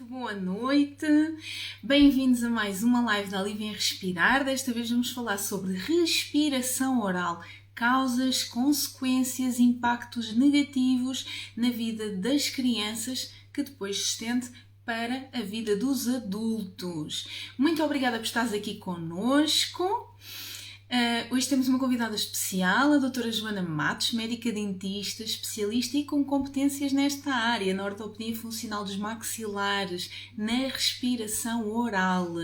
Boa noite, bem-vindos a mais uma live da Alívio em Respirar. Desta vez vamos falar sobre respiração oral, causas, consequências, impactos negativos na vida das crianças que depois se estende para a vida dos adultos. Muito obrigada por estares aqui connosco. Hoje temos uma convidada especial, a doutora Joana Matos, médica dentista, especialista e com competências nesta área, na ortopedia funcional dos maxilares, na respiração oral.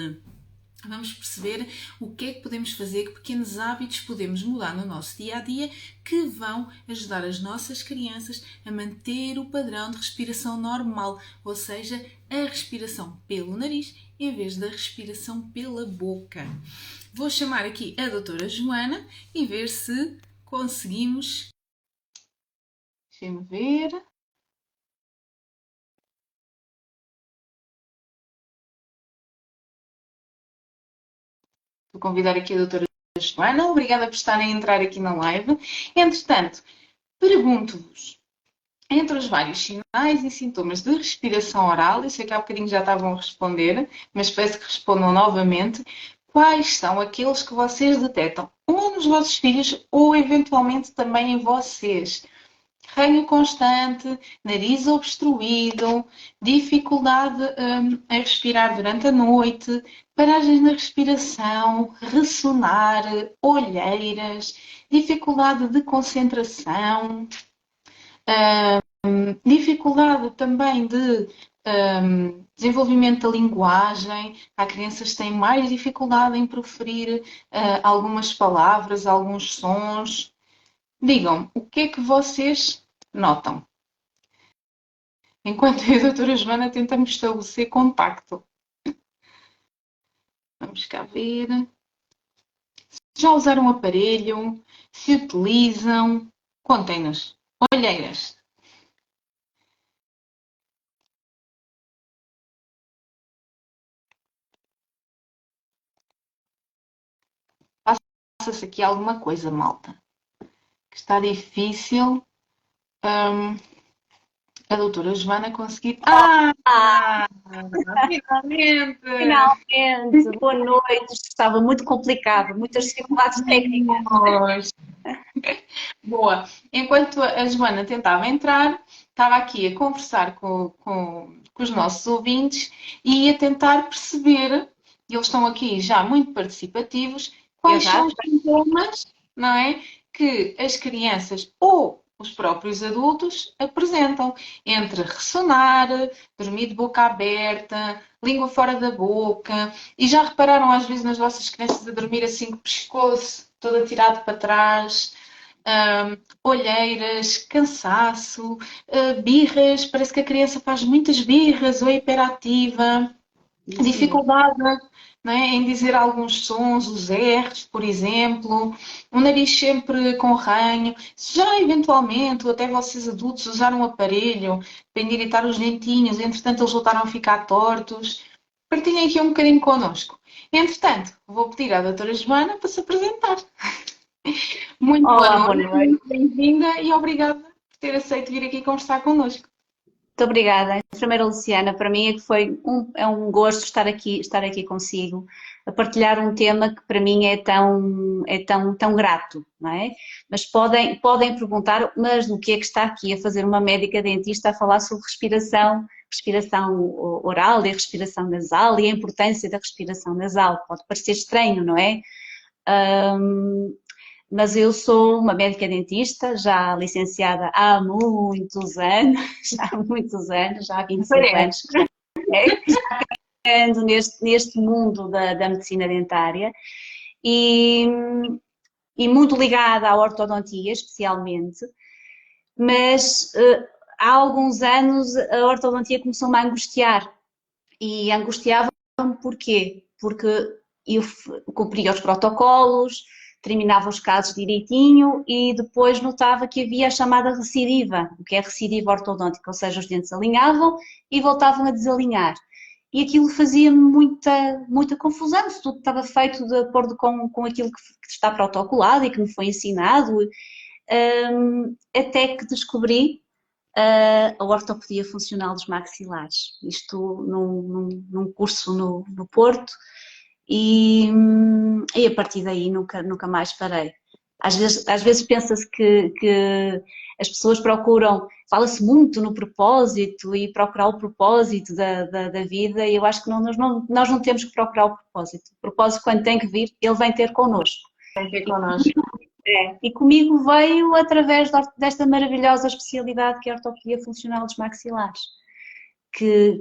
Vamos perceber o que é que podemos fazer, que pequenos hábitos podemos mudar no nosso dia-a-dia que vão ajudar as nossas crianças a manter o padrão de respiração normal, ou seja, a respiração pelo nariz em vez da respiração pela boca. Vou chamar aqui a doutora Joana e ver se conseguimos. Deixem-me ver. Vou convidar aqui a doutora Joana. Obrigada por estarem a entrar aqui na live. Entretanto, pergunto-vos, entre os vários sinais e sintomas de respiração oral, eu sei que há bocadinho já estavam a responder, mas peço que respondam novamente, quais são aqueles que vocês detectam, ou nos vossos filhos, ou eventualmente também em vocês? Ranho constante, nariz obstruído, dificuldade em respirar durante a noite, paragens na respiração, ressonar, olheiras, dificuldade de concentração, dificuldade também de desenvolvimento da linguagem. Há crianças que têm mais dificuldade em proferir algumas palavras, alguns sons. Digam, o que é que vocês notam? Enquanto eu e a doutora Joana tentamos estabelecer contacto. Vamos cá ver. Já usaram um aparelho? Se utilizam? Contem-nos. Olheiras. Passa-se aqui alguma coisa, malta. Que está difícil a doutora Joana conseguir... Finalmente! Finalmente! Boa noite! Estava muito complicado, muitas dificuldades técnicas. Boa! Enquanto a Joana tentava entrar, estava aqui a conversar com os nossos ouvintes e a tentar perceber, e eles estão aqui já muito participativos, quais são os sintomas, não é, que as crianças ou os próprios adultos apresentam, entre ressonar, dormir de boca aberta, língua fora da boca, e já repararam às vezes nas vossas crianças a dormir assim com o pescoço todo atirado para trás, olheiras, cansaço, birras, parece que a criança faz muitas birras ou é hiperativa, dificuldade, não é, em dizer alguns sons, os R's, por exemplo, o nariz sempre com ranho. Se já eventualmente, ou até vocês adultos, usaram um aparelho para endireitar os dentinhos, entretanto eles voltaram a ficar tortos, partilhem aqui um bocadinho connosco. Entretanto, vou pedir à doutora Joana para se apresentar. Muito boa noite, bem-vinda e obrigada por ter aceito vir aqui conversar connosco. Muito obrigada. Primeiro, Luciana, para mim é que é um gosto estar aqui consigo, a partilhar um tema que para mim é tão grato, não é? Mas podem perguntar, mas do que é que está aqui a fazer uma médica dentista a falar sobre respiração oral e respiração nasal e a importância da respiração nasal? Pode parecer estranho, não é? Mas eu sou uma médica dentista, já licenciada há muitos anos, já há 25 anos que ando neste mundo da medicina dentária e muito ligada à ortodontia especialmente, mas há alguns anos a ortodontia começou-me a angustiar e angustiava-me porquê? Porque eu cumpria os protocolos, terminava os casos direitinho e depois notava que havia a chamada recidiva, o que é recidiva ortodôntica, ou seja, os dentes alinhavam e voltavam a desalinhar. E aquilo fazia-me muita confusão, se tudo estava feito de acordo com aquilo que está protocolado e que me foi ensinado, até que descobri a ortopedia funcional dos maxilares. Isto num curso no Porto e a partir daí nunca mais parei. Às vezes pensa-se que as pessoas procuram, fala-se muito no propósito e procurar o propósito da vida, e eu acho que nós não temos que procurar o propósito. O propósito, quando tem que vir, ele vem ter connosco. Tem que ter connosco. E comigo veio através desta maravilhosa especialidade que é a ortopedia funcional dos maxilares, que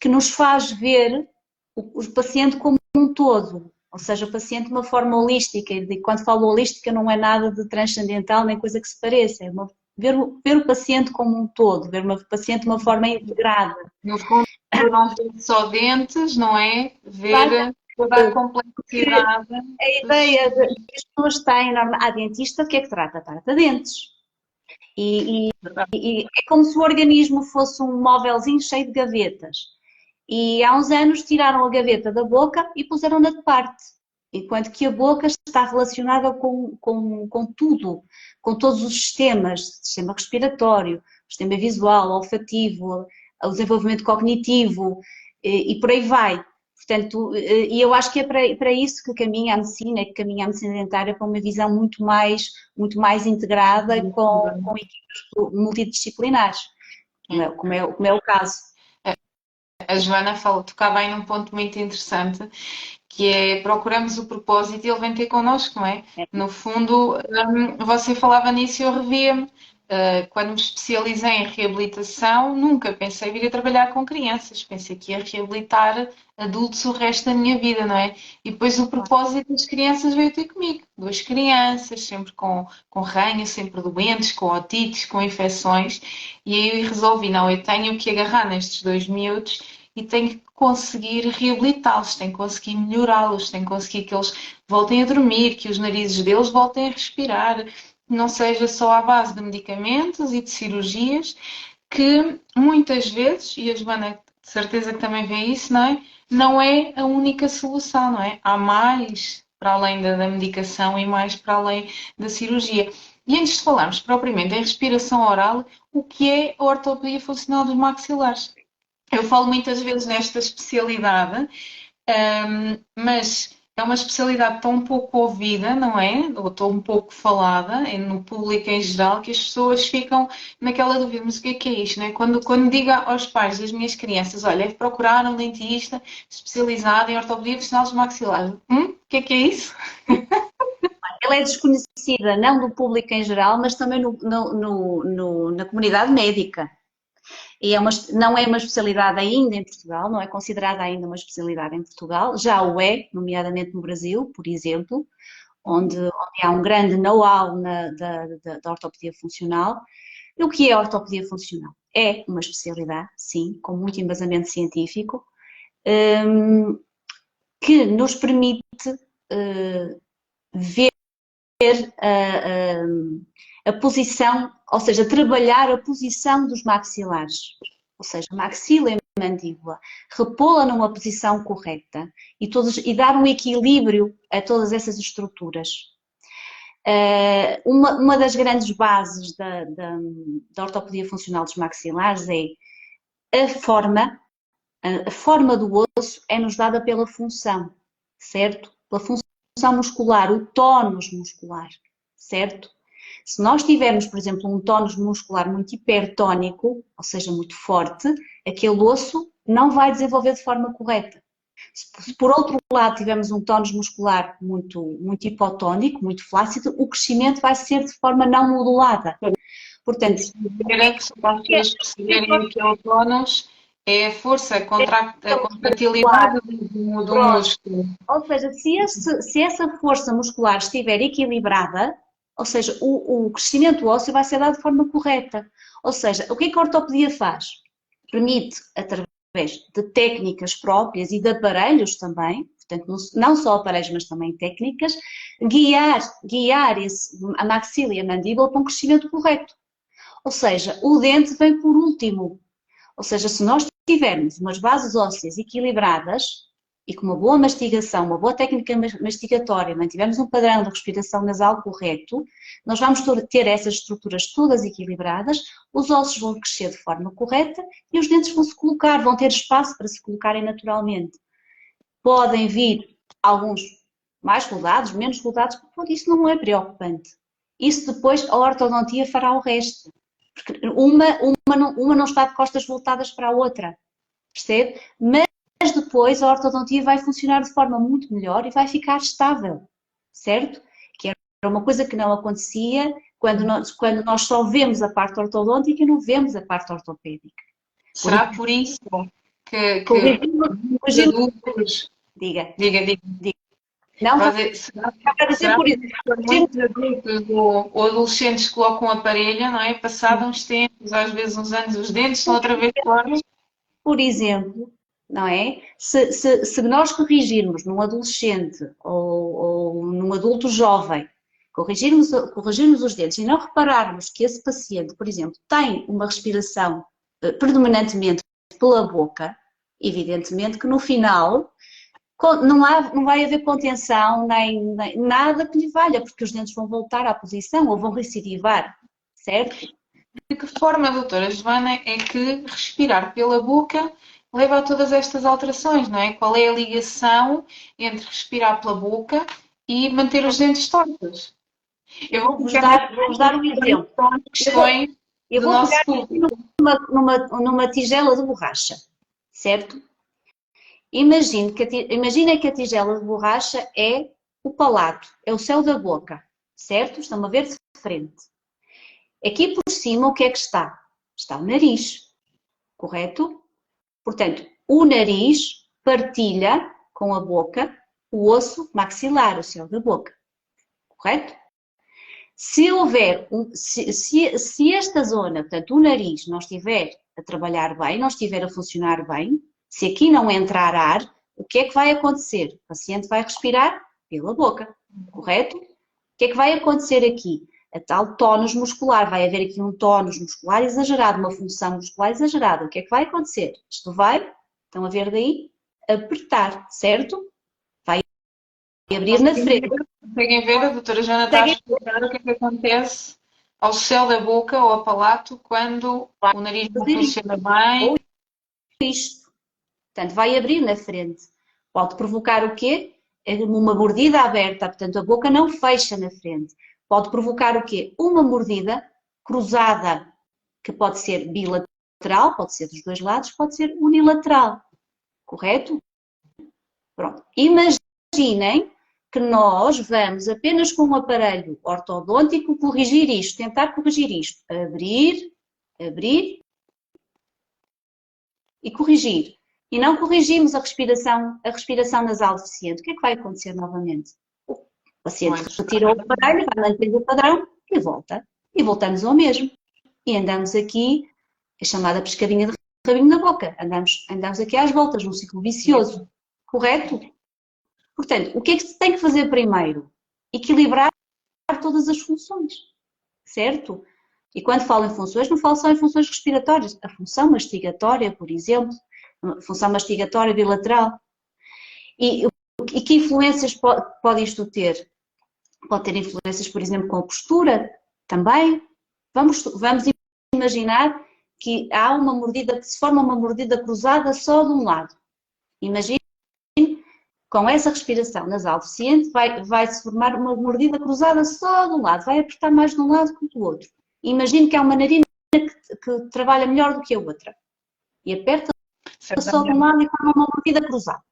nos faz ver o paciente como um todo, ou seja, o paciente de uma forma holística, e quando falo holística não é nada de transcendental nem coisa que se pareça, é ver o paciente como um todo, ver o paciente de uma forma integrada. No fundo, não ver só dentes, não é? Ver toda a complexidade. A ideia de que as pessoas têm, a dentista, o que é que trata? Trata dentes. E é como se o organismo fosse um móvelzinho cheio de gavetas. E há uns anos tiraram a gaveta da boca e puseram-na de parte. Enquanto que a boca está relacionada com tudo, com todos os sistemas, sistema respiratório, sistema visual, olfativo, o desenvolvimento cognitivo e por aí vai. Portanto, e eu acho que é para isso que caminha a medicina, que caminha a medicina dentária, para uma visão muito mais integrada e com equipes multidisciplinares, como é o caso. A Joana tocava aí num ponto muito interessante, que é procuramos o propósito e ele vem ter connosco, não é? No fundo, você falava nisso e eu revia-me. Quando me especializei em reabilitação, nunca pensei vir a trabalhar com crianças. Pensei que ia reabilitar adultos o resto da minha vida, não é? E depois o propósito das crianças veio ter comigo. 2 crianças, sempre com ranho, sempre doentes, com otites, com infecções. E aí eu resolvi, não, eu tenho que agarrar nestes 2 miúdos e tenho que conseguir reabilitá-los, tenho que conseguir melhorá-los, tenho que conseguir que eles voltem a dormir, que os narizes deles voltem a respirar, não seja só à base de medicamentos e de cirurgias, que muitas vezes, e a Joana de certeza que também vê isso, não é? Não é a única solução, não é? Há mais para além da medicação e mais para além da cirurgia. E antes de falarmos propriamente em respiração oral, o que é a ortopedia funcional dos maxilares? Eu falo muitas vezes nesta especialidade, mas é uma especialidade tão pouco ouvida, não é? Ou tão pouco falada no público em geral, que as pessoas ficam naquela dúvida, mas o que é isto? Não é? Quando digo aos pais das minhas crianças, olha, é de procurar um dentista especializado em ortopedia funcional dos maxilares. O que é isso? Ela é desconhecida, não do público em geral, mas também na comunidade médica. E não é uma especialidade ainda em Portugal, não é considerada ainda uma especialidade em Portugal, já o é, nomeadamente no Brasil, por exemplo, onde há um grande know-how da ortopedia funcional. E o que é a ortopedia funcional? É uma especialidade, sim, com muito embasamento científico, que nos permite ver a posição, ou seja, trabalhar a posição dos maxilares, ou seja, maxila e mandíbula, repô-la numa posição correta e dar um equilíbrio a todas essas estruturas. Uma das grandes bases da ortopedia funcional dos maxilares é a forma do osso é-nos dada pela função, certo? Pela função muscular, o tónus muscular, certo? Se nós tivermos, por exemplo, um tónus muscular muito hipertónico, ou seja, muito forte, aquele osso não vai desenvolver de forma correta. Se por outro lado tivermos um tónus muscular muito hipotónico, muito flácido, o crescimento vai ser de forma não modulada. Portanto, para as pessoas perceberem que o tónus é a força, a contratilidade do músculo. Ou seja, se essa força muscular estiver equilibrada, ou seja, o crescimento ósseo vai ser dado de forma correta. Ou seja, o que é que a ortopedia faz? Permite, através de técnicas próprias e de aparelhos também, portanto, não só aparelhos, mas também técnicas, guiar a maxila e a mandíbula para um crescimento correto. Ou seja, o dente vem por último. Ou seja, se nós tivermos umas bases ósseas equilibradas, e com uma boa mastigação, uma boa técnica mastigatória, mantivermos um padrão de respiração nasal correto, nós vamos ter essas estruturas todas equilibradas, os ossos vão crescer de forma correta e os dentes vão se colocar, vão ter espaço para se colocarem naturalmente. Podem vir alguns mais rodados, menos rodados, porque isso não é preocupante. Isso depois a ortodontia fará o resto. Porque uma não está de costas voltadas para a outra, percebe? Mas depois a ortodontia vai funcionar de forma muito melhor e vai ficar estável, certo? Que era uma coisa que não acontecia quando nós só vemos a parte ortodôntica e não vemos a parte ortopédica. Será por isso que os adultos... Diga. Não, será por isso que muitos adultos ou adolescentes colocam um aparelho, não é? Passado uns tempos, às vezes uns anos, os dentes estão outra vez fortes. Por exemplo, não é? Se nós corrigirmos num adolescente ou num adulto jovem, corrigirmos os dentes e não repararmos que esse paciente, por exemplo, tem uma respiração predominantemente pela boca, evidentemente que no final não vai haver contenção nem nada que lhe valha, porque os dentes vão voltar à posição ou vão recidivar, certo? De que forma, doutora Joana, é que respirar pela boca leva a todas estas alterações, não é? Qual é a ligação entre respirar pela boca e manter os dentes tortos? Eu vou-vos dar um exemplo. Eu vou pegar numa tigela de borracha, certo? Imagina que a tigela de borracha é o palato, é o céu da boca, certo? Estão a ver de frente. Aqui por cima o que é que está? Está o nariz, correto? Portanto, o nariz partilha com a boca o osso maxilar, o céu da boca, correto? Se houver, se esta zona, portanto o nariz, não estiver a trabalhar bem, não estiver a funcionar bem, se aqui não entrar ar, o que é que vai acontecer? O paciente vai respirar pela boca, correto? O que é que vai acontecer aqui? A tal tónus muscular, vai haver aqui um tónus muscular exagerado, uma função muscular exagerada. O que é que vai acontecer? Isto vai, estão a ver daí, apertar, certo? Vai abrir na frente. Conseguem ver? A doutora Joana está a explicar o que é que acontece ao céu da boca ou ao palato quando o nariz não funciona bem. Isto. Portanto, vai abrir na frente. Pode provocar o quê? Uma mordida aberta, portanto, a boca não fecha na frente. Pode provocar o quê? Uma mordida cruzada, que pode ser bilateral, pode ser dos dois lados, pode ser unilateral. Correto? Pronto. Imaginem que nós vamos apenas com um aparelho ortodôntico corrigir isto, tentar corrigir isto. Abrir, abrir e corrigir. E não corrigimos a respiração nasal deficiente. O que é que vai acontecer novamente? O paciente retirou o aparelho, vai manter o padrão e volta. E voltamos ao mesmo. E andamos aqui, a chamada pescadinha de rabinho na boca. Andamos aqui às voltas, num ciclo vicioso. Correto? Portanto, o que é que se tem que fazer primeiro? Equilibrar todas as funções. Certo? E quando falo em funções, não falo só em funções respiratórias. A função mastigatória, por exemplo, função mastigatória bilateral. E que influências pode isto ter? Pode ter influências, por exemplo, com a postura também. Vamos imaginar que há uma mordida, que se forma uma mordida cruzada só de um lado. Imagine, com essa respiração nasal deficiente, vai-se formar uma mordida cruzada só de um lado, vai apertar mais de um lado que do outro. Imagine que há uma narina que trabalha melhor do que a outra. E aperta só de um lado e forma uma mordida cruzada.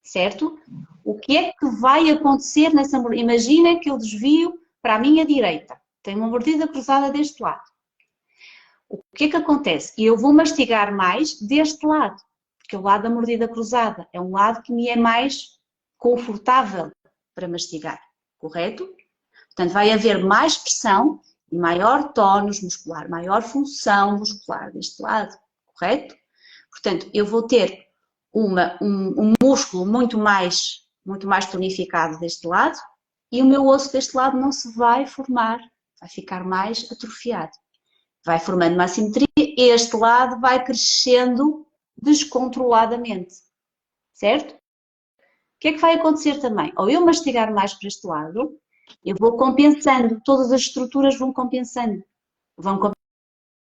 Certo? O que é que vai acontecer nessa mordida? Imaginem que eu desvio para a minha direita. Tenho uma mordida cruzada deste lado. O que é que acontece? Eu vou mastigar mais deste lado. Porque o lado da mordida cruzada é um lado que me é mais confortável para mastigar. Correto? Portanto, vai haver mais pressão e maior tónus muscular, maior função muscular deste lado. Correto? Portanto, eu vou ter um músculo muito mais tonificado deste lado e o meu osso deste lado não se vai formar, vai ficar mais atrofiado. Vai formando uma assimetria e este lado vai crescendo descontroladamente. certo? O que é que vai acontecer também? Ao eu mastigar mais para este lado, eu vou compensando, todas as estruturas vão compensando. Vão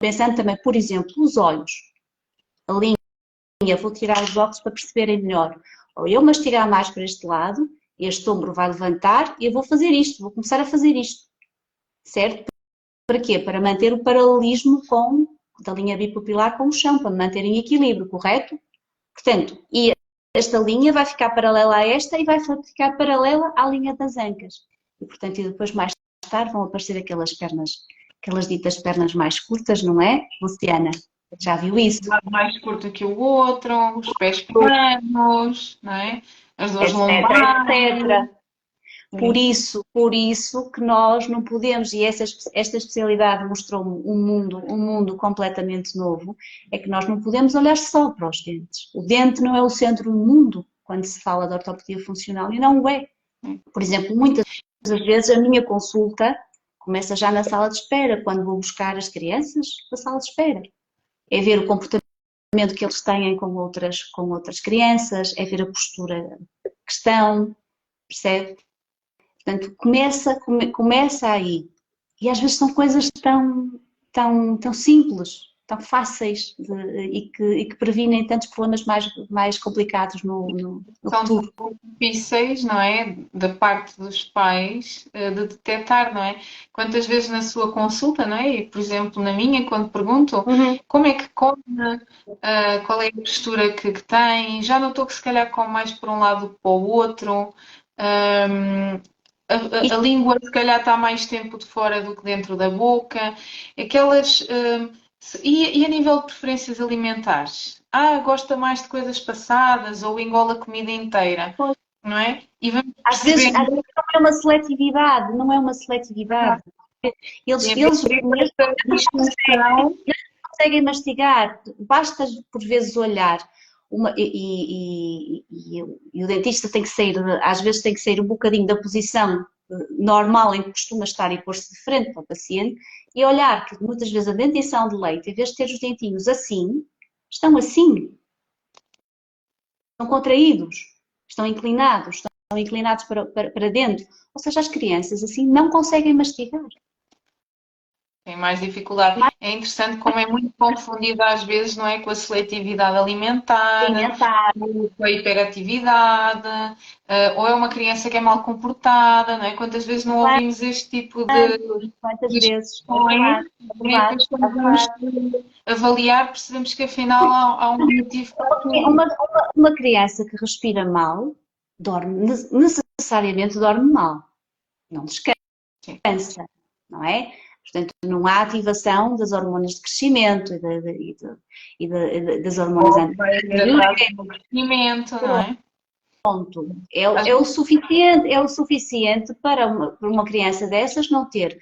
compensando também, por exemplo, os olhos, a linha, vou tirar os óculos para perceberem melhor. Ao eu mastigar mais para este lado, este ombro vai levantar e eu vou fazer isto, vou começar a fazer isto, certo? Para quê? Para manter o paralelismo da linha bipupilar com o chão, para me manter em equilíbrio, correto? Portanto, e esta linha vai ficar paralela a esta e vai ficar paralela à linha das ancas. E, portanto, e depois mais tarde vão aparecer aquelas ditas pernas mais curtas, não é, Luciana? Já viu isso? Um lado mais curto que o outro, os pés planos, não é? As duas lombares. Etc. Por isso que nós não podemos, e esta especialidade mostrou-me um mundo completamente novo, é que nós não podemos olhar só para os dentes. O dente não é o centro do mundo quando se fala de ortopedia funcional, e não o é. Por exemplo, muitas vezes a minha consulta começa já na sala de espera, quando vou buscar as crianças da sala de espera. É ver o comportamento que eles têm com outras crianças, é ver a postura que estão, percebe? Portanto, começa aí. E às vezes são coisas tão simples, tão fáceis e que previnem tantos problemas mais complicados no São futuro. difíceis, não é? Da parte dos pais de detectar, não é? Quantas vezes na sua consulta, não é? E, por exemplo, na minha, quando pergunto como é que come, qual é a postura que tem, já notou que se calhar come mais para um lado do que para o outro. A língua se calhar está mais tempo de fora do que dentro da boca. Aquelas. E a nível de preferências alimentares? Gosta mais de coisas passadas ou engole a comida inteira, não é? E vamos Às vezes perceber. não é uma seletividade, não é uma seletividade. Eles conseguem mastigar, basta por vezes olhar. E o dentista tem que sair, às vezes tem que sair um bocadinho da posição normal em que costuma estar e pôr-se de frente para o paciente e olhar que muitas vezes a dentição de leite, em vez de ter os dentinhos assim, estão assim, estão contraídos, estão inclinados para dentro. Ou seja, as crianças assim não conseguem mastigar. Tem mais dificuldade. É interessante como é muito confundido às vezes, não é? Com a seletividade alimentar, com a hiperatividade, ou é uma criança que é mal comportada, não é? Quantas vezes não ouvimos este tipo de Quantas vezes? questões, e depois quando vamos avaliar percebemos que afinal há um motivo para tudo. Uma criança que respira mal, necessariamente dorme mal, não descansa, não é? Portanto, não há ativação das hormonas de crescimento e das hormonas do crescimento, não é? É o suficiente para uma criança dessas não ter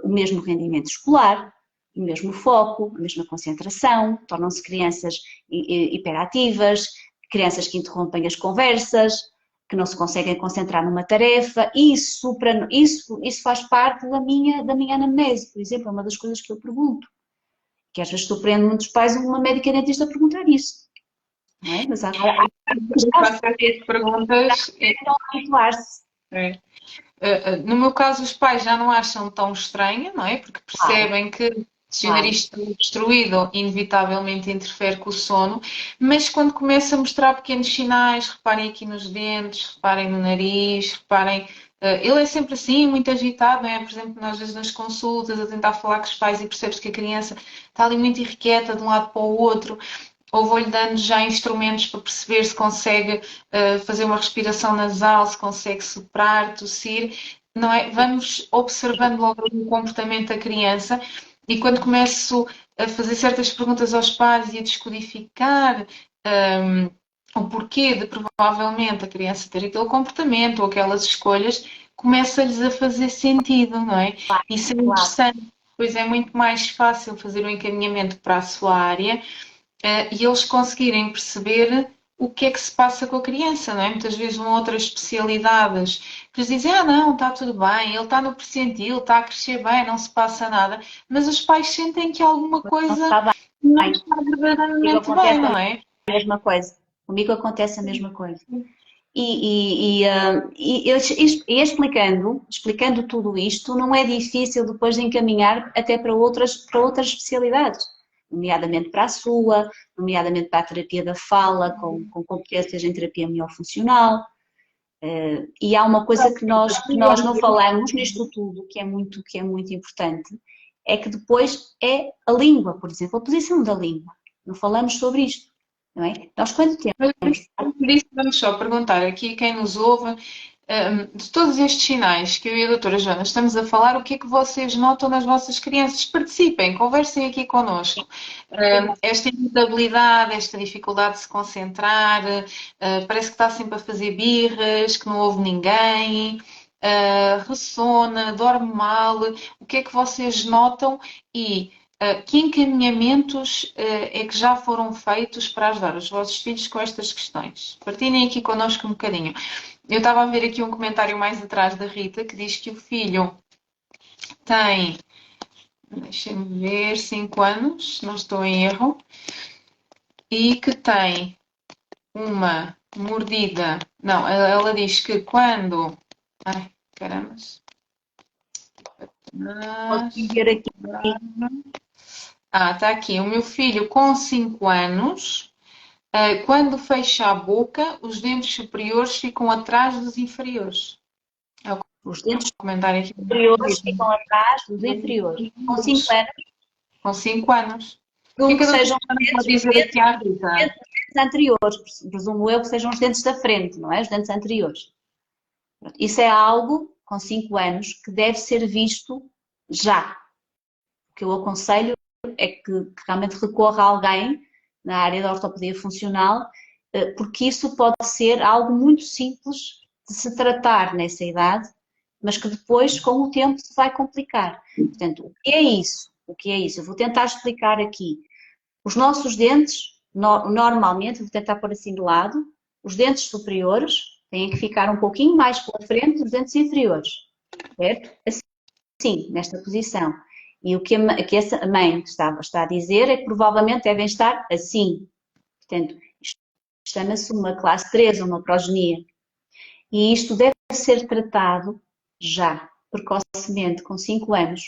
o mesmo rendimento escolar, o mesmo foco, a mesma concentração, tornam-se crianças hiperativas, crianças que interrompem as conversas, que não se conseguem concentrar numa tarefa. Isso faz parte da minha anamnese, por exemplo, é uma das coisas que eu pergunto. Que às vezes surpreende muitos pais uma médica dentista a perguntar isso. Não é? Mas há perguntas. Habituar-se. No meu caso, os pais já não acham tão estranho, não é? Porque percebem que se o nariz está destruído, inevitavelmente interfere com o sono, mas quando começa a mostrar pequenos sinais, reparem aqui nos dentes, reparem no nariz, reparem. Ele é sempre assim, muito agitado, não é? Por exemplo, às vezes nas consultas, a tentar falar com os pais e percebes que a criança está ali muito irrequieta de um lado para o outro, ou vou-lhe dando já instrumentos para perceber se consegue fazer uma respiração nasal, se consegue soprar, tossir, não é? Vamos observando logo o comportamento da criança e quando começo a fazer certas perguntas aos pais e a descodificar o porquê de provavelmente a criança ter aquele comportamento ou aquelas escolhas, começa-lhes a fazer sentido, não é? Isso é interessante, pois é muito mais fácil fazer um encaminhamento para a sua área e eles conseguirem perceber o que é que se passa com a criança, não é? Muitas vezes vão outras especialidades que lhes dizem, não, está tudo bem, ele está no percentil, está a crescer bem, não se passa nada, mas os pais sentem que alguma coisa não está verdadeiramente bem, não é? A mesma coisa. Comigo acontece a mesma coisa. E explicando tudo isto, não é difícil depois de encaminhar até para outras especialidades, nomeadamente para a sua, nomeadamente para a terapia da fala, com competências em terapia miofuncional. E há uma coisa que nós não falamos nisto tudo, que é muito importante, é que depois é a língua, por exemplo, a posição da língua. Não falamos sobre isto, não é? Nós quando temos... Por isso, vamos só perguntar aqui a quem nos ouve, de todos estes sinais que eu e a doutora Joana estamos a falar, o que é que vocês notam nas vossas crianças? Participem, conversem aqui connosco. Esta irritabilidade, esta dificuldade de se concentrar, parece que está sempre a fazer birras, que não ouve ninguém, ressona, dorme mal. O que é que vocês notam e que encaminhamentos é que já foram feitos para ajudar os vossos filhos com estas questões? Partilhem aqui connosco um bocadinho. Eu estava a ver aqui um comentário mais atrás da Rita que diz que o filho tem, deixem-me ver, 5 anos, se não estou em erro, e que tem uma mordida. Não, ela diz que quando. Ai, caramba. Posso ver aqui. Está aqui. O meu filho com 5 anos, quando fecha a boca, os dentes superiores ficam atrás dos inferiores. Os dentes comentário aqui. superiores ficam atrás dos inferiores. Com 5 anos. Com 5 anos. O que sejam os dentes anteriores, presumo eu que sejam os dentes da frente, não é? Os dentes anteriores. Isso é algo, com 5 anos, que deve ser visto já. O que eu aconselho é que realmente recorra a alguém na área da ortopedia funcional, porque isso pode ser algo muito simples de se tratar nessa idade, mas que depois, com o tempo, se vai complicar. Portanto, o que é isso? O que é isso? Eu vou tentar explicar aqui. Os nossos dentes, normalmente, vou tentar pôr assim de lado, os dentes superiores têm que ficar um pouquinho mais pela frente dos dentes inferiores, certo? Assim, nesta posição. E o que a mãe está a dizer é que provavelmente devem estar assim. Portanto, isto chama-se uma classe 3, uma progenia. E isto deve ser tratado já, precocemente, com 5 anos.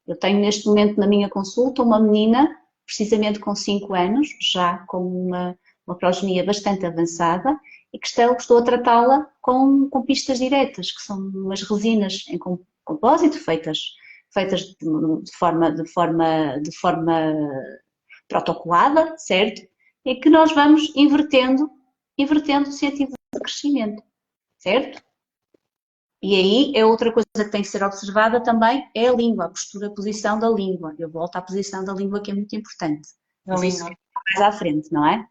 Eu tenho neste momento na minha consulta uma menina, precisamente com 5 anos, já com uma progenia bastante avançada, e que estou a tratá-la com pistas diretas, que são umas resinas em compósito feitas de forma protocolada, certo? E que nós vamos invertendo o sentido de crescimento, certo? E aí é outra coisa que tem que ser observada também, é a língua, a postura, a posição da língua. Eu volto à posição da língua, que é muito importante. Mas isso mais à frente, não é?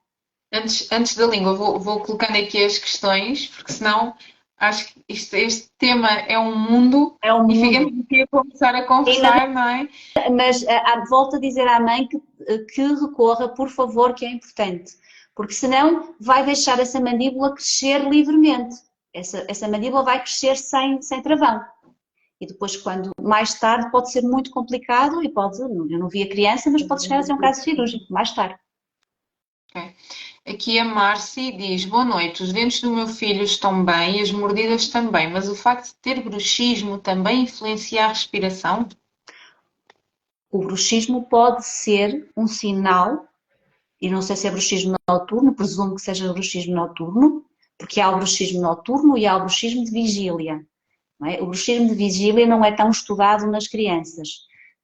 Antes da língua, vou colocando aqui as questões, porque senão acho que este tema é um mundo, e ficamos aqui a começar a conversar, não é? Mas volto a dizer à mãe que recorra, por favor, que é importante, porque senão vai deixar essa mandíbula crescer livremente. Essa mandíbula vai crescer sem travão. E depois, quando mais tarde, pode ser muito complicado e eu não vi a criança, mas pode chegar a ser um caso cirúrgico, mais tarde. Okay. Aqui a Marci diz: boa noite, os dentes do meu filho estão bem e as mordidas também, mas o facto de ter bruxismo também influencia a respiração? O bruxismo pode ser um sinal, e não sei se é bruxismo noturno, presumo que seja bruxismo noturno, porque há o bruxismo noturno e há o bruxismo de vigília. Não é? O bruxismo de vigília não é tão estudado nas crianças,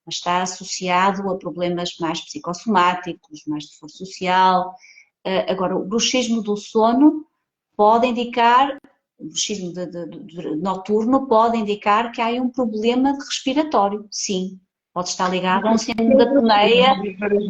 mas está associado a problemas mais psicossomáticos, mais de força social. Agora, o bruxismo do sono pode indicar, o bruxismo noturno pode indicar que há um problema respiratório, sim. Pode estar ligado a um síndrome da apneia.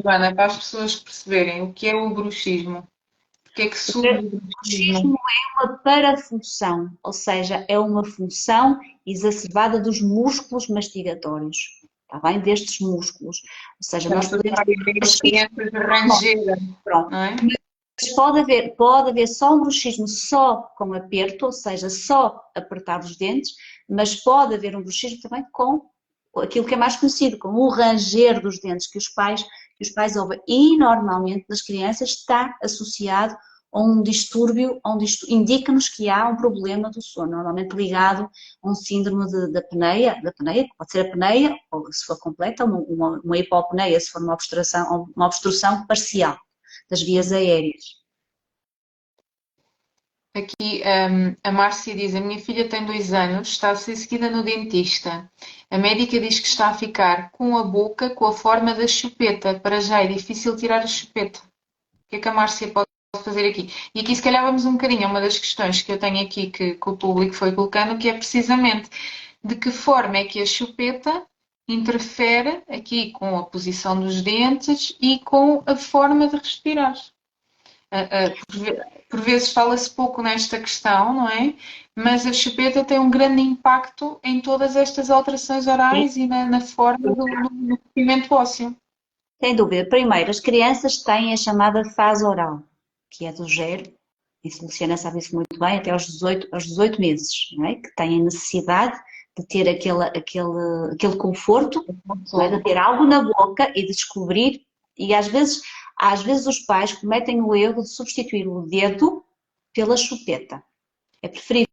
Joana, para as pessoas perceberem o que é o bruxismo. O que é que o bruxismo é uma parafunção, ou seja, é uma função exacerbada dos músculos mastigatórios. Está bem? Destes músculos. Ou seja, nós podemos crianças rangeiras. Pronto. Não é? Mas pode haver só um bruxismo só com aperto, ou seja, só apertar os dentes, mas pode haver um bruxismo também com aquilo que é mais conhecido, como o ranger dos dentes que os pais ouvem. E normalmente nas crianças está associado indica-nos que há um problema do sono, normalmente ligado a um síndrome da apneia, que pode ser a apneia, ou se for completa, uma hipopneia, se for uma obstrução parcial das vias aéreas. Aqui a Márcia diz: a minha filha tem 2 anos, está a ser seguida no dentista. A médica diz que está a ficar com a boca com a forma da chupeta. Para já é difícil tirar a chupeta. O que é que a Márcia pode fazer aqui? E aqui se calhar vamos um bocadinho a uma das questões que eu tenho aqui que o público foi colocando, que é precisamente de que forma é que a chupeta interfere aqui com a posição dos dentes e com a forma de respirar. Por vezes fala-se pouco nesta questão, não é? Mas a chupeta tem um grande impacto em todas estas alterações orais e na forma do crescimento ósseo. Sem dúvida. Primeiro, as crianças têm a chamada fase oral, que é do 0, e a Luciana sabe isso muito bem, até aos 18 meses, não é? Que têm a necessidade de ter aquele conforto, não é? De ter algo na boca e de descobrir, e às vezes os pais cometem o erro de substituir o dedo pela chupeta. É preferível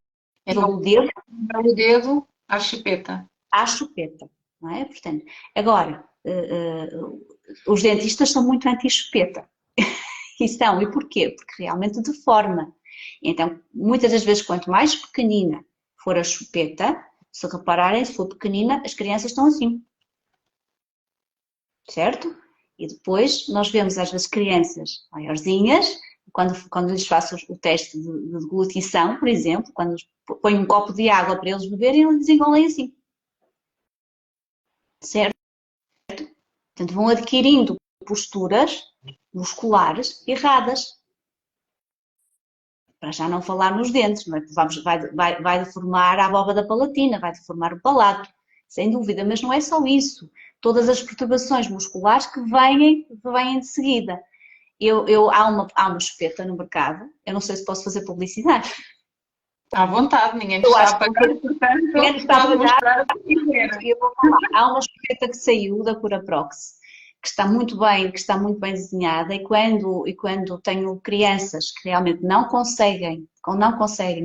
o dedo à chupeta. À chupeta, não é? Portanto, agora, os dentistas são muito anti-chupeta. E porquê? Porque realmente deforma. Então, muitas das vezes, quanto mais pequenina for a chupeta, se repararem, se for pequenina, as crianças estão assim. Certo? E depois nós vemos às vezes crianças maiorzinhas, quando lhes faço o teste de deglutição, por exemplo, quando ponho um copo de água para eles beberem, eles engolem assim. Certo? Portanto, vão adquirindo posturas musculares erradas. Para já não falar nos dentes, não é? Vai deformar a abóbada palatina, vai deformar o palato, sem dúvida, mas não é só isso. Todas as perturbações musculares que vêm de seguida. Há uma chupeta no mercado, eu não sei se posso fazer publicidade. À vontade, ninguém está a pagar, portanto, ninguém está a pagar. Eu vou falar. Há uma chupeta que saiu da Curaprox, que está muito bem desenhada, e quando tenho crianças que realmente não conseguem,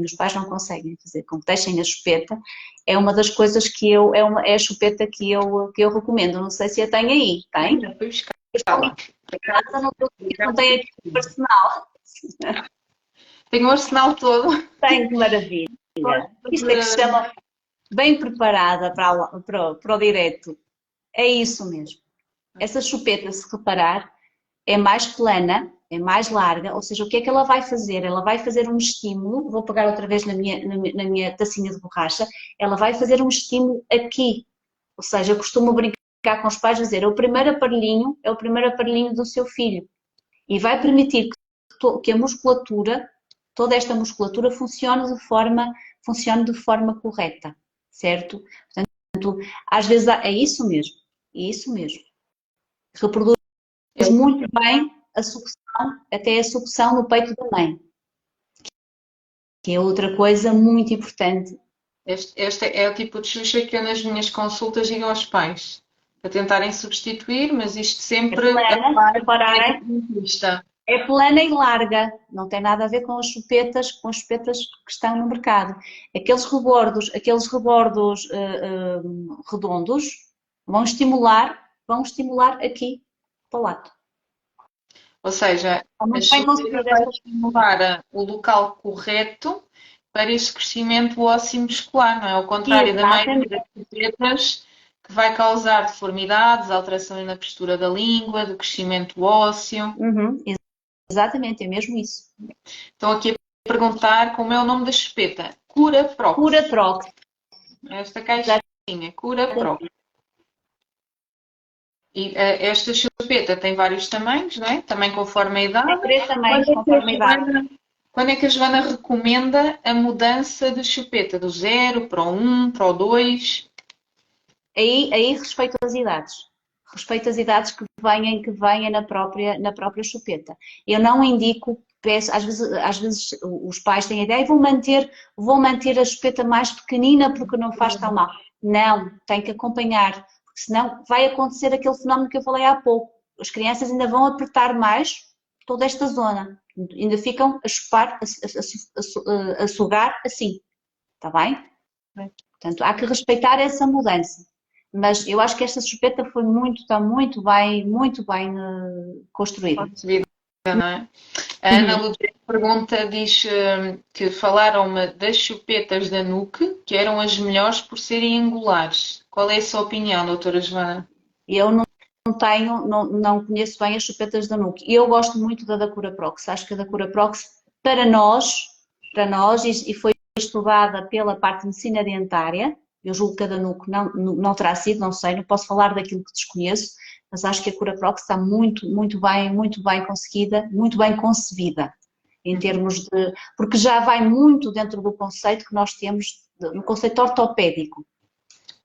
os pais não conseguem fazer com que deixem a chupeta, é uma das coisas que é a chupeta que eu recomendo. Não sei se a tem aí, tem? Já fui buscar. Não tem aqui o arsenal. Tem o arsenal todo. Tem, que maravilha. Isto é que se chama bem preparada para o direto. É isso mesmo. Essa chupeta, se reparar, é mais plana, é mais larga, ou seja, o que é que ela vai fazer? Ela vai fazer um estímulo, vou pegar outra vez na minha tacinha de borracha, ela vai fazer um estímulo aqui, ou seja, eu costumo brincar com os pais, dizer, é o primeiro aparelhinho do seu filho, e vai permitir que a musculatura, toda esta musculatura funcione de forma correta, certo? Portanto, às vezes é isso mesmo. Reproduz muito bem a sucção, até a sucção no peito da mãe, que é outra coisa muito importante. Este é o tipo de Xuxa que eu nas minhas consultas digo aos pais, para tentarem substituir, mas isto sempre é plana e larga, não tem nada a ver com as chupetas que estão no mercado. Aqueles rebordos redondos vão estimular aqui para o lado. Ou seja, a chupeta vai estimular o local correto para este crescimento ósseo muscular, não é? Ao contrário da maioria das chupetas, que vai causar deformidades, alterações na postura da língua, do crescimento ósseo. Exatamente, é mesmo isso. Estão aqui a perguntar como é o nome da chupeta. Curaprox. Curaprox. Esta caixinha, Curaprox. E esta chupeta tem vários tamanhos, não é? Também conforme a idade. Tem 3 tamanhos conforme a idade. Quando é que a Joana recomenda a mudança de chupeta? Do 0 para o 1, para o 2? Aí respeito as idades. Respeito as idades que venham na própria chupeta. Eu não indico, às vezes os pais têm a ideia, vou manter a chupeta mais pequenina porque não faz tão mal. Não, tem que acompanhar, porque senão vai acontecer aquele fenómeno que eu falei há pouco. As crianças ainda vão apertar mais toda esta zona. Ainda ficam a chupar, a sugar assim, está bem? Portanto, há que respeitar essa mudança. Mas eu acho que esta chupeta está muito bem construída. Concebida, não é? A Ana Uhum. Ludwig pergunta, diz que falaram-me das chupetas da Nuke, que eram as melhores por serem angulares. Qual é a sua opinião, doutora Joana? Eu não conheço bem as chupetas da Nuke. Eu gosto muito da Cura Prox. Acho que a da Cura Prox, para nós, e foi estudada pela parte de medicina dentária, eu julgo que a da Nuke não terá sido, não sei, não posso falar daquilo que desconheço, mas acho que a Cura Prox está muito bem conseguida, muito bem concebida, em termos de... Porque já vai muito dentro do conceito que nós temos, no conceito ortopédico.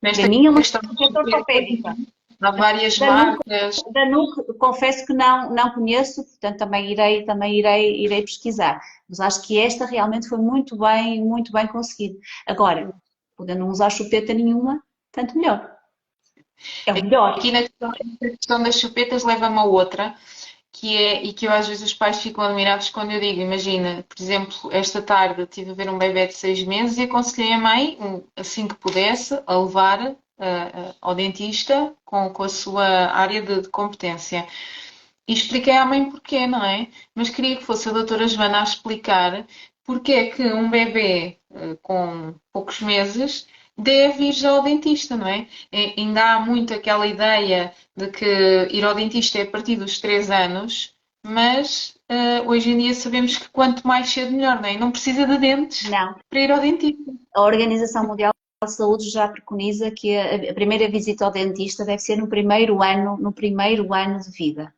Nesta Para mim é uma questão de chupeta ortopédica. há várias marcas. Da Nuke, confesso que não conheço, portanto também irei pesquisar. Mas acho que esta realmente foi muito bem conseguida. Agora, podendo não usar chupeta nenhuma, tanto melhor. É o melhor. Aqui na questão das chupetas leva-me a outra, que é, e que eu às vezes os pais ficam admirados quando eu digo, imagina, por exemplo, esta tarde estive a ver um bebé de 6 meses e aconselhei a mãe, assim que pudesse, a levar ao dentista com a sua área de competência. E expliquei à mãe porquê, não é? Mas queria que fosse a doutora Joana a explicar porque é que um bebê com poucos meses deve ir já ao dentista, não é? Ainda há muito aquela ideia de que ir ao dentista é a partir dos 3 anos, mas hoje em dia sabemos que quanto mais cedo melhor, não é? Não precisa de dentes Não. para ir ao dentista. A Organização Mundial de Saúde já preconiza que a primeira visita ao dentista deve ser no primeiro ano de vida.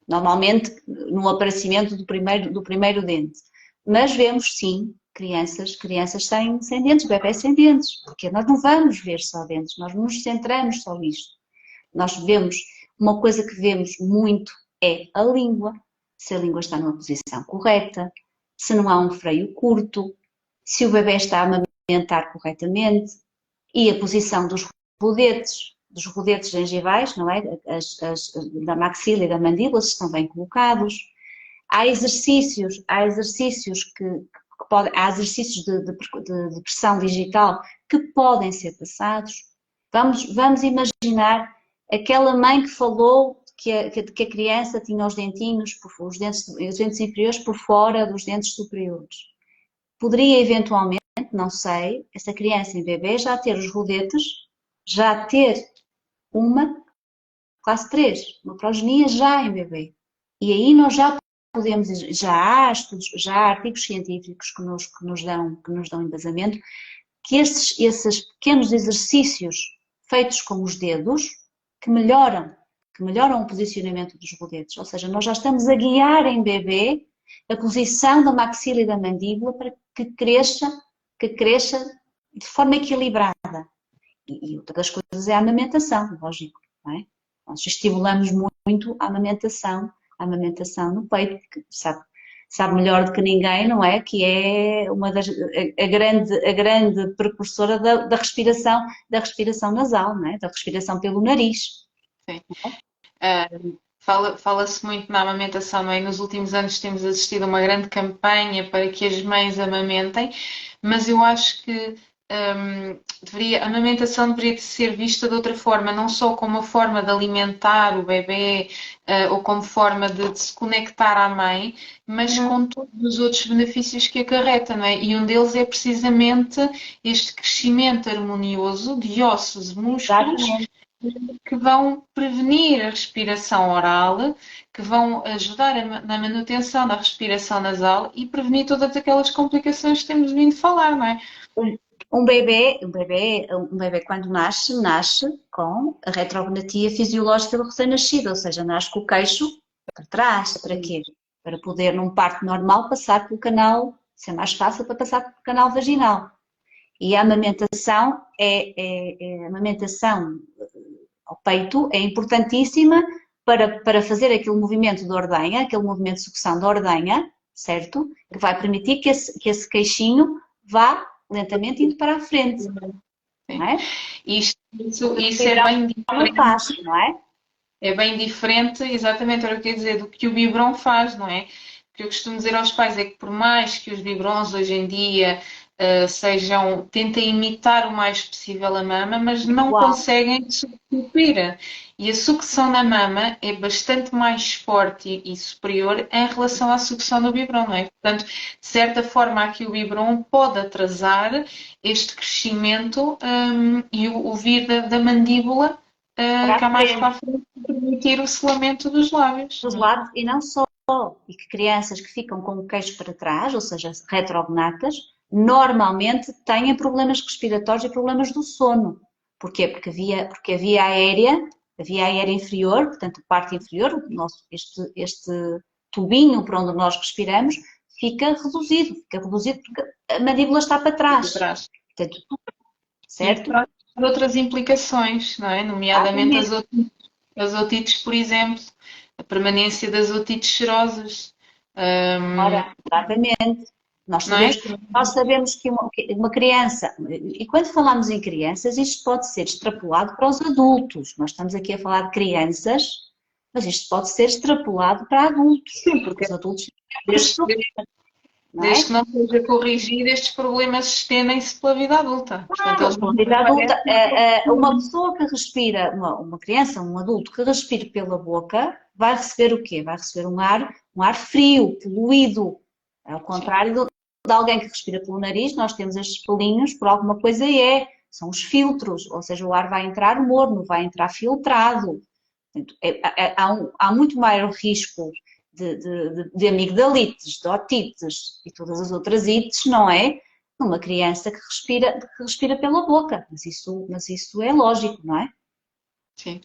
Normalmente no aparecimento do primeiro dente. Mas vemos sim crianças sem dentes, bebés sem dentes, porque nós não vamos ver só dentes, nós não nos centramos só nisto. Nós vemos, uma coisa que vemos muito é a língua, se a língua está numa posição correta, se não há um freio curto, se o bebê está a amamentar corretamente e a posição dos rodetes gengivais, não é? Da maxila e da mandíbula, se estão bem colocados. Há exercícios há exercícios de pressão digital que podem ser passados. Vamos imaginar aquela mãe que falou que a criança tinha os dentes inferiores por fora dos dentes superiores. Poderia eventualmente, não sei, essa criança em bebê já ter os rodetes, já ter uma classe 3, uma progenia já em bebê. E aí nós já há estudos, já há artigos científicos que nos dão embasamento, que esses pequenos exercícios feitos com os dedos, que melhoram o posicionamento dos rodetes. Ou seja, nós já estamos a guiar em bebê a posição da maxila e da mandíbula para que cresça de forma equilibrada. E outra das coisas é a amamentação, lógico, não é? Nós estimulamos muito a amamentação no peito, porque sabe melhor do que ninguém, não é? Que é a grande precursora da respiração nasal, não é? Da respiração pelo nariz. Sim. Fala-se muito na amamentação, não é? Nos últimos anos temos assistido a uma grande campanha para que as mães amamentem, mas eu acho que a amamentação deveria ser vista de outra forma, não só como uma forma de alimentar o bebê ou como forma de se conectar à mãe, mas com todos os outros benefícios que acarreta, não é? E um deles é precisamente este crescimento harmonioso de ossos e músculos. Exatamente. Que vão prevenir a respiração oral, que vão ajudar na manutenção da respiração nasal e prevenir todas aquelas complicações que temos vindo a falar, não é? Um bebê quando nasce com a retrognatia fisiológica do recém-nascido, ou seja, nasce com o queixo para trás. Para quê? Para poder, num parto normal, passar pelo canal, ser mais fácil para passar pelo canal vaginal. E a amamentação ao peito é importantíssima para fazer aquele movimento de ordenha, aquele movimento de sucção da ordenha, certo? Que vai permitir que esse queixinho vá lentamente indo para a frente. Não é? Isso é bem diferente. Faz, não é? É bem diferente, exatamente, era o que eu ia dizer, do que o biberon faz, não é? que eu costumo dizer aos pais é que por mais que os biberons hoje em dia tentem imitar o mais possível a mama, mas não Uau. conseguem substituir. E a sucção na mama é bastante mais forte e superior em relação à sucção do biberon, não é? Portanto, de certa forma, aqui o biberon pode atrasar este crescimento e o vir da mandíbula cá mais para a frente permitir o selamento dos lábios. Dos lados, e não só, e que crianças que ficam com o queixo para trás, ou seja, retrognatas, normalmente têm problemas respiratórios e problemas do sono. Porquê? Porque a via aérea inferior, portanto a parte inferior, este tubinho por onde nós respiramos, fica reduzido porque a mandíbula está para trás. Portanto, certo? E outras implicações, não é? Nomeadamente as otites, por exemplo, a permanência das otites serosas. Ora, exatamente. Nós sabemos que uma criança, e quando falamos em crianças, isto pode ser extrapolado para os adultos. Nós estamos aqui a falar de crianças, mas isto pode ser extrapolado para adultos. Sim, porque os adultos desde que não seja corrigido, estes problemas estendem-se pela vida adulta. Portanto, pela vida adulta, uma pessoa que respira, uma criança, um adulto que respira pela boca, vai receber o quê? Vai receber um ar frio, poluído. Ao contrário de alguém que respira pelo nariz, nós temos estes pelinhos, por alguma coisa são os filtros, ou seja, o ar vai entrar morno, vai entrar filtrado. Portanto, há muito maior risco de amigdalites, de otites e todas as outras ites, não é? Numa criança que respira pela boca, mas isso é lógico, não é? Sim.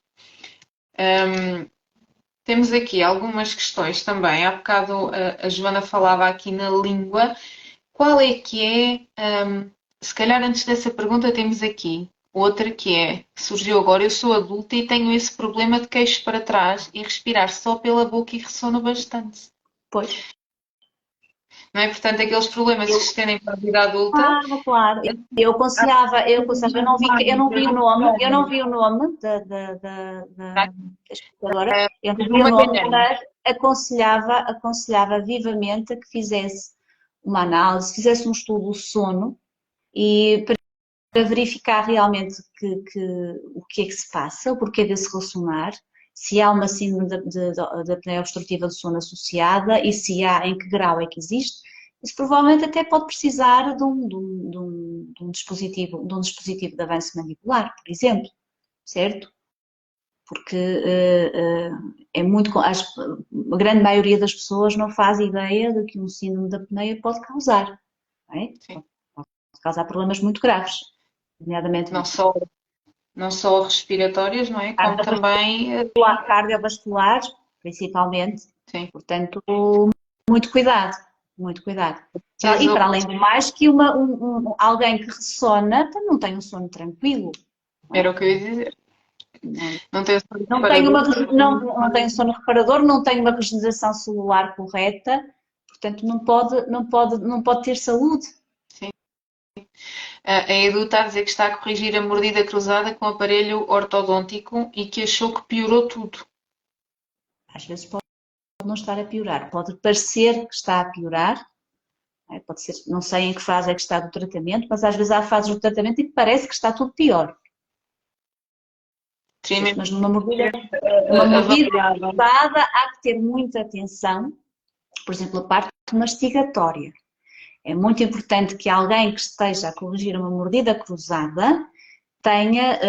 Temos aqui algumas questões também. Há bocado a Joana falava aqui na língua. Qual é que é, se calhar antes dessa pergunta temos aqui outra que surgiu agora, eu sou adulta e tenho esse problema de queixo para trás e respirar só pela boca e ressono bastante. Pois. Não é? Portanto, aqueles problemas que se estendem para a vida adulta. Claro. Eu aconselhava, eu não vi o nome da explicadora, eu não vi o nome, mas aconselhava vivamente a que fizesse uma análise, fizesse um estudo do sono e para verificar realmente o que é que se passa, o porquê desse ressonar, se há uma síndrome da apneia obstrutiva do sono associada e se há, em que grau é que existe. Isso provavelmente até pode precisar de um dispositivo de avanço mandibular, por exemplo, certo? Porque a grande maioria das pessoas não faz ideia de que um síndrome da apneia pode causar, não é? Pode causar problemas muito graves, nomeadamente não só respiratórios, não é? Como também cardiovasculares, principalmente. Sim. Portanto, muito cuidado. E para além do mais, que alguém que ressona não tem um sono tranquilo. Era o que eu ia dizer. Não tem um sono reparador, não tem uma regeneração celular correta, portanto não pode ter saúde. Sim. A Edu está a dizer que está a corrigir a mordida cruzada com aparelho ortodôntico e que achou que piorou tudo. Às vezes pode não estar a piorar, pode parecer que está a piorar, pode ser, não sei em que fase é que está do tratamento, mas às vezes há fases do tratamento em que parece que está tudo pior. Sim, mas numa mordida cruzada há que ter muita atenção, por exemplo, a parte mastigatória. É muito importante que alguém que esteja a corrigir uma mordida cruzada tenha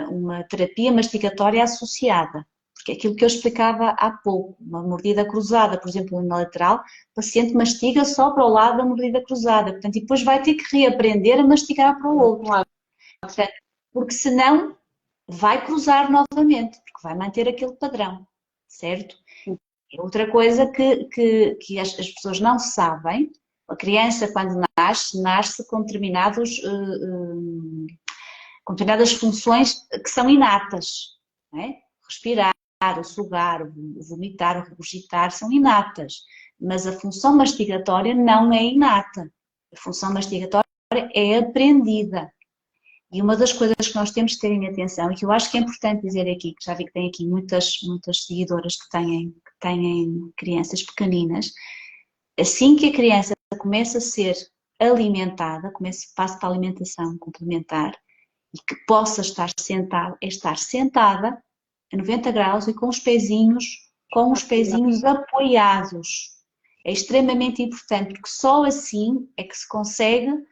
uma terapia mastigatória associada. Porque é aquilo que eu explicava há pouco, uma mordida cruzada, por exemplo, na lateral, o paciente mastiga só para o lado da mordida cruzada, portanto, e depois vai ter que reaprender a mastigar para o outro. Portanto, porque senão vai cruzar novamente, porque vai manter aquele padrão, certo? Outra coisa que as pessoas não sabem, a criança quando nasce com determinadas funções que são inatas, não é? Respirar, o sugar, o vomitar, o regurgitar são inatas, mas a função mastigatória não é inata. A função mastigatória é aprendida. E uma das coisas que nós temos que ter em atenção, e que eu acho que é importante dizer aqui, que já vi que tem aqui muitas seguidoras que têm crianças pequeninas, assim que a criança começa a ser alimentada, passa para a alimentação complementar e que possa estar sentada, é estar sentada a 90 graus e com os pezinhos apoiados. É extremamente importante, porque só assim é que se consegue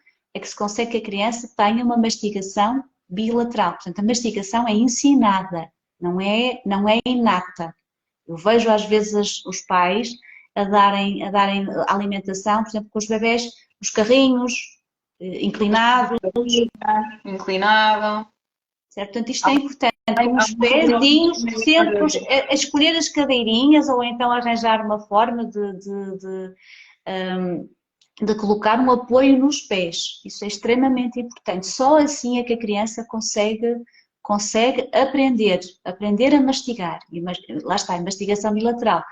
que a criança tenha uma mastigação bilateral. Portanto, a mastigação é ensinada, não é inata. Eu vejo às vezes os pais a darem alimentação, por exemplo, com os bebés, os carrinhos, inclinados. Inclinado. Certo? Portanto, isto é importante. Uns pezinhos, sempre a escolher as cadeirinhas ou então arranjar uma forma de colocar um apoio nos pés. Isso é extremamente importante. Só assim é que a criança consegue aprender a mastigar. E lá está, a mastigação bilateral.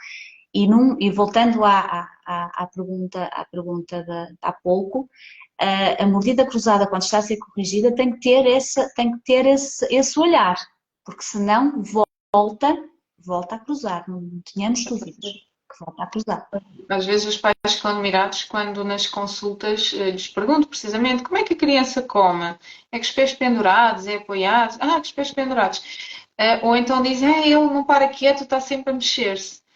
E voltando à pergunta de há pouco, a mordida cruzada, quando está a ser corrigida, tem que ter esse olhar, porque senão volta a cruzar, não tenhamos dúvidas que volta a cruzar. Às vezes os pais ficam admirados quando nas consultas lhes pergunto precisamente como é que a criança come. É com os pés pendurados, é apoiados? Ah, com os pés pendurados. Ou então dizem, ele não para quieto, está sempre a mexer-se.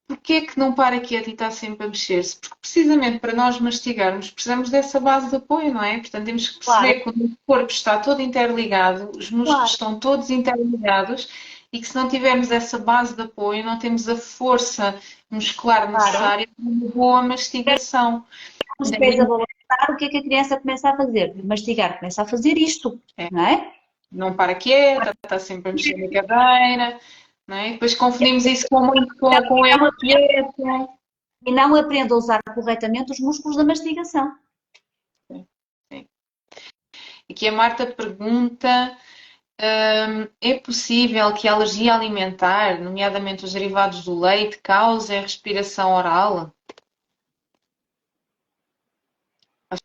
Porquê que não para quieto e está sempre a mexer-se? Porque precisamente para nós mastigarmos precisamos dessa base de apoio, não é? Portanto, temos que perceber que o corpo está todo interligado, os músculos estão todos interligados e que se não tivermos essa base de apoio, não temos a força muscular necessária para uma boa mastigação. Os pés a balançar, o que é que a criança começa a fazer? Mastigar, começa a fazer isto, não é? Não para quieta, está sempre a mexer na cadeira. Não é? Depois confundimos isso com ela quieta. E não aprende a usar corretamente os músculos da mastigação. Sim. Aqui a Marta pergunta, é possível que a alergia alimentar, nomeadamente os derivados do leite, cause a respiração oral? Acho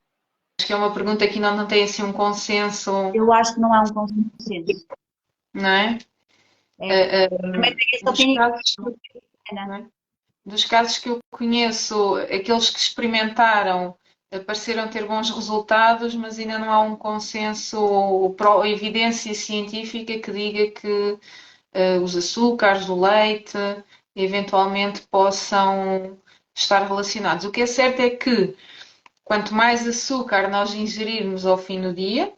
que é uma pergunta que não tem assim um consenso. Eu acho que não há um consenso. Não é? Dos casos que eu conheço, aqueles que experimentaram pareceram ter bons resultados, mas ainda não há um consenso, evidência científica que diga que os açúcares do leite eventualmente possam estar relacionados. O que é certo é que quanto mais açúcar nós ingerirmos ao fim do dia,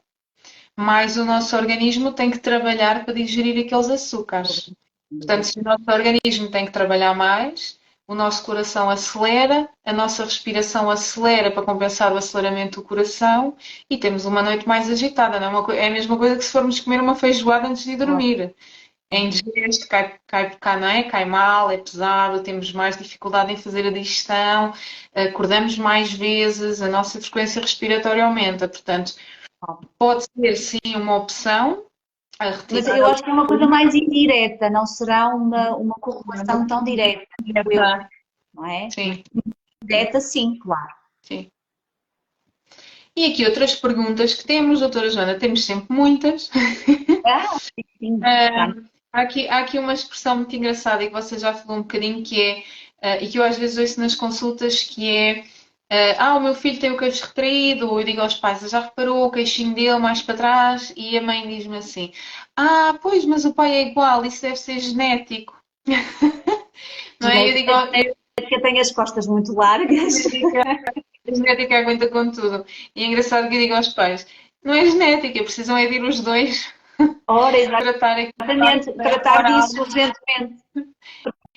mais o nosso organismo tem que trabalhar para digerir aqueles açúcares. Portanto, se o nosso organismo tem que trabalhar mais, o nosso coração acelera, a nossa respiração acelera para compensar o aceleramento do coração e temos uma noite mais agitada. Não é a mesma coisa que se formos comer uma feijoada antes de dormir. É indigesto, cai mal, é pesado, temos mais dificuldade em fazer a digestão, acordamos mais vezes, a nossa frequência respiratória aumenta. Portanto, pode ser sim uma opção. Mas eu acho que é uma coisa mais indireta, não será uma correlação tão direta, não é? Sim. Direta, sim, claro. Sim. E aqui outras perguntas que temos, doutora Joana, temos sempre muitas. Sim. Há aqui uma expressão muito engraçada e que você já falou um bocadinho, que é, e que eu às vezes ouço nas consultas, que é o meu filho tem o queixo retraído, ou eu digo aos pais, já reparou o queixinho dele mais para trás, e a mãe diz-me assim, pois, mas o pai é igual, isso deve ser genético. Não é? Eu digo, que tem as costas muito largas. A genética aguenta com tudo. E é engraçado que eu digo aos pais, não é genética, precisam é de ir os dois tratar disso urgentemente.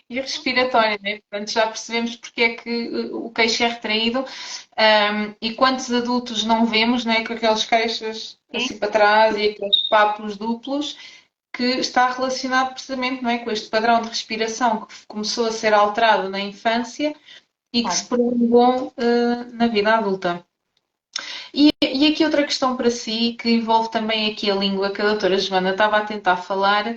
E respiratória, né? Portanto, já percebemos porque é que o queixo é retraído e quantos adultos não vemos, né, com aquelas queixas assim para trás e aqueles papos duplos, que está relacionado precisamente, não é, com este padrão de respiração que começou a ser alterado na infância e que se prolongou na vida adulta. E aqui outra questão para si, que envolve também aqui a língua que a doutora Joana estava a tentar falar.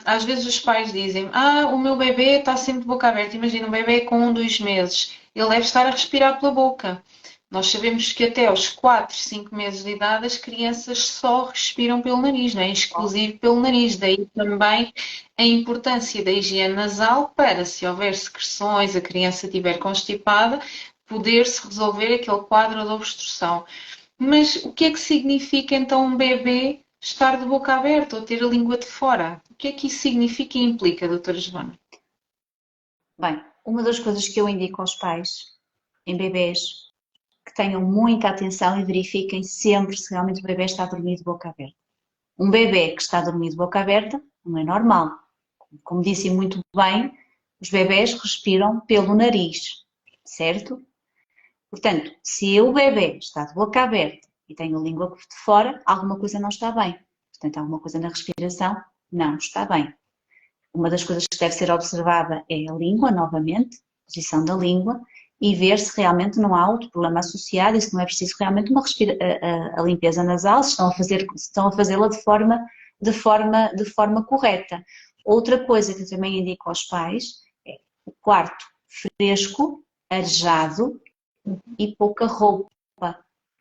Às vezes os pais dizem, o meu bebê está sempre de boca aberta. Imagina, um bebê com 2 meses, ele deve estar a respirar pela boca. Nós sabemos que até aos 4, 5 meses de idade as crianças só respiram pelo nariz, não é? Exclusivo pelo nariz. Daí também a importância da higiene nasal para, se houver secreções, a criança estiver constipada, poder-se resolver aquele quadro de obstrução. Mas o que é que significa então um bebê estar de boca aberta ou ter a língua de fora? O que é que isso significa e implica, doutora Joana? Bem, uma das coisas que eu indico aos pais em bebés que tenham muita atenção e verifiquem sempre se realmente o bebê está a dormir de boca aberta. Um bebê que está a dormir de boca aberta não é normal. Como disse muito bem, os bebés respiram pelo nariz, certo? Portanto, se o bebê está de boca aberta e tem a língua de fora, alguma coisa não está bem. Portanto, alguma coisa na respiração não está bem. Uma das coisas que deve ser observada é a língua, novamente, a posição da língua, e ver se realmente não há outro problema associado e se não é preciso realmente a limpeza nasal, se estão a fazê-la de forma correta. Outra coisa que eu também indico aos pais é o quarto fresco, arejado e pouca roupa.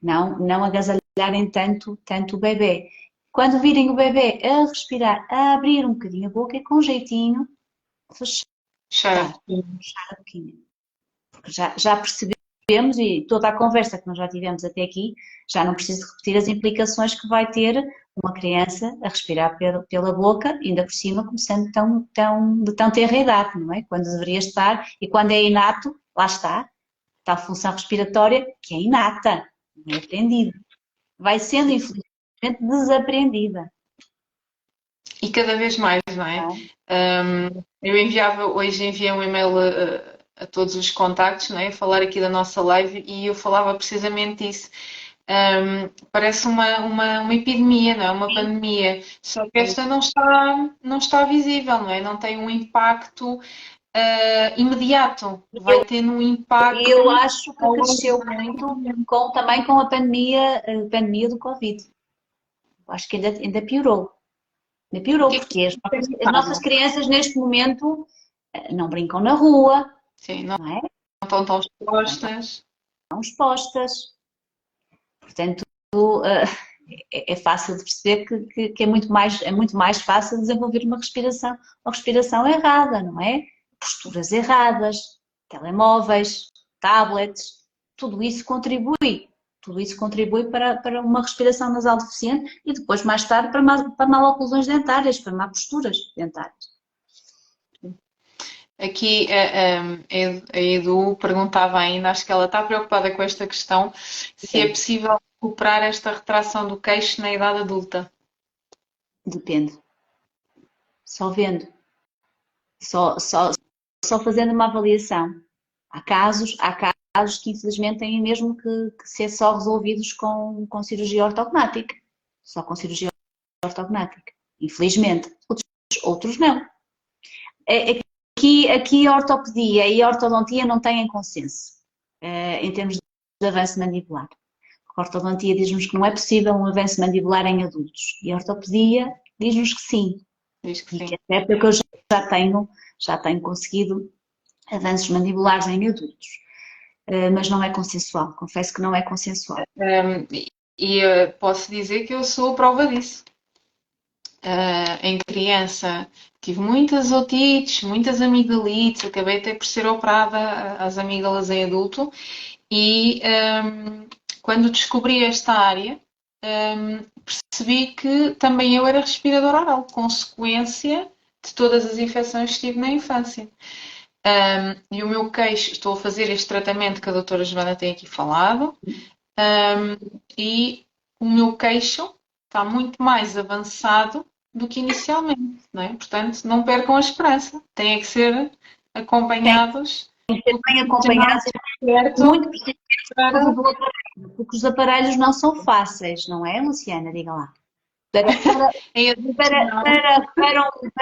Não agasalharem tanto o bebê. Quando virem o bebê a respirar, a abrir um bocadinho a boca e com jeitinho, fechar a boquinha. Porque já percebemos, e toda a conversa que nós já tivemos até aqui, já não preciso repetir as implicações que vai ter uma criança a respirar pela boca, ainda por cima começando de tão tenra idade, não é? Quando deveria estar, e quando é inato, lá está, tal função respiratória que é inata, não é aprendida. Vai sendo, infelizmente, desaprendida. E cada vez mais, não é? Hoje enviei um e-mail a todos os contactos, não é? A falar aqui da nossa live e eu falava precisamente disso. Parece uma epidemia, não é? Uma pandemia. Só que esta não está visível, não é? Não tem um impacto imediato. Vai ter um impacto. Eu acho que cresceu muito também com a pandemia do Covid. Acho que ainda piorou. Ainda piorou, porque as nossas crianças neste momento não brincam na rua. Sim, não estão tão expostas. Estão expostas. Portanto, é fácil de perceber que é muito mais fácil desenvolver uma respiração errada, não é? Posturas erradas, telemóveis, tablets, tudo isso contribui para uma respiração nasal deficiente e depois, mais tarde, para maloclusões dentárias, para má posturas dentárias. Aqui a Edu perguntava ainda, acho que ela está preocupada com esta questão, se é possível recuperar esta retração do queixo na idade adulta. Depende. Só vendo. Só fazendo uma avaliação. Há casos que infelizmente têm mesmo que ser só resolvidos com cirurgia ortognática. Só com cirurgia ortognática. Infelizmente. Outros não. Aqui a ortopedia e a ortodontia não têm consenso em termos de avanço mandibular. A ortodontia diz-nos que não é possível um avanço mandibular em adultos e a ortopedia diz-nos que sim. Diz que sim. Até porque eu já tenho conseguido avanços mandibulares em adultos, mas não é consensual, confesso que não é consensual. Posso dizer que eu sou a prova disso. Em criança tive muitas otites, muitas amigdalites, acabei até por ser operada às amígdalas em adulto e quando descobri esta área percebi que também eu era respiradora oral, consequência de todas as infecções que tive na infância. E o meu queixo, estou a fazer este tratamento que a doutora Joana tem aqui falado, e o meu queixo está muito mais avançado do que inicialmente, não é? Portanto, não percam a esperança, têm que ser acompanhados. Tem que ser bem acompanhados, muito precisamente, porque os aparelhos não são fáceis, não é, Luciana? Diga lá. Para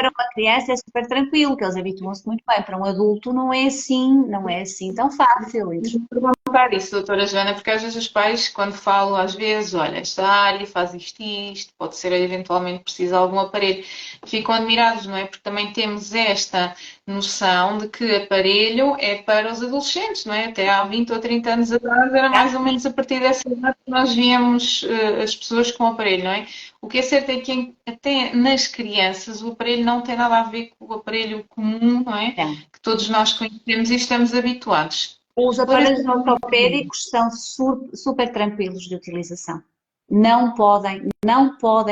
uma criança é super tranquilo, que eles habituam-se muito bem. Para um adulto não é assim tão fácil. Pergunta bocado isso, doutora Joana, porque às vezes os pais, quando falam, às vezes, olha, esta área faz isto, pode ser eventualmente preciso de algum aparelho, ficam admirados, não é? Porque também temos esta noção de que aparelho é para os adolescentes, não é? Até há 20 ou 30 anos atrás era mais ou menos a partir dessa idade que nós víamos as pessoas com aparelho, não é? O que é certo é que até nas crianças o aparelho não tem nada a ver com o aparelho comum, não é? É. Que todos nós conhecemos e estamos habituados. Os aparelhos ortopédicos são super tranquilos de utilização. Não podem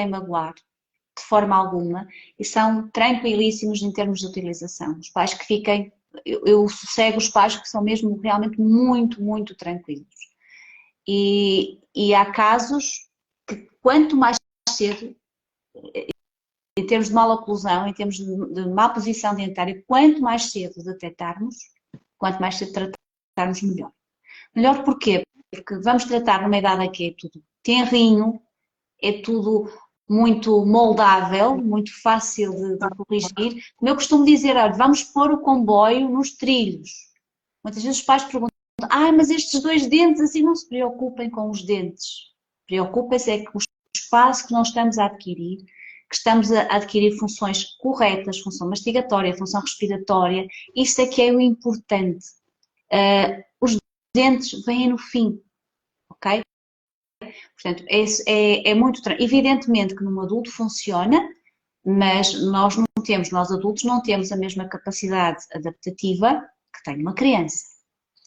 magoar de forma alguma e são tranquilíssimos em termos de utilização. Os pais que fiquem, eu sossego os pais que são mesmo realmente muito, muito tranquilos. E há casos que quanto mais cedo, em termos de maloclusão, em termos de má posição dentária, quanto mais cedo detectarmos, quanto mais cedo tratarmos, melhor. Melhor porquê? Porque vamos tratar numa idade em que é tudo tenrinho, é tudo muito moldável, muito fácil de corrigir. Como eu costumo dizer, olha, vamos pôr o comboio nos trilhos. Muitas vezes os pais perguntam, mas estes 2 dentes, assim, não se preocupem com os dentes. Preocupem-se é que o espaço que nós estamos a adquirir, que estamos a adquirir funções corretas, função mastigatória, função respiratória, isso é que é o importante. Os dentes vêm no fim, ok? Portanto, é muito... Evidentemente que num adulto funciona, mas nós adultos não temos a mesma capacidade adaptativa que tem uma criança.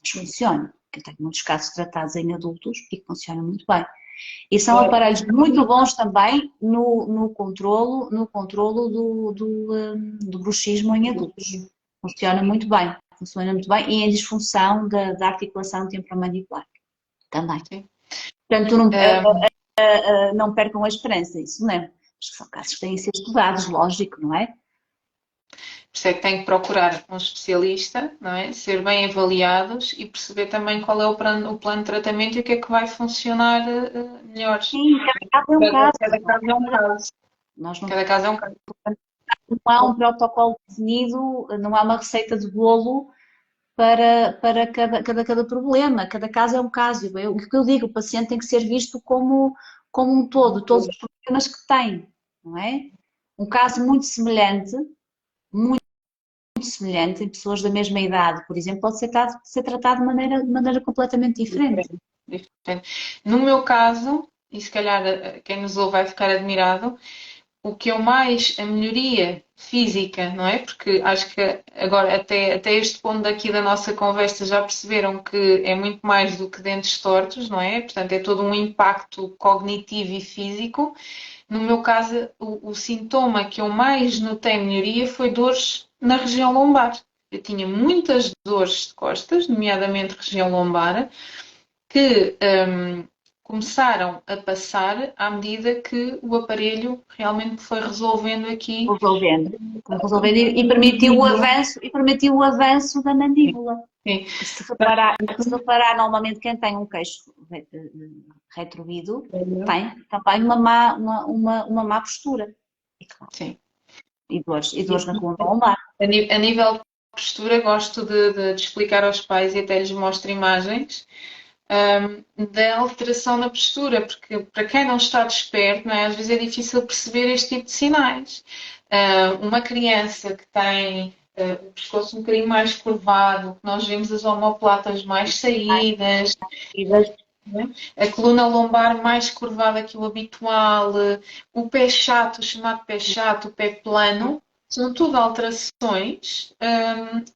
Mas funciona. Eu tenho muitos casos tratados em adultos e que funcionam muito bem. E são aparelhos muito bons também no controlo do bruxismo em adultos. Funciona muito bem e em disfunção da articulação temporomandibular também. Sim. Portanto, não percam a esperança, isso não é. São casos que têm de ser estudados, lógico, não é? Por isso é que tem que procurar um especialista, não é? Ser bem avaliados e perceber também qual é o plano de tratamento e o que é que vai funcionar melhor. Sim, cada caso é um caso. Cada caso é um caso. Cada caso é um caso. Não há um protocolo definido, não há uma receita de bolo para cada problema. Cada caso é um caso. O que eu digo, o paciente tem que ser visto como um todo, todos os problemas que tem, não é? Um caso muito semelhante em pessoas da mesma idade, por exemplo, pode ser tratado de maneira completamente diferente. No meu caso, e se calhar quem nos ouve vai ficar admirado, o que eu mais, a melhoria física, não é? Porque acho que agora, até este ponto aqui da nossa conversa, já perceberam que é muito mais do que dentes tortos, não é? Portanto, é todo um impacto cognitivo e físico. No meu caso, o sintoma que eu mais notei melhoria foi dores na região lombar. Eu tinha muitas dores de costas, nomeadamente região lombar, que começaram a passar à medida que o aparelho realmente foi resolvendo aqui. Resolvendo e permitiu o avanço da mandíbula. Sim. Se reparar, normalmente quem tem um queixo retroído tem também uma má postura. Sim. E dores na coluna lombar. A nível de postura, gosto de explicar aos pais e até lhes mostro imagens da alteração na postura, porque para quem não está desperto, não é? Às vezes é difícil perceber este tipo de sinais. Uma criança que tem o pescoço um bocadinho mais curvado, nós vemos as omoplatas mais saídas, a coluna lombar mais curvada que o habitual, o pé chato, o chamado pé chato, o pé plano, são tudo alterações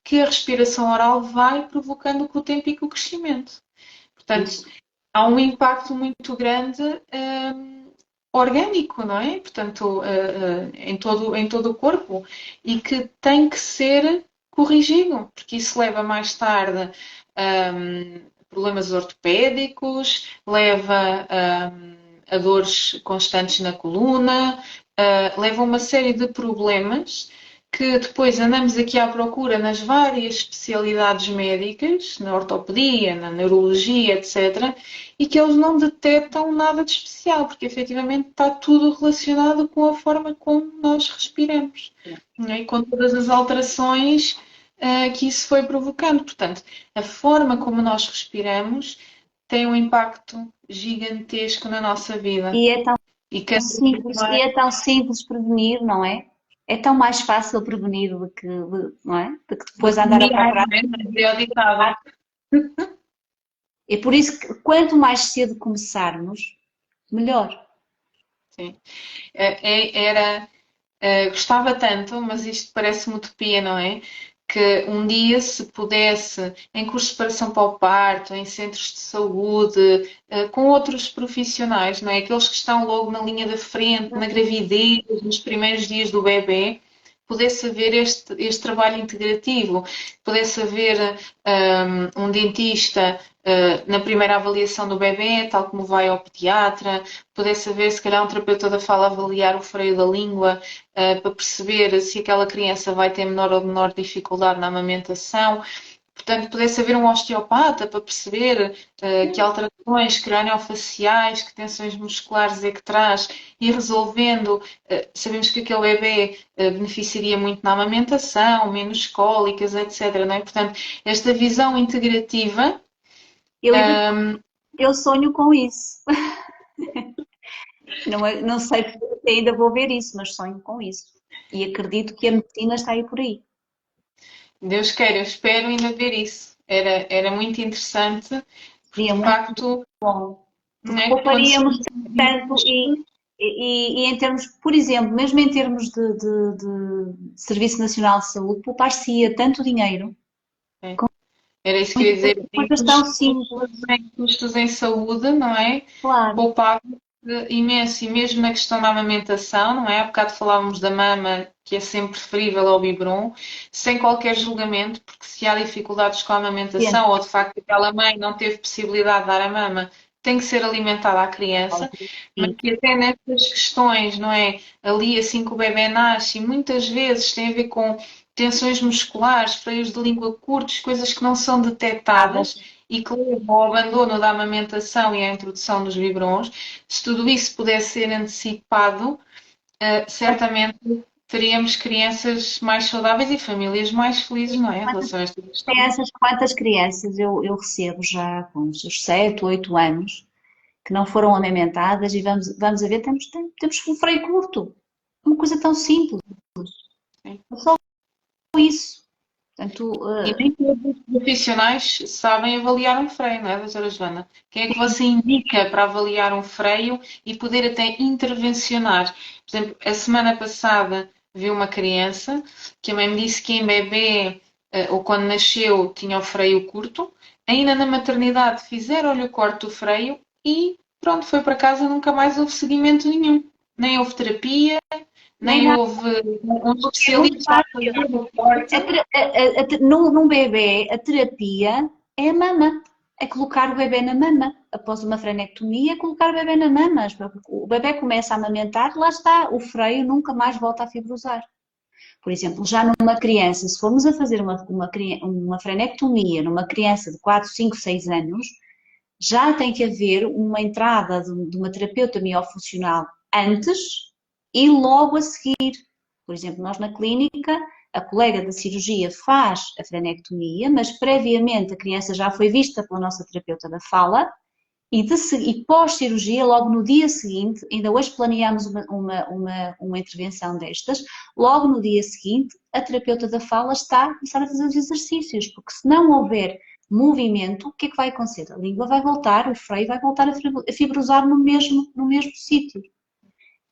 que a respiração oral vai provocando com o tempo e com o crescimento. Portanto, há um impacto muito grande orgânico, não é? Portanto, em todo o corpo e que tem que ser corrigido, porque isso leva mais tarde problemas ortopédicos, leva a dores constantes na coluna, leva a uma série de problemas que depois andamos aqui à procura nas várias especialidades médicas, na ortopedia, na neurologia, etc., e que eles não detectam nada de especial, porque efetivamente está tudo relacionado com a forma como nós respiramos. E com todas as alterações que isso foi provocando. Portanto, a forma como nós respiramos tem um impacto gigantesco na nossa vida. E é tão E cada vez simples, e mais é tão simples prevenir, não é? É tão mais fácil prevenir do que, não é? Do que depois andar a familiar, procurar. não é? Mas é o ditado. É por isso que quanto mais cedo começarmos, melhor. Sim. Gostava tanto, mas isto parece-me utopia, não é? Que um dia se pudesse, em cursos de preparação para o parto, em centros de saúde, com outros profissionais, não é? Aqueles que estão logo na linha da frente, na gravidez, nos primeiros dias do bebê, pudesse haver este trabalho integrativo, pudesse haver um dentista na primeira avaliação do bebê, tal como vai ao pediatra, pudesse haver, se calhar, um terapeuta da fala avaliar o freio da língua, para perceber se aquela criança vai ter menor ou menor dificuldade na amamentação. Portanto, pudesse haver um osteopata para perceber que alterações craniofaciais, que tensões musculares é que traz, e resolvendo, sabemos que aquele bebê beneficiaria muito na amamentação, menos cólicas, etc. Não é? Portanto, esta visão integrativa. Eu, eu sonho com isso. Não, não sei se ainda vou ver isso, mas sonho com isso. E acredito que a medicina está aí por aí. Deus queira, eu espero ainda ver isso. Era muito interessante, porque Seria de muito facto, bom. não Porque é, quando se pouparíamos tanto e em termos, por exemplo, mesmo em termos de Serviço Nacional de Saúde, poupar-se-ia tanto dinheiro, era isso que eu ia dizer, uma questão simples, em custos em saúde, não é? claro. Poupava imenso, e mesmo na questão da amamentação, não é? Há bocado falávamos da mama, que é sempre preferível ao biberon, sem qualquer julgamento, porque se há dificuldades com a Sim, amamentação ou de facto aquela mãe não teve possibilidade de dar a mama, tem que ser alimentada a criança, mas que até nessas questões, não é? Ali assim que o bebê nasce, e muitas vezes tem a ver com tensões musculares, freios de língua curtos, coisas que não são detectadas e que levam ao abandono da amamentação e à introdução dos biberons. Se tudo isso pudesse ser antecipado, certamente teríamos crianças mais saudáveis e famílias mais felizes, não é? Em relação a esta questão. quantas crianças eu recebo já com os seus 7, 8 anos que não foram amamentadas e vamos a ver, temos um freio curto. Uma coisa tão simples. Sim. É só isso. Portanto, E nem todos os profissionais sabem avaliar um freio, não é, doutora Joana? Quem é que você indica para avaliar um freio e poder até intervencionar? Por exemplo, a semana passada vi uma criança que a mãe me disse que em bebê, ou quando nasceu, tinha o freio curto. Ainda na maternidade fizeram-lhe o corte do freio e pronto, foi para casa, nunca mais houve seguimento nenhum. Nem houve terapia, nem nem nada. houve um É muito especialista a fácil. fazer o corte. Num bebê, a terapia é a mama. É colocar o bebê na mama. Após uma frenectomia, é colocar o bebê na mama. O bebê começa a amamentar, lá está. O freio nunca mais volta a fibrosar. Por exemplo, já numa criança, se formos a fazer uma frenectomia numa criança de 4, 5, 6 anos, já tem que haver uma entrada de uma terapeuta miofuncional antes e logo a seguir. Por exemplo, nós na clínica, a colega da cirurgia faz a frenectomia, mas previamente a criança já foi vista pela nossa terapeuta da fala e pós-cirurgia, logo no dia seguinte, ainda hoje planeamos uma intervenção destas, logo no dia seguinte, a terapeuta da fala está a começar a fazer os exercícios, porque se não houver movimento, o que é que vai acontecer? A língua vai voltar, o freio vai voltar a fibrosar no mesmo sítio,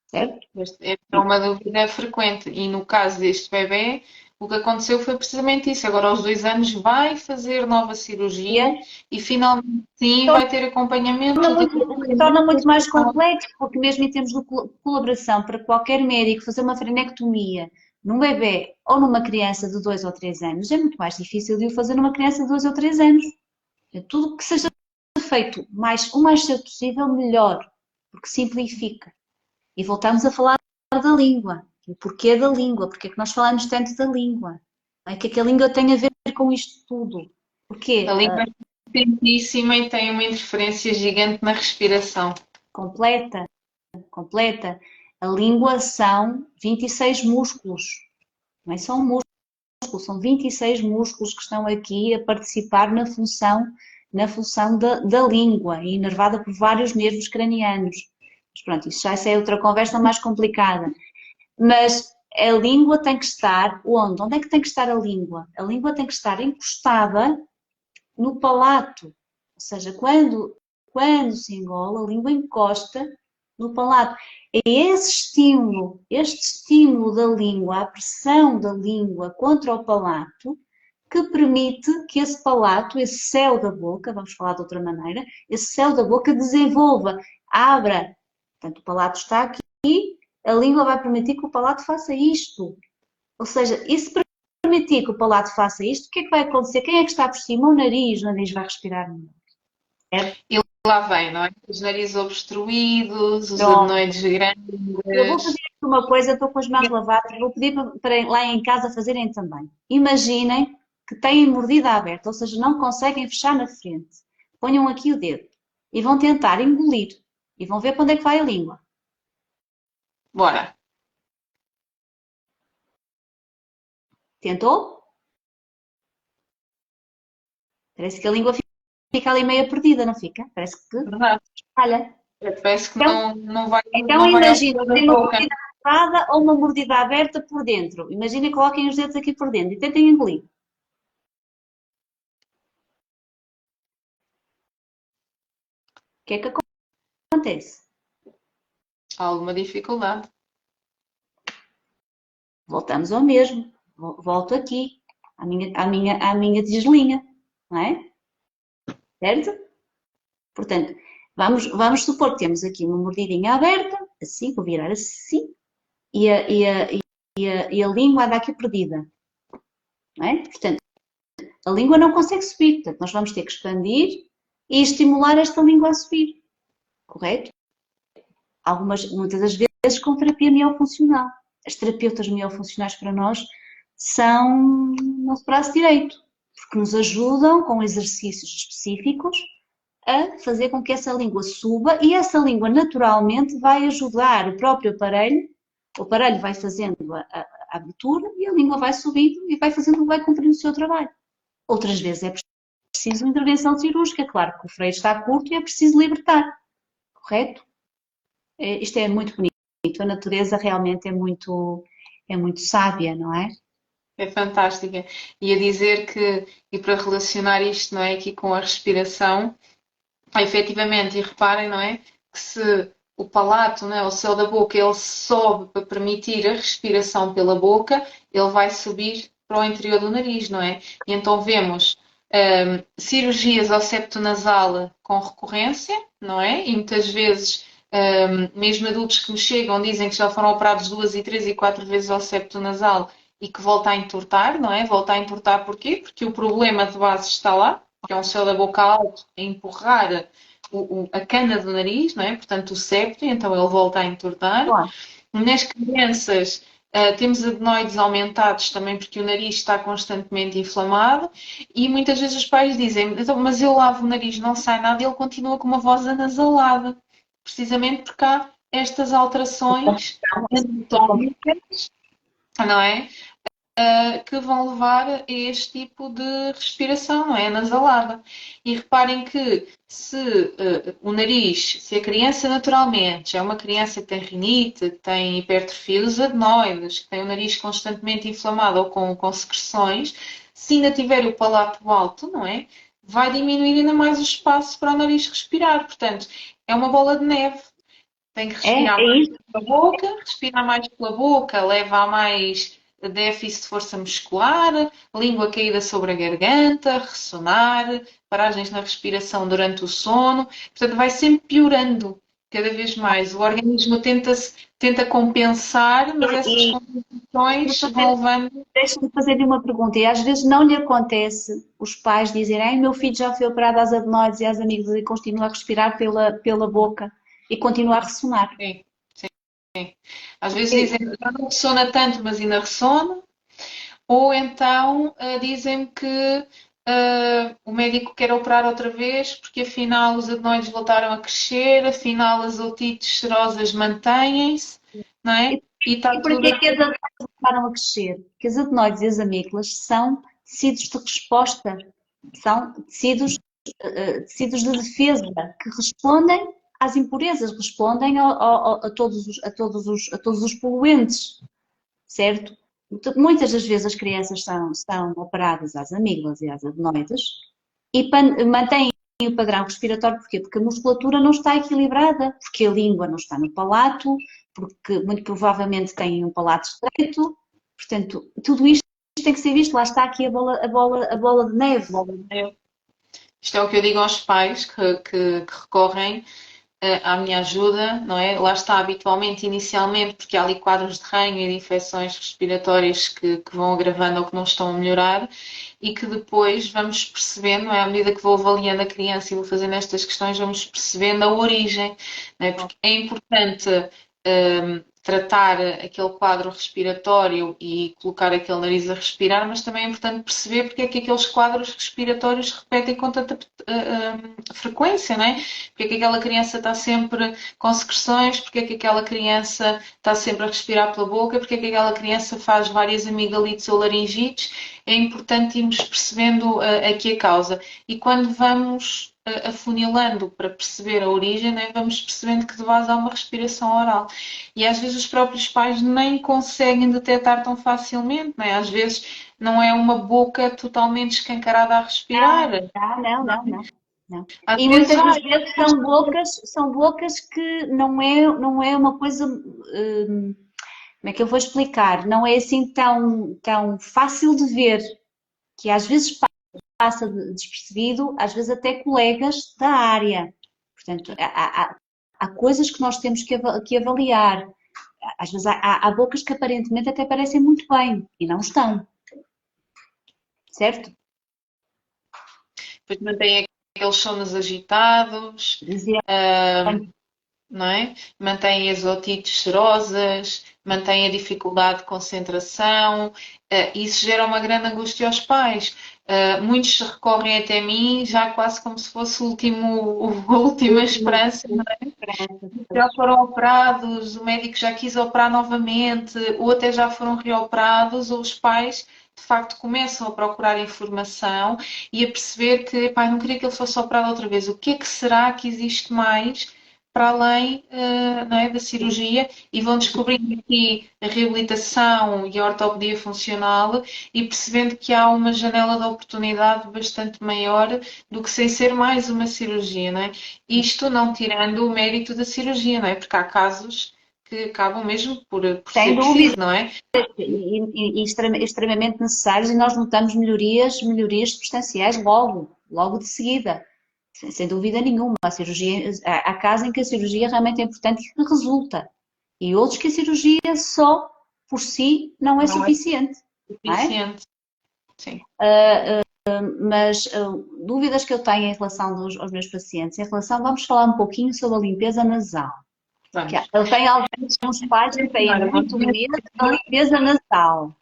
certo? É uma dúvida frequente. E no caso deste bebê, o que aconteceu foi precisamente isso. Agora, aos 2 anos, vai fazer nova cirurgia e finalmente sim vai ter acompanhamento de O que torna muito mais complexo, porque mesmo em termos de colaboração, para qualquer médico fazer uma frenectomia num bebê ou numa criança de 2 ou 3 anos, é muito mais difícil de o fazer numa criança de 2 ou 3 anos. Tudo que seja feito o mais cedo possível, melhor, porque simplifica. E voltamos a falar da língua. O porquê da língua, porque é que nós falamos tanto da língua? O que é que a língua tem a ver com isto tudo? Porquê? A língua é importantíssima e tem uma interferência gigante na respiração. Completa. A língua são 26 músculos. Não é só um músculo. são 26 músculos que estão aqui a participar na função da língua, e inervada por vários nervos cranianos. Mas pronto, isso já é outra conversa mais complicada. Mas a língua tem que estar onde? Onde é que tem que estar a língua? A língua tem que estar encostada no palato. Ou seja, quando se engola, a língua encosta no palato. É este estímulo da língua, a pressão da língua contra o palato, que permite que esse palato, esse céu da boca, vamos falar de outra maneira, esse céu da boca desenvolva, abra. Portanto, o palato está aqui, a língua vai permitir que o palato faça isto. Ou seja, e se permitir que o palato faça isto, o que é que vai acontecer? Quem é que está por cima? O nariz vai respirar melhor. E lá vem, não é? Os narizes obstruídos, os Pronto. adenoides Eu vou grandes. fazer aqui uma coisa, estou com as mãos lavadas, vou pedir para lá em casa fazerem também. Imaginem que têm mordida aberta, ou seja, não conseguem fechar na frente. Ponham aqui o dedo e vão tentar engolir e vão ver para onde é que vai a língua. Bora. Tentou? Parece que a língua fica ali meio perdida, não fica? Parece que Verdade. falha. Parece que Então, não vai imagina, da tem uma boca. mordida fechada ou uma mordida aberta por dentro. Imaginem, coloquem os dedos aqui por dentro e tentem engolir. O que é que acontece? Há alguma dificuldade. Voltamos ao mesmo. Volto aqui, à minha tigelinha, não é? Certo? Portanto, vamos supor que temos aqui uma mordidinha aberta, assim, vou virar assim, e a língua anda aqui perdida, não é? Portanto, a língua não consegue subir, portanto, nós vamos ter que expandir e estimular esta língua a subir, correto? Muitas das vezes com terapia miofuncional. As terapeutas miofuncionais para nós são nosso braço direito, porque nos ajudam com exercícios específicos a fazer com que essa língua suba, e essa língua naturalmente vai ajudar o próprio aparelho. O aparelho vai fazendo a abertura e a língua vai subindo e vai cumprindo o seu trabalho. Outras vezes é preciso intervenção cirúrgica, claro que o freio está curto e é preciso libertar, correto? Isto é muito bonito, a natureza realmente é muito sábia, não é? É fantástica. E a dizer que, e para relacionar isto, não é, aqui com a respiração, efetivamente, e reparem, não é, que se o palato, não é, o céu da boca, ele sobe para permitir a respiração pela boca, ele vai subir para o interior do nariz, não é? E então vemos cirurgias ao septo nasal com recorrência, não é? E muitas vezes, mesmo adultos que me chegam dizem que já foram operados 2 e 3 e 4 vezes ao septo nasal e que volta a entortar, não é? Volta a entortar porquê? Porque o problema de base está lá, que é um céu da boca alto a empurrar a cana do nariz, não é? Portanto, o septo, então ele volta a entortar. Claro. Nas crianças, temos adenoides aumentados também porque o nariz está constantemente inflamado, e muitas vezes os pais dizem, mas eu lavo o nariz, não sai nada, e ele continua com uma voz anasalada, precisamente porque há estas alterações anatómicas, não é? Que vão levar a este tipo de respiração, não é? Nasalada. E reparem que se o nariz, se a criança naturalmente já é uma criança que tem rinite, que tem hipertrofia dos adenoides, que tem o nariz constantemente inflamado ou com secreções, se ainda tiver o palato alto, não é? Vai diminuir ainda mais o espaço para o nariz respirar. Portanto, é uma bola de neve. Tem que respirar mais pela boca, respirar mais pela boca leva a mais déficit de força muscular, língua caída sobre a garganta, ressonar, paragens na respiração durante o sono. Portanto, vai sempre piorando cada vez mais. O organismo tenta compensar, mas essas compensações vão levando. Deixa-me fazer-lhe uma pergunta, e às vezes não lhe acontece os pais dizerem: meu filho já foi operado às adenoides e às amígdalas e continua a respirar pela boca e continua a ressonar. Sim. Às vezes dizem que já não ressona tanto, mas ainda ressona. Ou então dizem que o médico quer operar outra vez porque afinal os adenoides voltaram a crescer, afinal as otites serosas mantêm-se, não é? E está E por tudo. que é que as adenoides começaram a crescer? Porque as adenoides e as amígdalas são tecidos de resposta, são tecidos de defesa que respondem às impurezas, respondem a todos os poluentes, certo? Muitas das vezes as crianças são operadas às amígdalas e às adenoides e mantêm o padrão respiratório, porquê? Porque a musculatura não está equilibrada, porque a língua não está no palato, porque muito provavelmente têm um palato estreito, portanto, tudo isto tem que ser visto, lá está aqui a bola de neve. Isto é o que eu digo aos pais que recorrem à minha ajuda, não é? Lá está, habitualmente, inicialmente, porque há ali quadros de ranho e de infecções respiratórias que vão agravando ou que não estão a melhorar e que depois vamos percebendo, não é? À medida que vou avaliando a criança e vou fazendo estas questões, vamos percebendo a origem, não é? Porque é importante tratar aquele quadro respiratório e colocar aquele nariz a respirar, mas também é importante perceber porque é que aqueles quadros respiratórios se repetem com tanta frequência, não é? Porque é que aquela criança está sempre com secreções, porque é que aquela criança está sempre a respirar pela boca, porque é que aquela criança faz várias amigdalites ou laringites. É importante irmos percebendo aqui a causa. E quando vamos afunilando para perceber a origem, né, vamos percebendo que de base há uma respiração oral. E às vezes os próprios pais nem conseguem detectar tão facilmente, né? Às vezes não é uma boca totalmente escancarada a respirar. Não. Às E vezes, muitas das vezes são bocas que não é uma coisa, como é que eu vou explicar? Não é assim tão fácil de ver, que às vezes passa despercebido, às vezes até colegas da área. Portanto, há coisas que nós temos que avaliar. Às vezes há bocas que aparentemente até parecem muito bem e não estão. Certo? depois mantém aqueles sonos agitados, Dizia, não é? Mantém as otites serosas, mantém a dificuldade de concentração. Isso gera uma grande angústia aos pais. Muitos recorrem até mim já quase como se fosse a última esperança, não é? Já foram operados, o médico já quis operar novamente, ou até já foram reoperados, ou os pais de facto começam a procurar informação e a perceber que, pai, não queria que ele fosse operado outra vez. O que é que será que existe mais para além, não é, da cirurgia? E vão descobrindo aqui a reabilitação e a ortopedia funcional e percebendo que há uma janela de oportunidade bastante maior do que sem ser mais uma cirurgia, não é? Isto não tirando o mérito da cirurgia, não é? Porque há casos que acabam mesmo por sem ser dúvida, preciso, não é? e extremamente necessários, e nós notamos melhorias substanciais logo de seguida. Sem dúvida nenhuma. A cirurgia, há casos em que a cirurgia realmente é importante e que resulta. E outros que a cirurgia só por si não é suficiente. Suficiente. Sim. Mas dúvidas que eu tenho em relação aos meus pacientes, vamos falar um pouquinho sobre a limpeza nasal. Vamos. Eu tenho alguns pais que têm muito medo da limpeza nasal.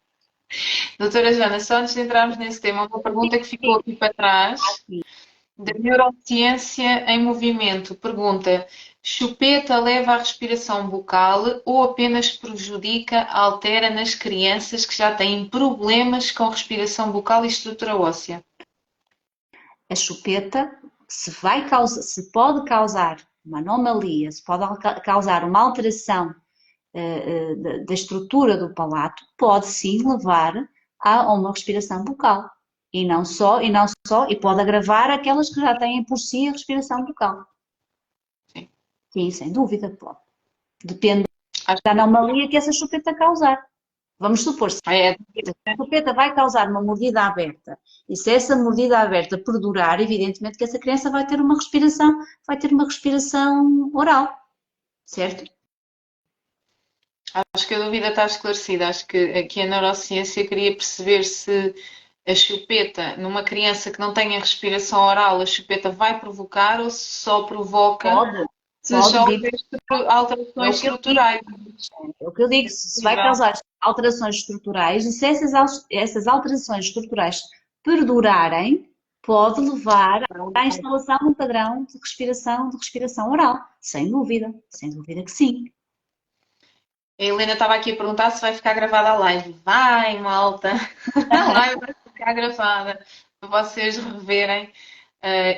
Doutora Joana, só antes de entrarmos nesse tema, uma pergunta que ficou aqui para trás. Da neurociência em movimento. Pergunta: chupeta leva à respiração bucal ou apenas prejudica, altera nas crianças que já têm problemas com respiração bucal e estrutura óssea? A chupeta, se pode causar uma anomalia, se pode causar uma alteração da estrutura do palato, pode sim levar a uma respiração bucal. E pode agravar aquelas que já têm por si a respiração bucal. Sim. Sim, sem dúvida, pode. Depende da anomalia que essa chupeta causar. Vamos supor, se a chupeta vai causar uma mordida aberta, e se essa mordida aberta perdurar, evidentemente que essa criança vai ter uma respiração oral, certo? Acho que a dúvida está esclarecida. Acho que aqui a neurociência queria perceber se a chupeta, numa criança que não tenha respiração oral, a chupeta vai provocar ou se só provoca se já houver alterações estruturais. É o que eu digo, se vai causar alterações estruturais e se essas alterações estruturais perdurarem, pode levar à instalação de um padrão de respiração oral. Sem dúvida que sim. A Helena estava aqui a perguntar se vai ficar gravada a live. Vai, malta! A live vai ficar gravada para vocês reverem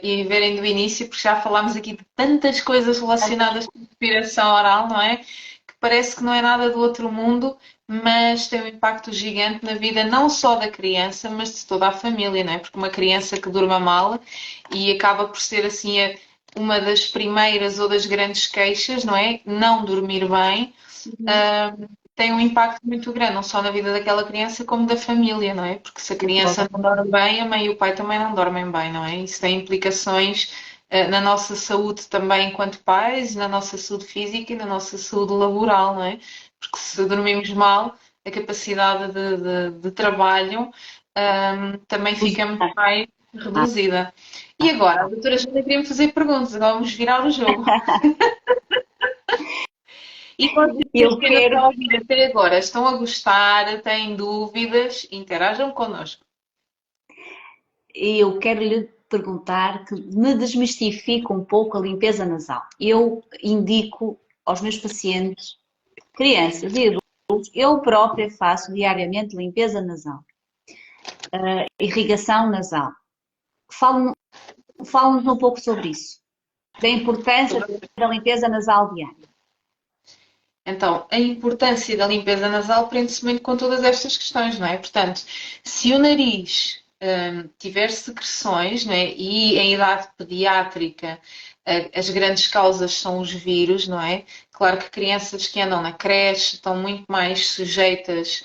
e verem do início, porque já falámos aqui de tantas coisas relacionadas com respiração oral, não é? Que parece que não é nada do outro mundo, mas tem um impacto gigante na vida não só da criança, mas de toda a família, não é? Porque uma criança que durma mal e acaba por ser assim uma das primeiras ou das grandes queixas, não é? Não dormir bem tem um impacto muito grande, não só na vida daquela criança, como da família, não é? Porque se a criança não dorme bem, a mãe e o pai também não dormem bem, não é? Isso tem implicações na nossa saúde também enquanto pais, na nossa saúde física e na nossa saúde laboral, não é? Porque se dormimos mal, a capacidade de trabalho também fica muito mais reduzida. E agora, a doutora Júlia queria me fazer perguntas, agora vamos virar o jogo. E vocês Eu que ainda quero, estão a ouvir até agora, estão a gostar, têm dúvidas, interajam connosco. eu quero lhe perguntar que me desmistifique um pouco a limpeza nasal. Eu indico aos meus pacientes, crianças e adultos, eu própria faço diariamente limpeza nasal, irrigação nasal. Fale-nos um pouco sobre isso, da importância da limpeza nasal diária. Então, a importância da limpeza nasal prende-se muito com todas estas questões, não é? Portanto, se o nariz tiver secreções, não é? E em idade pediátrica, as grandes causas são os vírus, não é? Claro que crianças que andam na creche estão muito mais sujeitas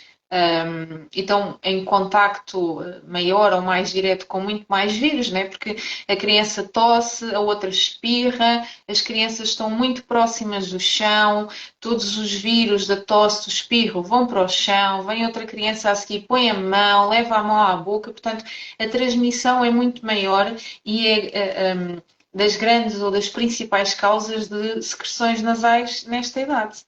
e estão em contacto maior ou mais direto com muito mais vírus, né? Porque a criança tosse, a outra espirra, as crianças estão muito próximas do chão, todos os vírus da tosse, do espirro vão para o chão, vem outra criança a seguir, põe a mão, leva a mão à boca, portanto a transmissão é muito maior e é das grandes ou das principais causas de secreções nasais nesta idade.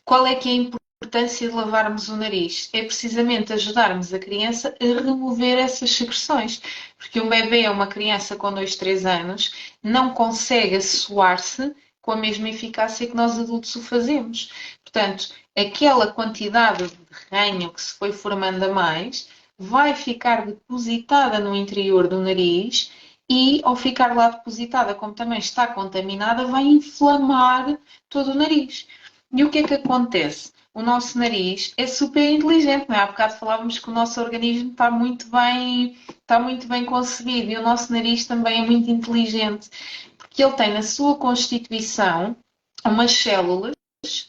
Qual é que é a importância de lavarmos o nariz? É precisamente ajudarmos a criança a remover essas secreções. Porque um bebê ou uma criança com 2, 3 anos não consegue assoar-se com a mesma eficácia que nós adultos o fazemos. Portanto, aquela quantidade de ranho que se foi formando a mais vai ficar depositada no interior do nariz e, ao ficar lá depositada, como também está contaminada, vai inflamar todo o nariz. E o que é que acontece? O nosso nariz é super inteligente, não é? Há bocado falávamos que o nosso organismo está muito bem concebido e o nosso nariz também é muito inteligente, porque ele tem na sua constituição umas células,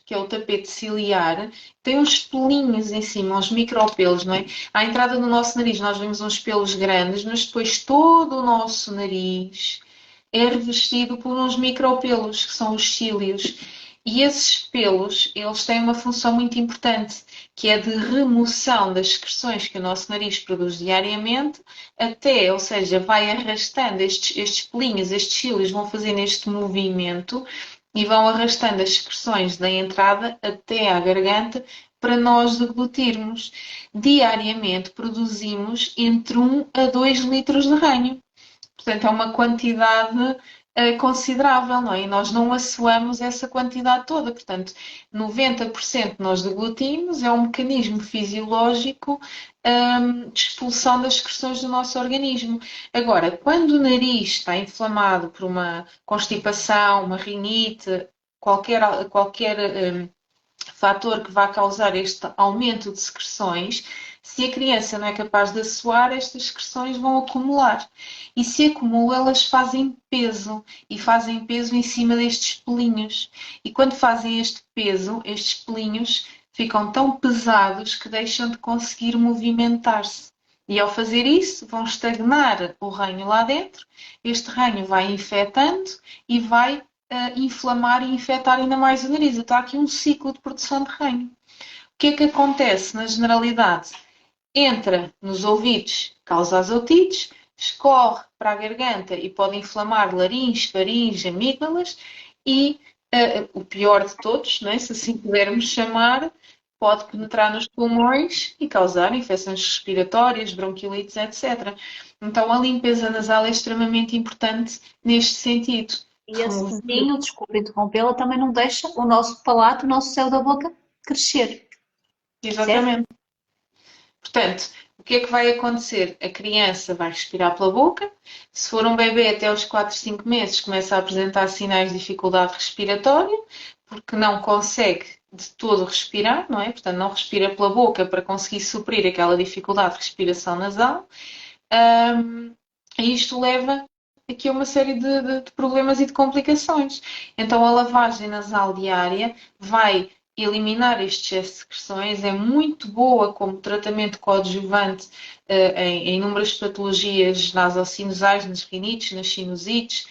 que é o tapete ciliar, tem uns pelinhos em cima, uns micropelos, não é? À entrada do nosso nariz nós vemos uns pelos grandes, mas depois todo o nosso nariz é revestido por uns micropelos, que são os cílios. E esses pelos, eles têm uma função muito importante, que é de remoção das secreções que o nosso nariz produz diariamente, até, ou seja, vai arrastando estes pelinhos, estes cílios vão fazendo este movimento e vão arrastando as secreções da entrada até à garganta para nós deglutirmos. Diariamente produzimos entre 1 a 2 litros de ranho. Portanto, é uma quantidade considerável, não é? E nós não assoamos essa quantidade toda. Portanto, 90% nós deglutimos, é um mecanismo fisiológico de expulsão das secreções do nosso organismo. Agora, quando o nariz está inflamado por uma constipação, uma rinite, qualquer fator que vá causar este aumento de secreções, se a criança não é capaz de assoar, estas secreções vão acumular. E se acumulam, elas fazem peso. E fazem peso em cima destes pelinhos. E quando fazem este peso, estes pelinhos ficam tão pesados que deixam de conseguir movimentar-se. E ao fazer isso, vão estagnar o ranho lá dentro. Este ranho vai infectando e vai inflamar e infectar ainda mais o nariz. Então há aqui um ciclo de produção de ranho. O que é que acontece na generalidade? Entra nos ouvidos, causa as otites, escorre para a garganta e pode inflamar laringe, faringe, amígdalas e o pior de todos, né, se assim pudermos chamar, pode penetrar nos pulmões e causar infecções respiratórias, bronquiolites, etc. Então a limpeza nasal é extremamente importante neste sentido. E esse vizinho, desculpe interrompê-la, também não deixa o nosso palato, o nosso céu da boca crescer. Exatamente. Portanto, o que é que vai acontecer? A criança vai respirar pela boca. Se for um bebê até aos 4, 5 meses, começa a apresentar sinais de dificuldade respiratória, porque não consegue de todo respirar, não é? Portanto, não respira pela boca para conseguir suprir aquela dificuldade de respiração nasal. E isto leva aqui a uma série de problemas e de complicações. Então, a lavagem nasal diária vai eliminar estes excessos de secreções, é muito boa como tratamento coadjuvante em inúmeras patologias nasocinusais, nas rinites, nas sinusites,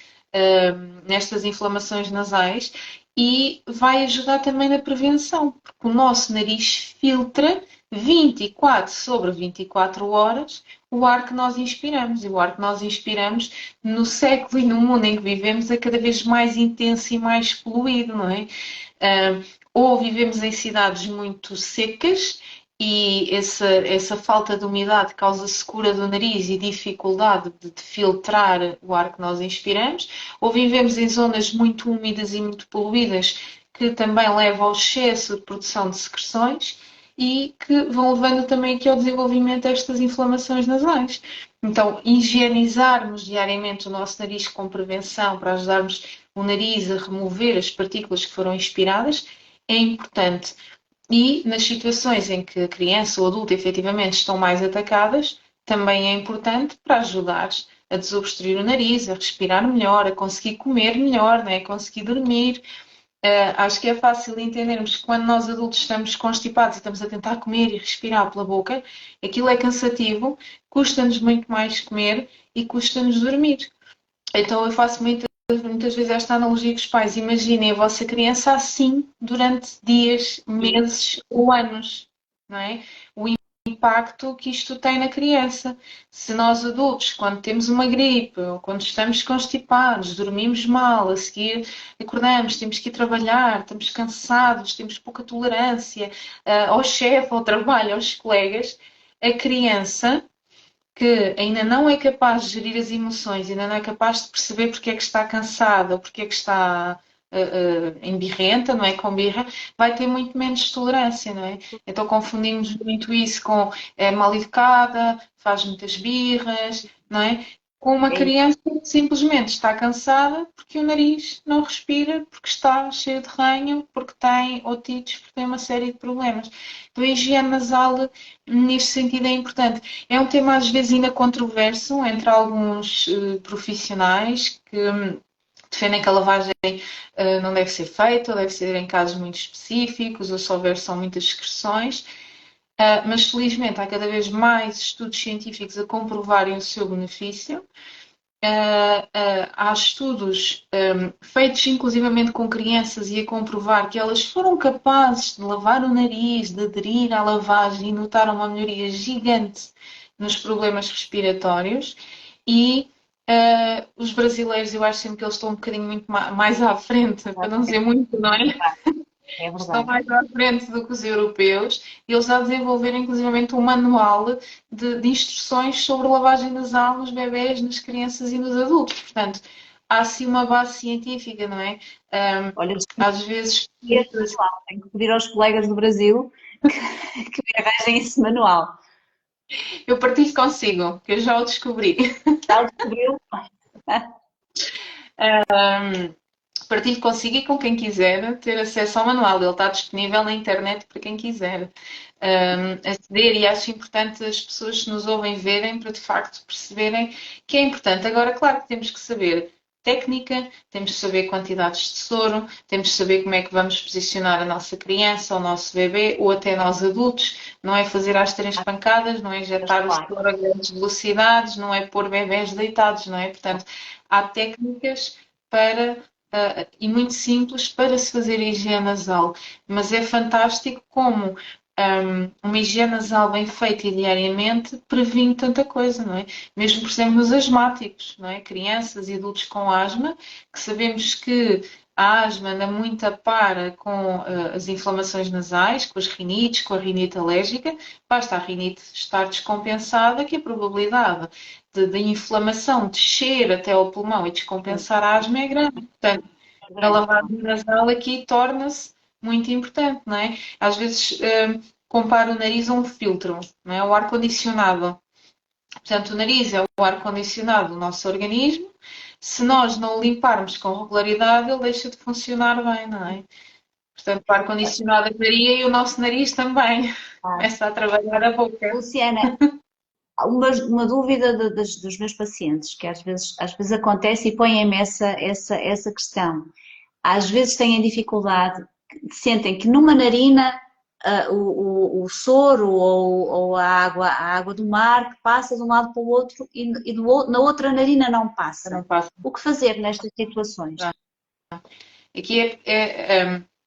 nestas inflamações nasais, e vai ajudar também na prevenção, porque o nosso nariz filtra 24 sobre 24 horas o ar que nós inspiramos. E o ar que nós inspiramos no século e no mundo em que vivemos é cada vez mais intenso e mais poluído, não é? Ou vivemos em cidades muito secas e essa falta de umidade causa secura do nariz e dificuldade de filtrar o ar que nós inspiramos, ou vivemos em zonas muito úmidas e muito poluídas que também levam ao excesso de produção de secreções e que vão levando também aqui ao desenvolvimento destas inflamações nasais. Então, higienizarmos diariamente o nosso nariz com prevenção para ajudarmos o nariz a remover as partículas que foram inspiradas é importante. E nas situações em que a criança ou adulto efetivamente estão mais atacadas, também é importante para ajudar a desobstruir o nariz, a respirar melhor, a conseguir comer melhor, né? A conseguir dormir. Acho que é fácil entendermos que quando nós adultos estamos constipados e estamos a tentar comer e respirar pela boca, aquilo é cansativo, custa-nos muito mais comer e custa-nos dormir. Então eu faço muitas vezes esta analogia com os pais. Imaginem a vossa criança assim durante dias, meses ou anos, não é? O impacto que isto tem na criança. Se nós adultos, quando temos uma gripe ou quando estamos constipados, dormimos mal, a seguir acordamos, temos que ir trabalhar, estamos cansados, temos pouca tolerância ao chefe, ao trabalho, aos colegas, a criança que ainda não é capaz de gerir as emoções, ainda não é capaz de perceber porque é que está cansada ou porque é que está embirrenta, não é? Com birra, vai ter muito menos tolerância, não é? Então confundimos muito isso com mal educada, faz muitas birras, não é? Com uma criança que simplesmente está cansada porque o nariz não respira, porque está cheio de ranho, porque tem otites, porque tem uma série de problemas. Então a higiene nasal, neste sentido, é importante. É um tema às vezes ainda controverso entre alguns profissionais que defendem que a lavagem não deve ser feita, ou deve ser em casos muito específicos, ou se houver só muitas excreções. Mas felizmente há cada vez mais estudos científicos a comprovarem o seu benefício. Há estudos feitos inclusivamente com crianças e a comprovar que elas foram capazes de lavar o nariz, de aderir à lavagem e notaram uma melhoria gigante nos problemas respiratórios. E os brasileiros, eu acho sempre que eles estão um bocadinho muito mais à frente, para não dizer muito, não é? Estão mais à frente do que os europeus. Eles já desenvolveram, inclusivamente, um manual de instruções sobre lavagem nasal nos bebés, nas crianças e nos adultos. Portanto, há assim uma base científica, não é? Olha, às vezes. Tenho que pedir aos colegas do Brasil que me arranjem esse manual. Eu partilho consigo, que eu já o descobri. Já o descobriu? Partilho consigo e com quem quiser ter acesso ao manual. Ele está disponível na internet para quem quiser aceder, e acho importante as pessoas que nos ouvem verem para de facto perceberem que é importante. Agora, claro que temos que saber técnica, temos que saber quantidades de soro, temos que saber como é que vamos posicionar a nossa criança, o nosso bebê ou até nós adultos. Não é fazer às 3 pancadas, não é injetar o soro a grandes velocidades, não é pôr bebés deitados, não é? Portanto, há técnicas para e muito simples para se fazer a higiene nasal, mas é fantástico como uma higiene nasal bem feita diariamente previne tanta coisa, não é? Mesmo, por exemplo, nos asmáticos, não é? Crianças e adultos com asma, que sabemos que a asma anda muito a par com as inflamações nasais, com as rinites, com a rinite alérgica. Basta a rinite estar descompensada que a probabilidade de inflamação descer até ao pulmão e descompensar a asma é grande. Portanto, a lavagem nasal aqui torna-se muito importante, não é? Às vezes comparo o nariz a um filtro, não é? O ar-condicionado. Portanto, o nariz é o ar-condicionado do nosso organismo. Se nós não o limparmos com regularidade, ele deixa de funcionar bem, não é? Portanto, o ar-condicionado varia e o nosso nariz também começa a trabalhar a boca. Luciana, uma dúvida dos meus pacientes, que às vezes acontece e põem-me essa questão. Às vezes têm dificuldade, sentem que numa narina o soro ou a água do mar que passa de um lado para o outro e na outra narina não passa. Não passa. O que fazer nestas situações? Aqui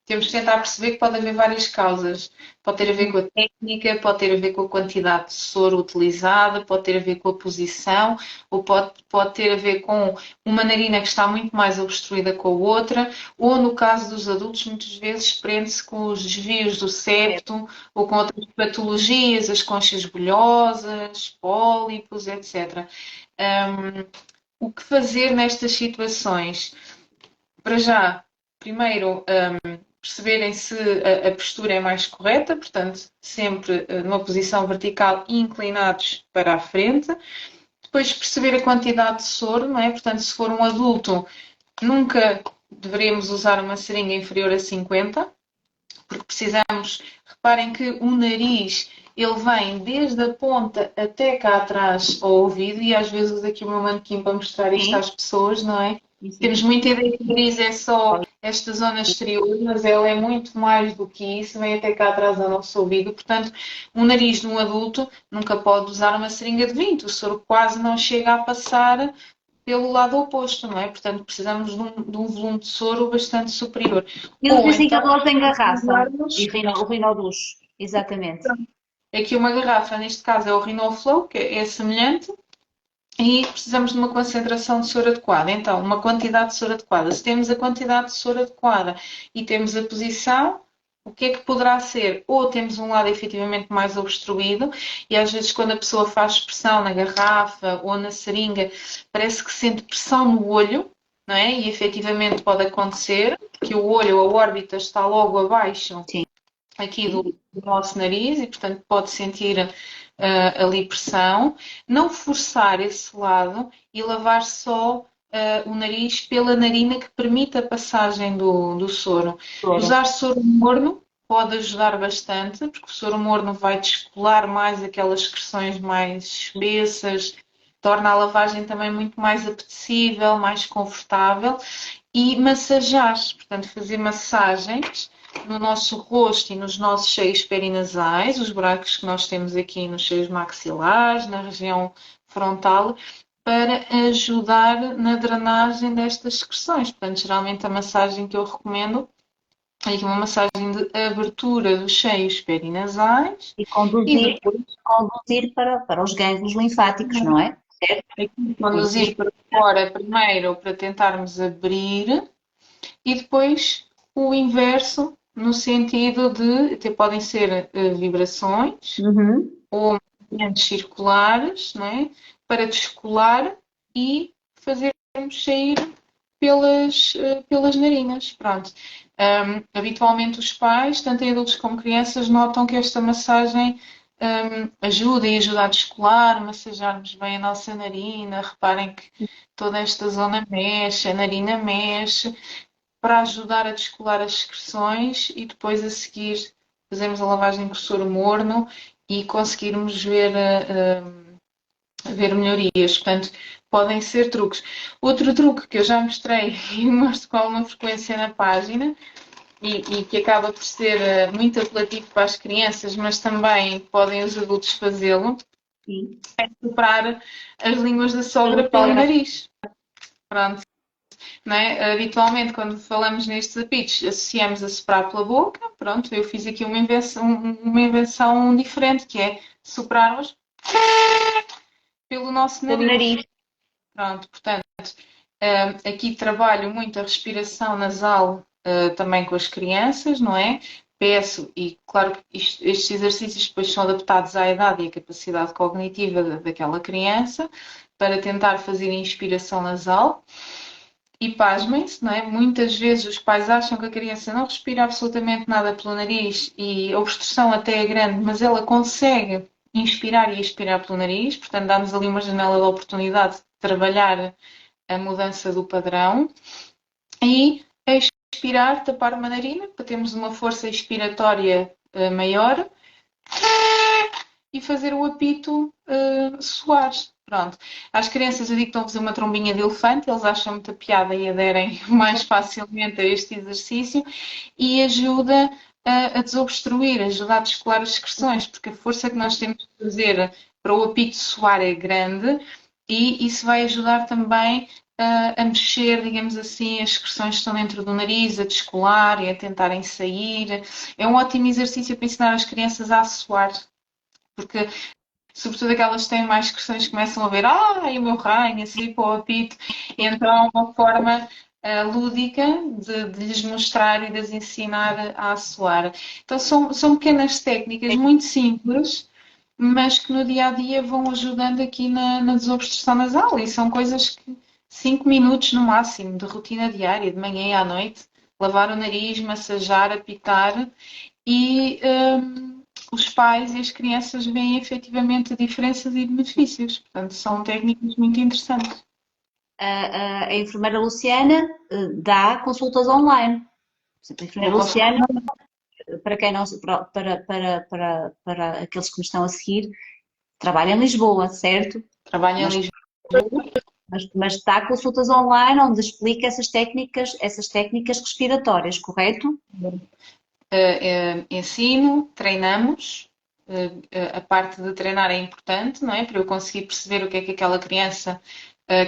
temos que tentar perceber que pode haver várias causas. Pode ter a ver com a técnica, pode ter a ver com a quantidade de soro utilizada, pode ter a ver com a posição, ou pode ter a ver com uma narina que está muito mais obstruída com a outra, ou no caso dos adultos, muitas vezes prende-se com os desvios do septo, ou com outras patologias, as conchas bolhosas, pólipos, etc. O que fazer nestas situações? Para já, primeiro, perceberem se a postura é mais correta, portanto, sempre numa posição vertical e inclinados para a frente. Depois, perceber a quantidade de soro, não é? Portanto, se for um adulto, nunca deveremos usar uma seringa inferior a 50, porque precisamos, reparem que o nariz, ele vem desde a ponta até cá atrás ao ouvido, e às vezes uso aqui o meu manequim para mostrar isto às pessoas, não é? Temos muita ideia que o nariz é só esta zona exterior, mas ela é muito mais do que isso, vem até cá atrás ao nosso ouvido. Portanto, o nariz de um adulto nunca pode usar uma seringa de 20, o soro quase não chega a passar pelo lado oposto, não é? Portanto, precisamos de um volume de soro bastante superior. Eles dizem que a dose engarrafa, o Rinoduz, exatamente. Aqui uma garrafa, neste caso é o Rinoflow, que é semelhante, e precisamos de uma concentração de soro adequada. Então, uma quantidade de soro adequada. Se temos a quantidade de soro adequada e temos a posição, o que é que poderá ser? Ou temos um lado efetivamente mais obstruído, e às vezes quando a pessoa faz pressão na garrafa ou na seringa, parece que sente pressão no olho, não é? E efetivamente pode acontecer, que o olho, a órbita está logo abaixo aqui do nosso nariz e, portanto, pode sentir ali pressão. Não forçar esse lado e lavar só o nariz pela narina, que permite a passagem do soro. Usar soro morno pode ajudar bastante, porque o soro morno vai descolar mais aquelas secreções mais espessas, torna a lavagem também muito mais apetecível, mais confortável. E massajar, portanto, fazer massagens no nosso rosto e nos nossos seios perinasais, os buracos que nós temos aqui nos seios maxilares, na região frontal, para ajudar na drenagem destas secreções. Portanto, geralmente a massagem que eu recomendo é uma massagem de abertura dos seios perinasais. E conduzir para os gânglios linfáticos, não é? Aqui, conduzir para fora primeiro para tentarmos abrir, e depois o inverso, no sentido de, até podem ser vibrações ou movimentos circulares, não é? Para descolar e fazermos sair pelas narinas. Pronto. Habitualmente os pais, tanto em adultos como crianças, notam que esta massagem ajuda a descolar, massajarmos bem a nossa narina. Reparem que toda esta zona mexe, a narina mexe, para ajudar a descolar as secreções, e depois a seguir fazermos a lavagem com soro morno e conseguirmos ver melhorias. Portanto, podem ser truques. Outro truque que eu já mostrei e mostro com alguma frequência na página, e que acaba por ser muito apelativo para as crianças, mas também podem os adultos fazê-lo, é soprar as línguas da sogra pelo nariz. Pronto. Não é? Habitualmente, quando falamos nestes apitos, associamos a soprar pela boca. Pronto, eu fiz aqui uma invenção diferente, que é soprarmos pelo nosso nariz. Pronto, portanto, aqui trabalho muito a respiração nasal também com as crianças, não é? Peço, e claro que estes exercícios depois são adaptados à idade e à capacidade cognitiva daquela criança, para tentar fazer a inspiração nasal. E pasmem-se, não é? Muitas vezes os pais acham que a criança não respira absolutamente nada pelo nariz e a obstrução até é grande, mas ela consegue inspirar e expirar pelo nariz, portanto dá-nos ali uma janela de oportunidade de trabalhar a mudança do padrão. E expirar, tapar uma narina para termos uma força expiratória maior e fazer o apito suar. Pronto. Às crianças eu digo que estão a fazer uma trombinha de elefante, eles acham muita piada e aderem mais facilmente a este exercício e ajuda a desobstruir, ajuda a descolar as secreções, porque a força que nós temos de fazer para o apito soar é grande e isso vai ajudar também a mexer, digamos assim, as secreções que estão dentro do nariz, a descolar e a tentarem sair. É um ótimo exercício para ensinar as crianças a suar, porque sobretudo aquelas que têm mais questões começam a ver, ai, o meu rainho, assim, para o apito. E então é uma forma lúdica de lhes mostrar e de lhes ensinar a assoar. Então são pequenas técnicas muito simples, mas que no dia a dia vão ajudando aqui na desobstrução nasal. E são coisas que 5 minutos no máximo de rotina diária, de manhã e à noite. Lavar o nariz, massajar, apitar e os pais e as crianças veem efetivamente diferenças e benefícios. Portanto, são técnicas muito interessantes. A enfermeira Luciana dá consultas online. Por exemplo, a enfermeira Luciana, para quem não, para aqueles que me estão a seguir, trabalha em Lisboa, certo? Trabalho em Lisboa. Mas dá consultas online onde explica essas técnicas respiratórias, correto? Ensino, treinamos. A parte de treinar é importante, não é? Para eu conseguir perceber o que é que aquela criança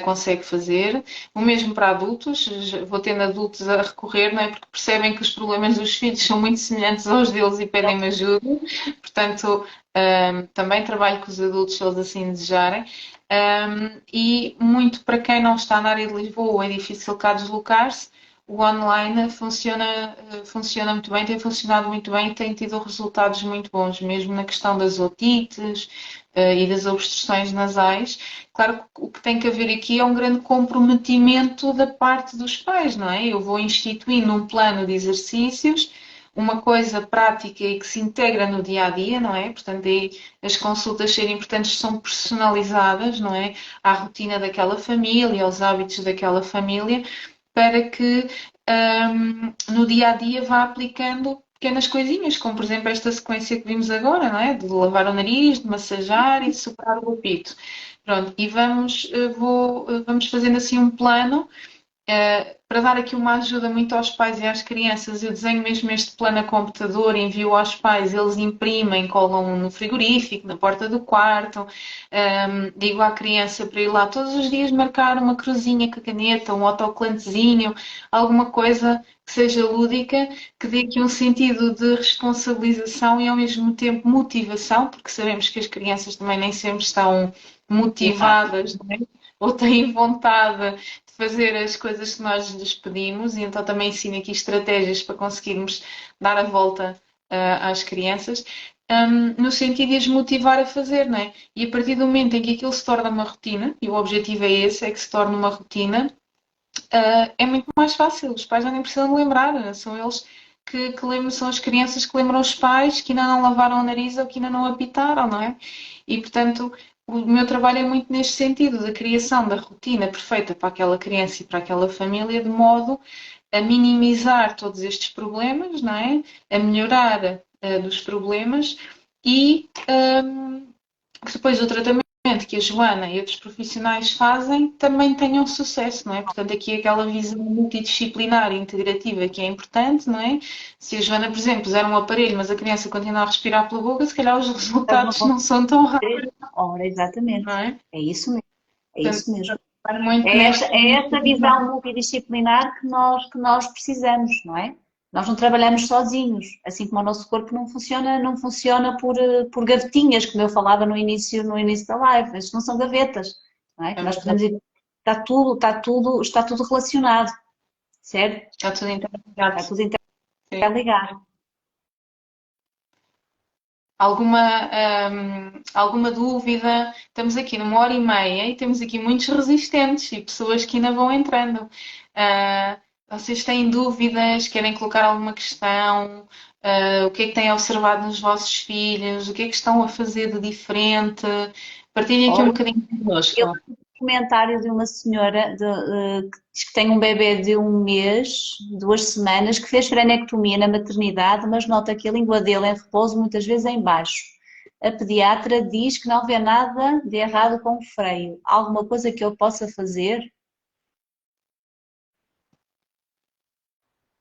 consegue fazer. O mesmo para adultos, vou tendo adultos a recorrer, não é? Porque percebem que os problemas dos filhos são muito semelhantes aos deles e pedem-me ajuda. Portanto, também trabalho com os adultos se eles assim desejarem. E muito para quem não está na área de Lisboa ou é difícil cá deslocar-se, o online funciona muito bem, tem funcionado muito bem e tem tido resultados muito bons, mesmo na questão das otites e das obstruções nasais. Claro que o que tem que haver aqui é um grande comprometimento da parte dos pais, não é? Eu vou instituindo um plano de exercícios, uma coisa prática e que se integra no dia a dia, não é? Portanto, as consultas serem importantes são personalizadas, não é? À rotina daquela família, aos hábitos daquela família para que no dia a dia vá aplicando pequenas coisinhas, como por exemplo esta sequência que vimos agora, não é? De lavar o nariz, de massajar e de soprar o apito. Pronto, e vamos fazendo assim um plano para dar aqui uma ajuda muito aos pais e às crianças. Eu desenho mesmo este plano a computador, envio aos pais, eles imprimem, colam no frigorífico, na porta do quarto. Digo à criança para ir lá todos os dias marcar uma cruzinha com a caneta, um autocolantezinho, alguma coisa que seja lúdica, que dê aqui um sentido de responsabilização e ao mesmo tempo motivação, porque sabemos que as crianças também nem sempre estão motivadas, não é? Ou têm vontade de fazer as coisas que nós lhes pedimos, e então também ensino aqui estratégias para conseguirmos dar a volta às crianças, no sentido de as motivar a fazer, não é? E a partir do momento em que aquilo se torna uma rotina, e o objetivo é esse, é que se torne uma rotina, é muito mais fácil. Os pais já nem precisam de lembrar, são eles que lembram, são as crianças que lembram os pais que ainda não lavaram o nariz ou que ainda não apitaram, não é? E portanto, o meu trabalho é muito neste sentido, da criação da rotina perfeita para aquela criança e para aquela família, de modo a minimizar todos estes problemas, não é? A melhorar dos problemas e que depois do tratamento que a Joana e outros profissionais fazem também tenham sucesso, não é? Portanto, aqui aquela visão multidisciplinar e integrativa que é importante, não é? Se a Joana, por exemplo, puser um aparelho, mas a criança continua a respirar pela boca, se calhar os resultados não são tão rápidos. Ora, exatamente. Não é? É isso mesmo. É isso mesmo. Muito É esta visão multidisciplinar que nós precisamos, não é? Nós não trabalhamos sozinhos, assim como o nosso corpo não funciona por gavetinhas, como eu falava no início da live. Estes não são gavetas, não é? Nós podemos ir, está tudo relacionado, certo? Está tudo interligado. Está tudo interligado. Alguma dúvida? Estamos aqui numa hora e meia e temos aqui muitos resistentes e pessoas que ainda vão entrando. Vocês têm dúvidas? Querem colocar alguma questão? O que é que têm observado nos vossos filhos? O que é que estão a fazer de diferente? Partilhem aqui um Olha, bocadinho eu connosco. vi um comentário de uma senhora que diz que tem um bebê de 1 mês, 2 semanas, que fez frenectomia na maternidade, mas nota que a língua dele em repouso muitas vezes é em baixo. A pediatra diz que não vê nada de errado com o freio. Alguma coisa que eu possa fazer?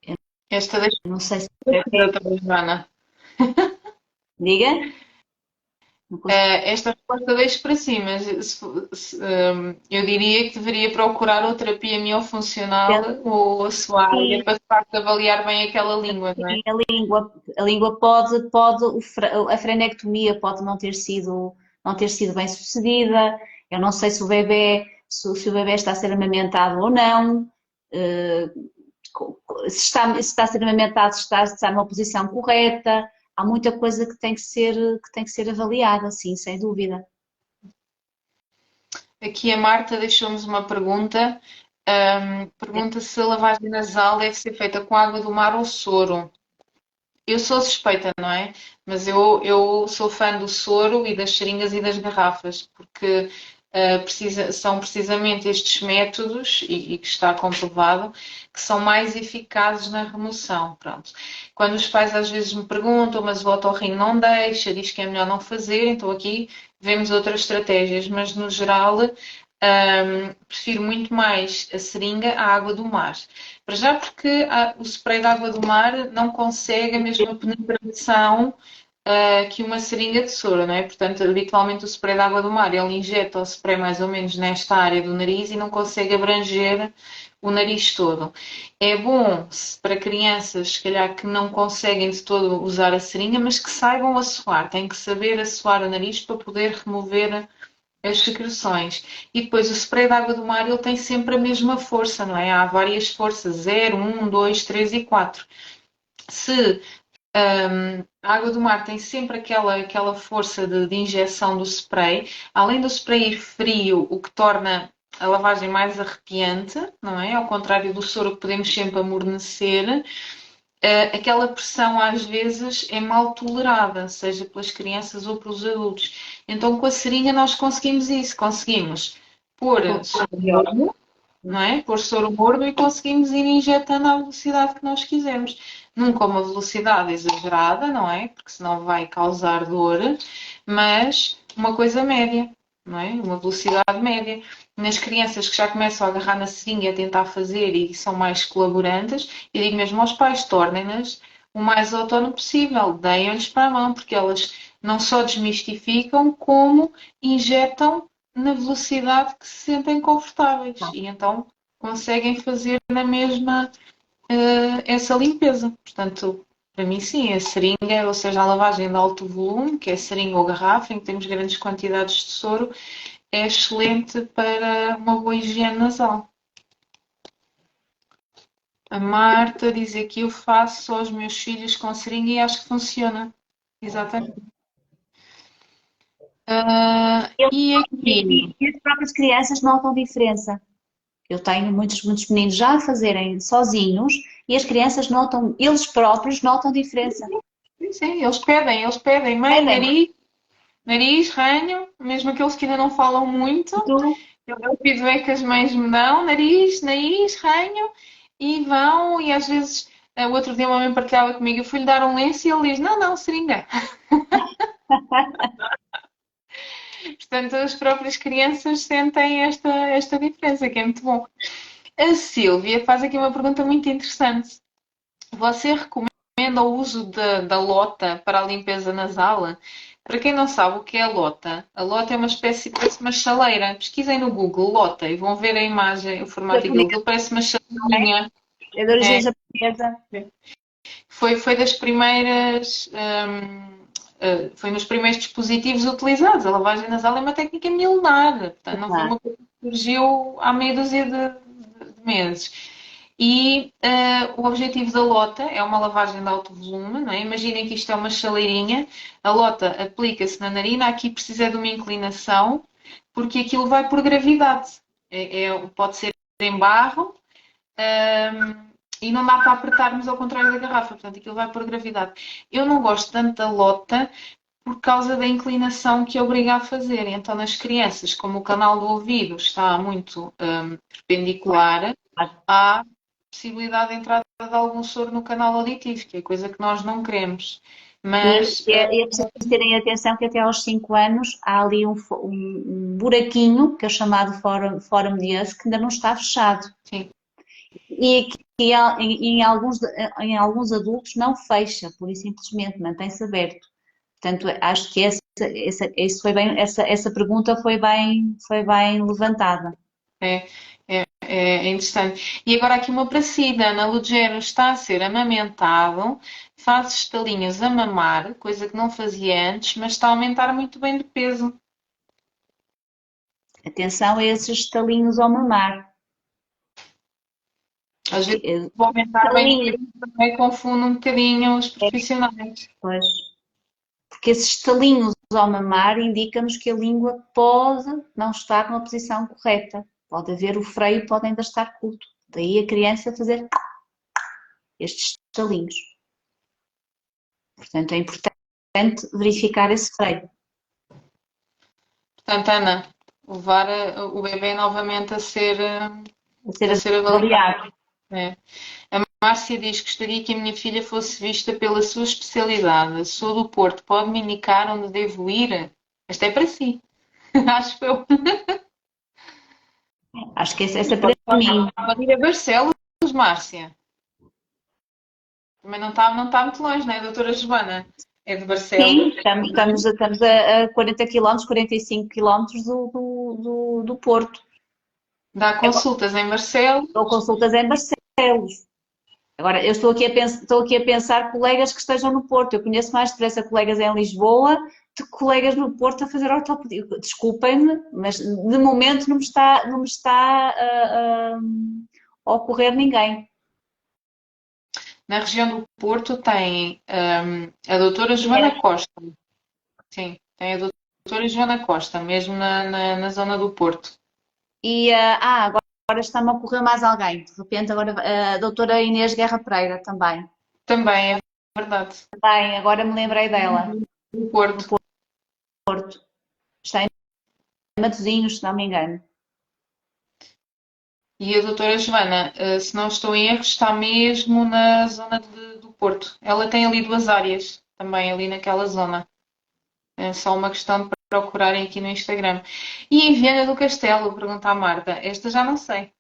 Eu Esta deixa não sei se a doutora Joana. diga. Não consigo. Esta resposta deixo para si, mas eu diria que deveria procurar outra terapia miofuncional ou a sua área Sim, para de facto avaliar bem aquela língua, não é? sim, a língua pode, a frenectomia pode não ter sido bem sucedida. Eu não sei se o bebê, se o bebê está a ser amamentado ou não, eh, se está a ser amamentado, se está numa posição correta. Há muita coisa que tem que ser avaliada, sim, sem dúvida. Aqui a Marta deixou-nos uma pergunta. Pergunta se a lavagem nasal deve ser feita com água do mar ou soro. Eu sou suspeita, não é? Mas eu sou fã do soro e das seringas e das garrafas, porque são precisamente estes métodos, e que está comprovado, que são mais eficazes na remoção. Pronto. Quando os pais às vezes me perguntam, mas o otorrino não deixa, diz que é melhor não fazer, então aqui vemos outras estratégias, mas no geral prefiro muito mais a seringa à água do mar. Para já porque o spray de água do mar não consegue a mesma penetração que uma seringa de soro, não é? Portanto, habitualmente o spray de água do mar, ele injeta o spray mais ou menos nesta área do nariz e não consegue abranger o nariz todo. É bom para crianças, se calhar, que não conseguem de todo usar a seringa, mas que saibam assoar. Têm que saber assoar o nariz para poder remover as secreções. E depois o spray de água do mar ele tem sempre a mesma força, não é? Há várias forças, 0, 1, 2, 3 e 4. Se a água do mar tem sempre aquela força de injeção do spray, além do spray ir frio, o que torna a lavagem mais arrepiante, não é? Ao contrário do soro que podemos sempre amornecer, aquela pressão às vezes é mal tolerada, seja pelas crianças ou pelos adultos. Então com a seringa nós conseguimos isso, conseguimos pôr soro morno, não é? Pôr soro morno e conseguimos ir injetando à velocidade que nós quisermos. Nunca uma velocidade exagerada, não é? Porque senão vai causar dor, mas uma coisa média, não é? Uma velocidade média. Nas crianças que já começam a agarrar na seringa e a tentar fazer e são mais colaborantes, eu digo mesmo aos pais, tornem-nas o mais autónomo possível, deem-lhes para a mão, porque elas não só desmistificam, como injetam na velocidade que se sentem confortáveis. E então conseguem fazer na mesma essa limpeza. Portanto, para mim sim, a seringa, ou seja, a lavagem de alto volume, que é seringa ou garrafa, em que temos grandes quantidades de soro, é excelente para uma boa higiene nasal. A Marta diz aqui, eu faço só aos meus filhos com seringa e acho que funciona. Exatamente. E aqui? E as próprias crianças notam diferença. Eu tenho muitos meninos já a fazerem sozinhos e as crianças notam, eles próprios notam diferença. Sim, eles pedem. Mãe, Pedem. nariz, ranho, mesmo aqueles que ainda não falam muito. Tu, É o feedback que as mães me dão, nariz, ranho, e vão, e às vezes, o outro dia uma mãe partilhava comigo, eu fui-lhe dar um lenço e ele diz, não, seringa. Portanto, as próprias crianças sentem esta diferença, que é muito bom. A Sílvia faz aqui uma pergunta muito interessante. Você recomenda o uso da lota para a limpeza nasal? Para quem não sabe o que é a lota é uma espécie, parece uma chaleira. Pesquisem no Google, lota, e vão ver a imagem, o formato daquilo. Aquilo parece uma chaleirinha. é de origem É, japonesa. foi das primeiras, foi nos primeiros dispositivos utilizados. A lavagem nasal é uma técnica milenar, portanto, não foi uma coisa que surgiu há meia dúzia de meses. E o objetivo da lota é uma lavagem de alto volume, não é? Imaginem que isto é uma chaleirinha, a lota aplica-se na narina, aqui precisa de uma inclinação, porque aquilo vai por gravidade. Pode ser em barro, e não dá para apertarmos ao contrário da garrafa, portanto aquilo vai por gravidade. Eu não gosto tanto da lota por causa da inclinação que obriga a fazer. Então nas crianças, como o canal do ouvido está muito perpendicular, há possibilidade de entrada de algum soro no canal auditivo, que é coisa que nós não queremos. Mas E é preciso terem atenção que até aos 5 anos há ali um buraquinho, que é o chamado fórum de Hus, que ainda não está fechado. sim, E que em alguns adultos não fecha, por isso simplesmente mantém-se aberto. Portanto, acho que essa pergunta foi bem levantada. é interessante. E agora aqui uma para si, Ana Lugero está a ser amamentado, faz estalinhos a mamar, coisa que não fazia antes, mas está a aumentar muito bem de peso. Atenção a esses estalinhos ao mamar. Às vezes vou aumentar bem de peso, também confundo um bocadinho os profissionais. Pois, porque esses estalinhos ao mamar indicam-nos que a língua pode não estar numa posição correta. Pode haver o freio, pode ainda estar curto. Daí a criança fazer estes estalinhos. Portanto, é importante verificar esse freio. Portanto, Ana, levar o bebê novamente a ser avaliado. É. A Márcia diz que gostaria que a minha filha fosse vista pela sua especialidade. Sou do Porto, pode-me indicar onde devo ir? Esta é para si. Acho que eu. Acho que essa é para mim. Pode ir a Barcelos, Márcia. Também não está muito longe, não é, doutora Joana? É de Barcelos. Sim, estamos a 40 km, 45 km do Porto. Dá consultas em Barcelos. Dou consultas em Barcelos. Agora, eu estou aqui a pensar colegas que estejam no Porto. Eu conheço mais depressa colegas em Lisboa de colegas no Porto a fazer ortopedia. Desculpem-me, mas de momento não me está a ocorrer ninguém. Na região do Porto tem a doutora Joana Costa. Sim, tem a doutora Joana Costa, mesmo na zona do Porto. E agora está-me a ocorrer mais alguém. De repente, agora a doutora Inês Guerra Pereira também. Também, é verdade. Também, agora me lembrei dela. Do Porto. Está em Matosinhos, se não me engano. E a doutora Joana, se não estou em erro, está mesmo na zona do Porto. Ela tem ali 2 áreas, também ali naquela zona. É só uma questão de procurarem aqui no Instagram. E em Viana do Castelo, pergunta a Marta. Esta já não sei.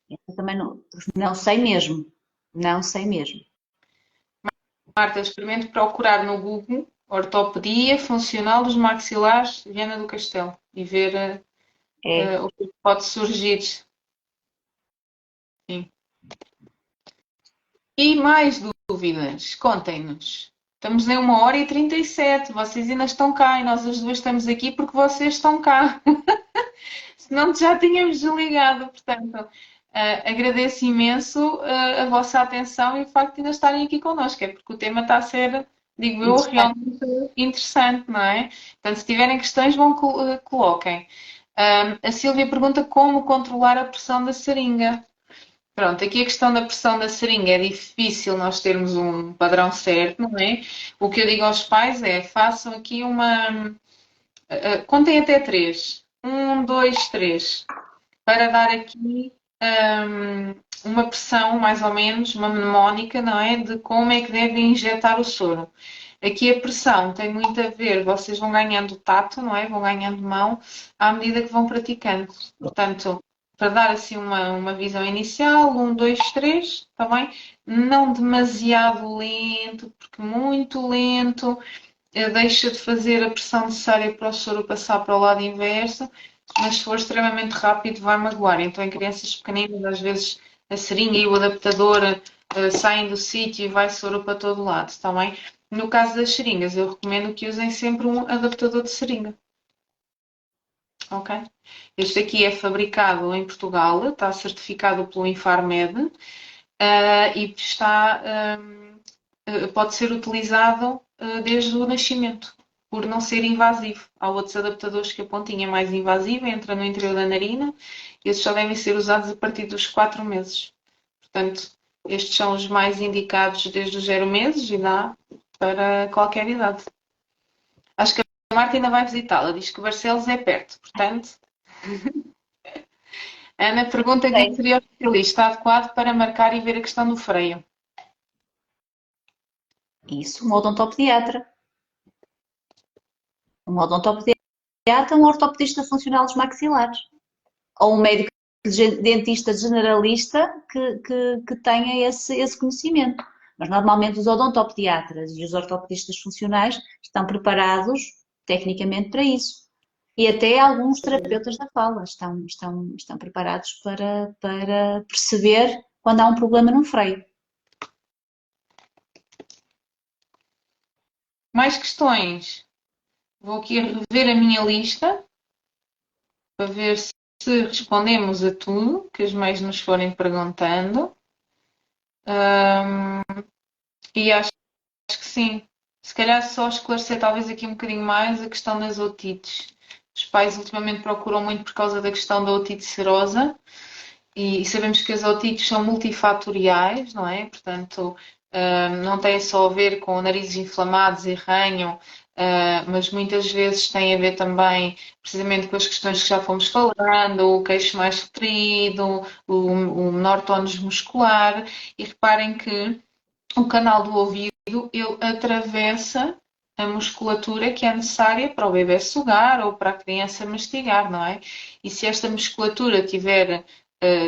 Eu também não sei mesmo. Não sei mesmo. Marta, experimente procurar no Google ortopedia funcional dos maxilares Viana do Castelo e ver o que pode surgir. Sim. E mais dúvidas? Contem-nos. Estamos em 1h37. Vocês ainda estão cá e nós as duas estamos aqui porque vocês estão cá. Senão já tínhamos desligado. Portanto, agradeço imenso a vossa atenção e o facto de ainda estarem aqui connosco. É porque o tema está a ser, digo eu, realmente interessante, não é? Portanto, se tiverem questões, coloquem. A Sílvia pergunta como controlar a pressão da seringa. Pronto, aqui a questão da pressão da seringa é difícil nós termos um padrão certo, não é? O que eu digo aos pais é, façam aqui contem até 3. 1, 2, 3. Para dar aqui uma pressão, mais ou menos, uma mnemónica, não é? De como é que devem injetar o soro. Aqui a pressão tem muito a ver, vocês vão ganhando tato, não é? Vão ganhando mão à medida que vão praticando. Portanto, para dar assim uma visão inicial, 1, 2, 3, está bem? Não demasiado lento, porque muito lento deixa de fazer a pressão necessária para o soro passar para o lado inverso, mas se for extremamente rápido vai magoar. Então em crianças pequeninas, às vezes a seringa e o adaptador saem do sítio e vai soro para todo lado, está bem? No caso das seringas, eu recomendo que usem sempre um adaptador de seringa. Ok? Este aqui é fabricado em Portugal, está certificado pelo Infarmed e pode ser utilizado desde o nascimento, por não ser invasivo. Há outros adaptadores que a pontinha é mais invasiva, entra no interior da narina, e esses só devem ser usados a partir dos 4 meses. Portanto, estes são os mais indicados desde os 0 meses e dá para qualquer idade. Acho que a Marta ainda vai visitá-la, diz que Barcelos é perto, portanto. Ana pergunta quem seria o especialista adequado para marcar e ver a questão do freio. Isso, um odontopediatra. Um odontopediatra, um ortopedista funcional dos maxilares. Ou um médico dentista generalista que tenha esse conhecimento. Mas normalmente os odontopediatras e os ortopedistas funcionais estão preparados tecnicamente para isso. E até alguns terapeutas da fala estão preparados para perceber quando há um problema no freio. Mais questões? Vou aqui rever a minha lista para ver se respondemos a tudo que as mães nos forem perguntando. E acho que sim. Se calhar só esclarecer talvez aqui um bocadinho mais a questão das otites. Os pais ultimamente procuram muito por causa da questão da otite serosa e sabemos que as otites são multifatoriais, não é? Portanto, não tem só a ver com narizes inflamados e ranho, mas muitas vezes tem a ver também precisamente com as questões que já fomos falando, o queixo mais retraído, o menor tónus muscular, e reparem que o canal do ouvido ele atravessa a musculatura que é necessária para o bebê sugar ou para a criança mastigar, não é? E se esta musculatura tiver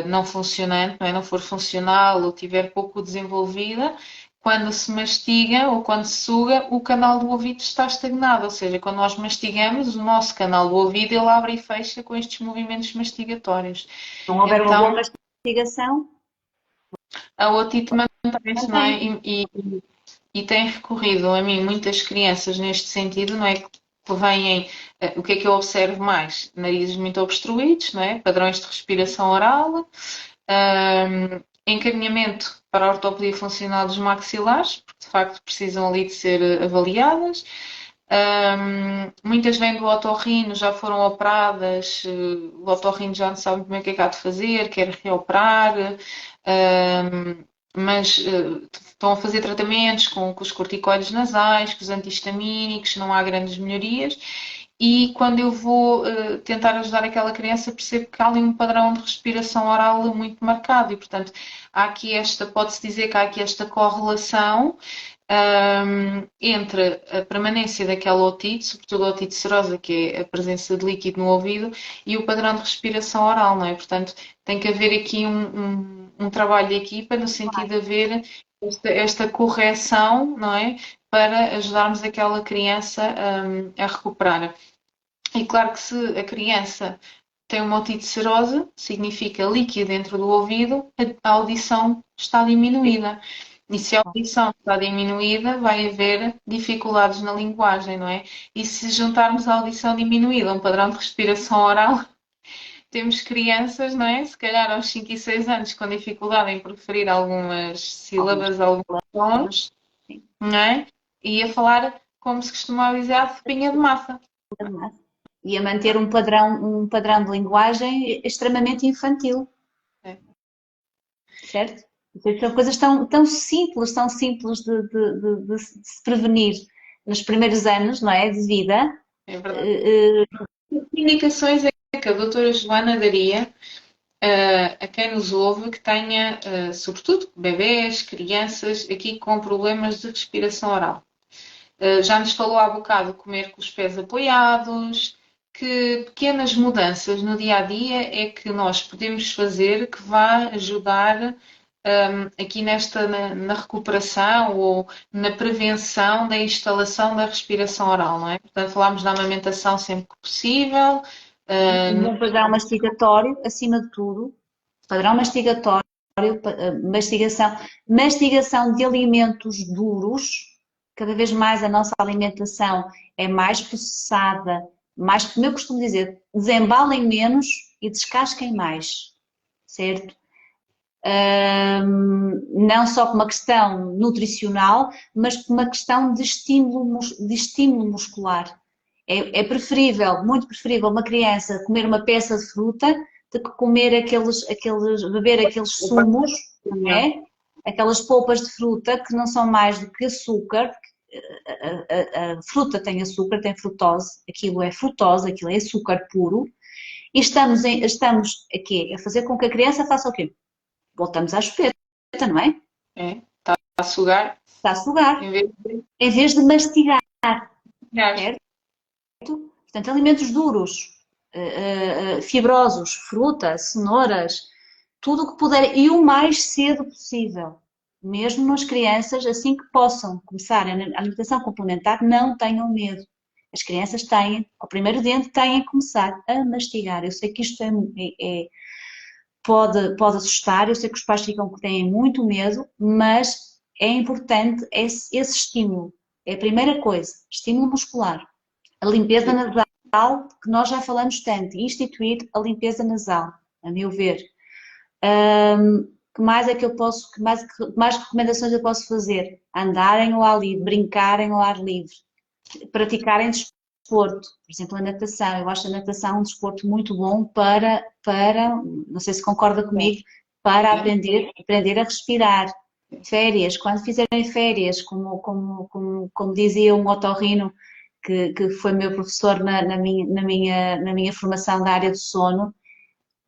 não funcionante, não é? Não for funcional ou tiver pouco desenvolvida, quando se mastiga ou quando se suga, o canal do ouvido está estagnado, ou seja, quando nós mastigamos, o nosso canal do ouvido ele abre e fecha com estes movimentos mastigatórios. Se não houver uma boa mastigação, a otite mantém-se, não é? E tem recorrido a mim muitas crianças neste sentido, não é? Que vêm, o que é que eu observo mais? Narizes muito obstruídos, não é? Padrões de respiração oral, encaminhamento para a ortopedia funcional dos maxilares, porque de facto precisam ali de ser avaliadas. Muitas vêm do otorrino, já foram operadas, o otorrino já não sabe muito bem o que é que há de fazer, quer reoperar, mas estão a fazer tratamentos com os corticoides nasais, com os antihistamínicos, não há grandes melhorias. E quando eu vou tentar ajudar aquela criança, percebo que há ali um padrão de respiração oral muito marcado e, portanto, há aqui pode-se dizer que há aqui esta correlação entre a permanência daquela otite, sobretudo a otite serosa, que é a presença de líquido no ouvido, e o padrão de respiração oral, não é? Portanto, tem que haver aqui um trabalho de equipa no sentido de haver esta correção, não é? Para ajudarmos aquela criança a recuperar. E claro que se a criança tem uma otite serosa, significa líquido dentro do ouvido, a audição está diminuída. E se a audição está diminuída, vai haver dificuldades na linguagem, não é? E se juntarmos a audição diminuída a um padrão de respiração oral, temos crianças, não é? Se calhar aos 5 e 6 anos com dificuldade em proferir algumas sílabas, alguns sons, não é? E a falar, como se costuma dizer, a fepinha de massa. E a manter um padrão de linguagem extremamente infantil. É. Certo? São coisas tão simples de se prevenir nos primeiros anos, não é? De vida. É verdade. Que indicações é que a doutora Joana daria a quem nos ouve que tenha, sobretudo, bebés, crianças, aqui com problemas de respiração oral? Já nos falou há bocado comer com os pés apoiados, que pequenas mudanças no dia a dia é que nós podemos fazer que vá ajudar aqui na recuperação ou na prevenção da instalação da respiração oral, não é? Portanto, falámos da amamentação sempre que possível. Um padrão mastigatório, acima de tudo, padrão mastigatório, mastigação de alimentos duros. Cada vez mais a nossa alimentação é mais processada, mais, como eu costumo dizer, desembalem menos e descasquem mais, certo? Não só por uma questão nutricional, mas por uma questão de estímulo muscular. É preferível, muito preferível, uma criança comer uma peça de fruta do que comer beber aqueles sumos não é? Aquelas polpas de fruta que não são mais do que açúcar. A fruta tem açúcar, tem frutose, aquilo é frutose, aquilo é açúcar puro. E estamos aqui a fazer com que a criança faça o quê? Voltamos à chupeta, não é? Está a sugar Está a sugar, em vez de mastigar, vez certo? Portanto, alimentos duros, fibrosos, fruta, cenouras, tudo o que puder e o mais cedo possível. Mesmo nas crianças, assim que possam começar a alimentação complementar, não tenham medo. As crianças têm, ao primeiro dente, têm que começar a mastigar. Eu sei que isto pode assustar, eu sei que os pais têm muito medo, mas é importante esse estímulo. É a primeira coisa, estímulo muscular. A limpeza nasal, que nós já falamos tanto, instituir a limpeza nasal, a meu ver. Que mais é que eu posso, que mais recomendações eu posso fazer? Andarem ao ar livre, brincarem ao ar livre, praticarem desporto, por exemplo, a natação. Eu acho a natação um desporto muito bom para não sei se concorda comigo, para aprender a respirar. Férias, quando fizerem férias, como dizia um otorrino que foi meu professor na minha formação da área do sono,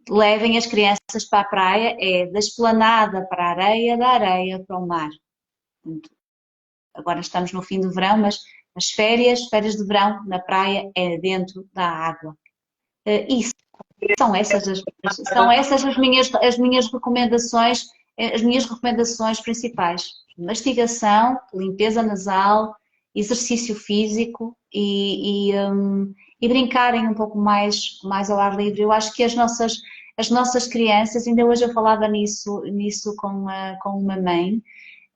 levem as crianças para a praia, da esplanada para a areia, da areia para o mar. Agora estamos no fim do verão, mas as férias de verão na praia é dentro da água. E são essas as minhas recomendações, as minhas recomendações principais. Mastigação, limpeza nasal, exercício físico e brincarem um pouco mais ao ar livre. Eu acho que as nossas crianças, ainda hoje eu falava nisso com uma mãe,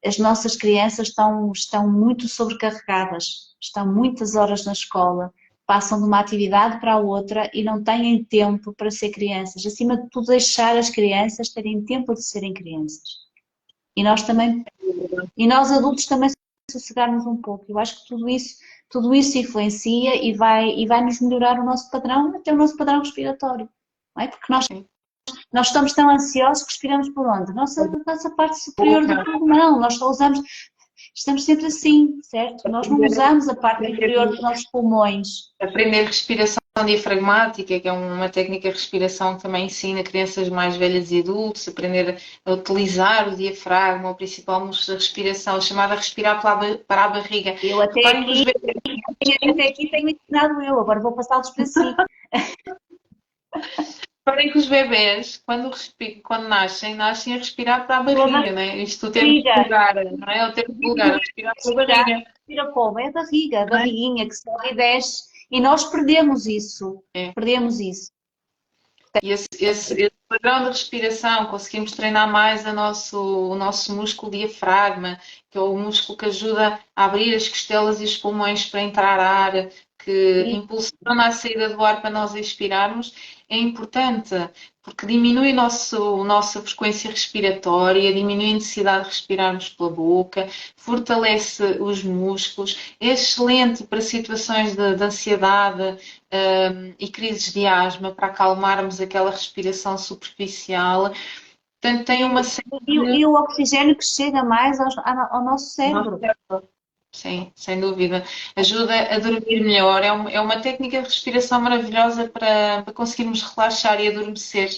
as nossas crianças estão muito sobrecarregadas, estão muitas horas na escola, passam de uma atividade para a outra e não têm tempo para ser crianças. Acima de tudo, deixar as crianças terem tempo de serem crianças. E nós adultos também sossegarmos um pouco. Eu acho que tudo isso influencia e vai nos melhorar o nosso padrão, até o nosso padrão respiratório. Não é? Porque nós estamos tão ansiosos que respiramos por onde? Nossa parte superior do pulmão, nós só usamos, estamos sempre assim, certo? Nós não usamos a parte inferior dos nossos pulmões. Aprender respiração diafragmática, que é uma técnica de respiração que também ensina crianças mais velhas e adultos, aprender a utilizar o diafragma, o principal músculo da respiração, chamada respirar para a barriga. Eu até aqui tenho ensinado agora vou passá-los para si. Reparem que os bebés, quando nascem a respirar para a barriga, não é? Isto o termo vulgar, não é? O termo vulgar, respirar para a barriga. Respira como? É a barriguinha que sobe e desce. E nós perdemos isso. Perdemos isso. E esse padrão de respiração, conseguimos treinar mais o nosso músculo diafragma, que é o músculo que ajuda a abrir as costelas e os pulmões para entrar ar, que impulsiona a saída do ar para nós expirarmos, é importante, porque diminui a nossa frequência respiratória, diminui a necessidade de respirarmos pela boca, fortalece os músculos, é excelente para situações de ansiedade e crises de asma, para acalmarmos aquela respiração superficial. Portanto, tem uma série E o oxigênio que chega mais ao nosso cérebro. Sim, sem dúvida. Ajuda a dormir melhor. É uma técnica de respiração maravilhosa para conseguirmos relaxar e adormecer.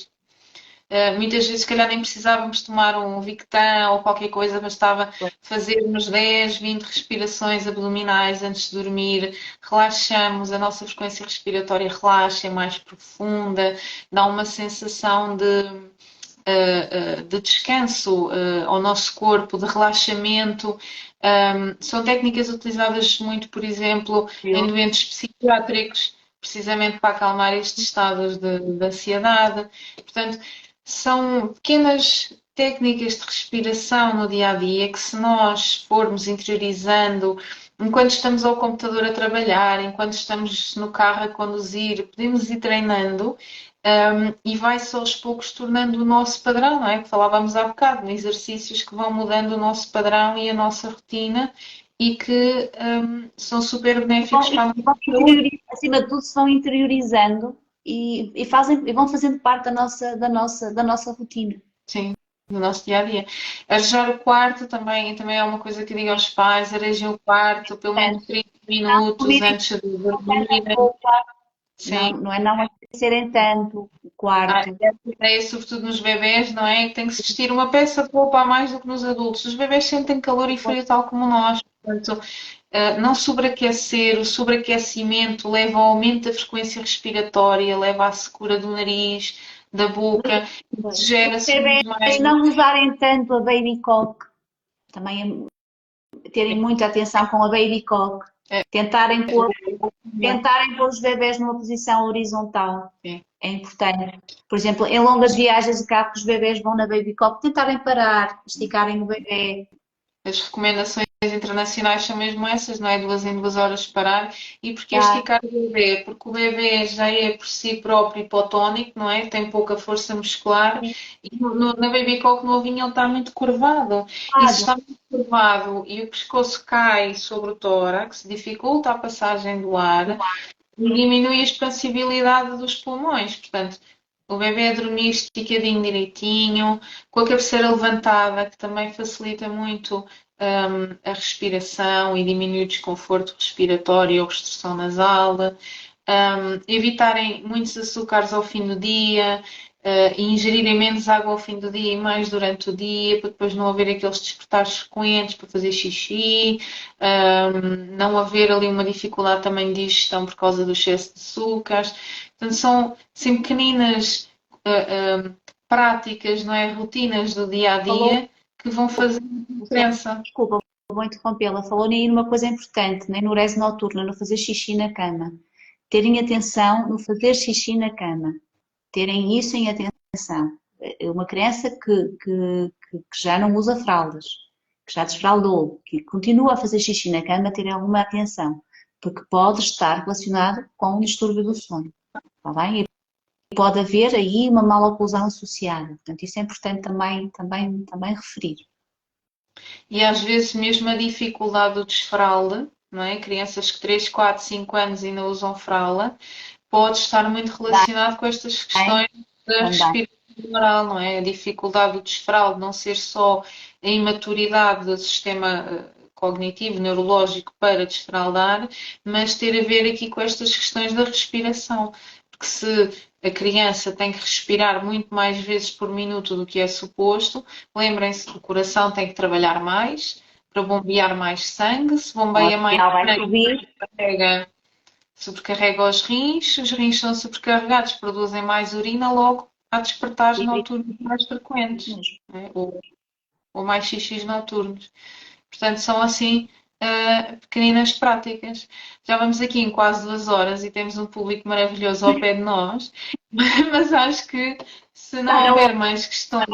Muitas vezes, se calhar, nem precisávamos tomar um Victan ou qualquer coisa, bastava fazermos 10, 20 respirações abdominais antes de dormir. Relaxamos, a nossa frequência respiratória relaxa, é mais profunda, dá uma sensação de descanso ao nosso corpo, de relaxamento. São técnicas utilizadas muito, por exemplo, em doentes psiquiátricos, precisamente para acalmar estes estados de ansiedade. Portanto, são pequenas técnicas de respiração no dia a dia que, se nós formos interiorizando, enquanto estamos ao computador a trabalhar, enquanto estamos no carro a conduzir, podemos ir treinando. E vai-se aos poucos tornando o nosso padrão, não é? Que falávamos há bocado, exercícios que vão mudando o nosso padrão e a nossa rotina e que são super benéficos para a nossa saúde. Acima de tudo, se vão interiorizando e vão fazendo parte da nossa rotina. Sim. no nosso dia a dia. Arejar o quarto também é uma coisa que eu digo aos pais: arejem o quarto pelo menos 30 minutos Combinem antes de tanta dormir. roupa, Sim. não é não aquecerem tanto o quarto. Essa ideia, sobretudo nos bebés, não é? Que tem que se vestir uma peça de roupa a mais do que nos adultos. Os bebés sentem calor e frio tal como nós. Portanto, não sobreaquecer, o sobreaquecimento leva ao aumento da frequência respiratória, leva à secura do nariz, da boca, Pois. gera Os bebés mais. não usarem tanto a baby cock, também terem muita atenção com a baby cock, É, tentarem pôr os bebés numa posição horizontal. sim. É importante. Por exemplo, em longas viagens de carro que os bebés vão na baby cock, tentarem parar, esticarem o bebê. As recomendações internacionais são mesmo essas, não é? 2 em 2 horas parar. E porquê Tá? esticar o bebê? Porque o bebê já é por si próprio hipotónico, não é? Tem pouca força muscular e na baby cock novinho ele está muito curvado. E se está muito curvado e o pescoço cai sobre o tórax, dificulta a passagem do ar e diminui a expansibilidade dos pulmões. Portanto, o bebê a dormir esticadinho direitinho, com a cabeceira levantada, que também facilita muito a respiração e diminui o desconforto respiratório ou obstrução nasal. Evitarem muitos açúcares ao fim do dia, e ingerirem menos água ao fim do dia e mais durante o dia, para depois não haver aqueles despertares frequentes para fazer xixi, não haver ali uma dificuldade também de digestão por causa do excesso de açúcares. Portanto, são assim, pequeninas práticas, não é? Rotinas do dia a dia que vão fazer diferença. Desculpa, vou interrompê-la. Falou aí numa coisa importante, na enurese noturna, no fazer xixi na cama. Terem atenção no fazer xixi na cama. Terem isso em atenção. Uma criança que já não usa fraldas, que já desfraldou, que continua a fazer xixi na cama, ter alguma atenção, porque pode estar relacionado com um distúrbio do sono. Está bem? E pode haver aí uma maloclusão associada. Portanto, isso é importante também referir. E às vezes mesmo a dificuldade do desfralde, não é? Crianças que 3, 4, 5 anos ainda usam fralda, pode estar muito relacionado com estas questões da Também. respiração oral, não é? A dificuldade do desfralde não ser só a imaturidade do sistema cognitivo, neurológico para desfraldar, mas ter a ver aqui com estas questões da respiração. Porque se a criança tem que respirar muito mais vezes por minuto do que é suposto, lembrem-se que o coração tem que trabalhar mais para bombear mais sangue, se bombeia mais Vai sangue, subir. sobrecarrega os rins são sobrecarregados, produzem mais urina, logo há despertares noturnos mais frequentes, né? ou mais xixis noturnos. Portanto, são assim pequeninas práticas. Já vamos aqui em quase 2 horas e temos um público maravilhoso ao pé de nós, mas acho que se não houver mais questões,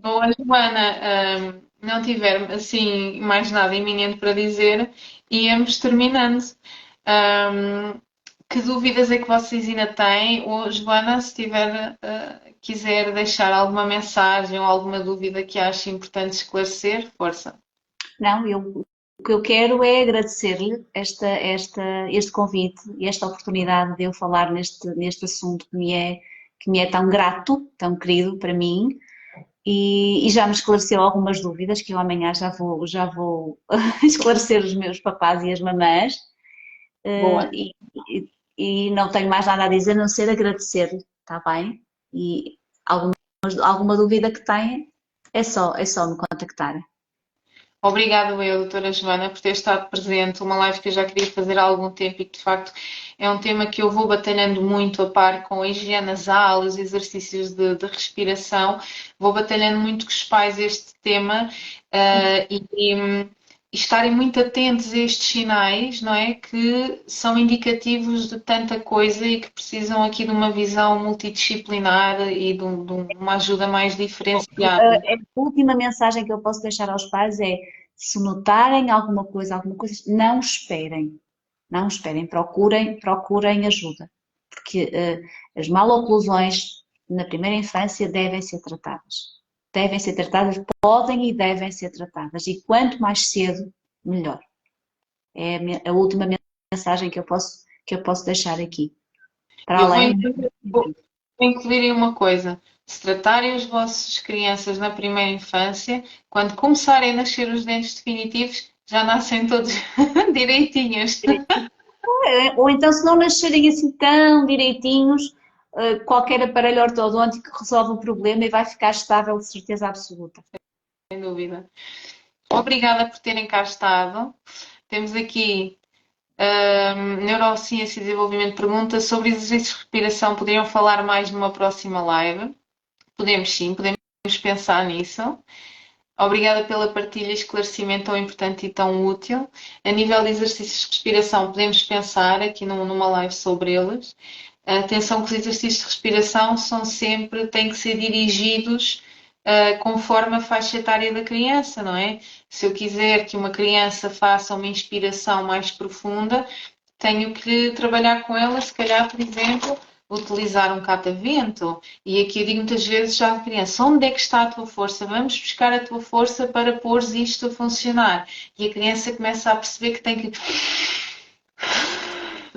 ou a Joana não tiver assim mais nada iminente para dizer, íamos terminando. Que dúvidas é que vocês ainda têm? Ou, Joana, se tiver, quiser deixar alguma mensagem ou alguma dúvida que ache importante esclarecer, força. Não, o que eu quero é agradecer-lhe este convite e esta oportunidade de eu falar neste assunto que me é tão grato, tão querido para mim, e já me esclareceu algumas dúvidas que eu amanhã já vou esclarecer os meus papás e as mamãs. Boa. E não tenho mais nada a dizer a não ser agradecer-lhe, está bem? E alguma dúvida que tenha, é só me contactar. Obrigada eu, doutora Joana, por ter estado presente. Uma live que eu já queria fazer há algum tempo e que, de facto, é um tema que eu vou batalhando muito a par com a higiene nasal, os exercícios de respiração. Vou batalhando muito com os pais este tema e estarem muito atentos a estes sinais, não é? Que são indicativos de tanta coisa e que precisam aqui de uma visão multidisciplinar e de uma ajuda mais diferenciada. A última mensagem que eu posso deixar aos pais é: se notarem alguma coisa, não esperem. Não esperem, procurem ajuda. Porque as maloclusões na primeira infância devem ser tratadas. Devem ser tratadas, podem e devem ser tratadas. E quanto mais cedo, melhor. É a última mensagem que eu posso deixar aqui. Para Eu além. vou incluir uma coisa. se tratarem as vossas crianças na primeira infância, quando começarem a nascer os dentes definitivos, já nascem todos direitinhos. Ou então, se não nascerem assim tão direitinhos, qualquer aparelho ortodôntico resolve o problema e vai ficar estável de certeza absoluta. Sem dúvida. Obrigada por terem cá estado. Temos aqui Neurociência e Desenvolvimento pergunta sobre exercícios de respiração. Poderiam falar mais numa próxima live? Podemos sim, podemos pensar nisso. Obrigada pela partilha e esclarecimento tão importante e tão útil. A nível de exercícios de respiração, podemos pensar aqui numa live sobre eles. Atenção que os exercícios de respiração têm que ser dirigidos conforme a faixa etária da criança, não é? Se eu quiser que uma criança faça uma inspiração mais profunda, tenho que trabalhar com ela, se calhar, por exemplo, utilizar um catavento. E aqui eu digo muitas vezes já à criança, onde é que está a tua força? Vamos buscar a tua força para pôr isto a funcionar. E a criança começa a perceber que tem que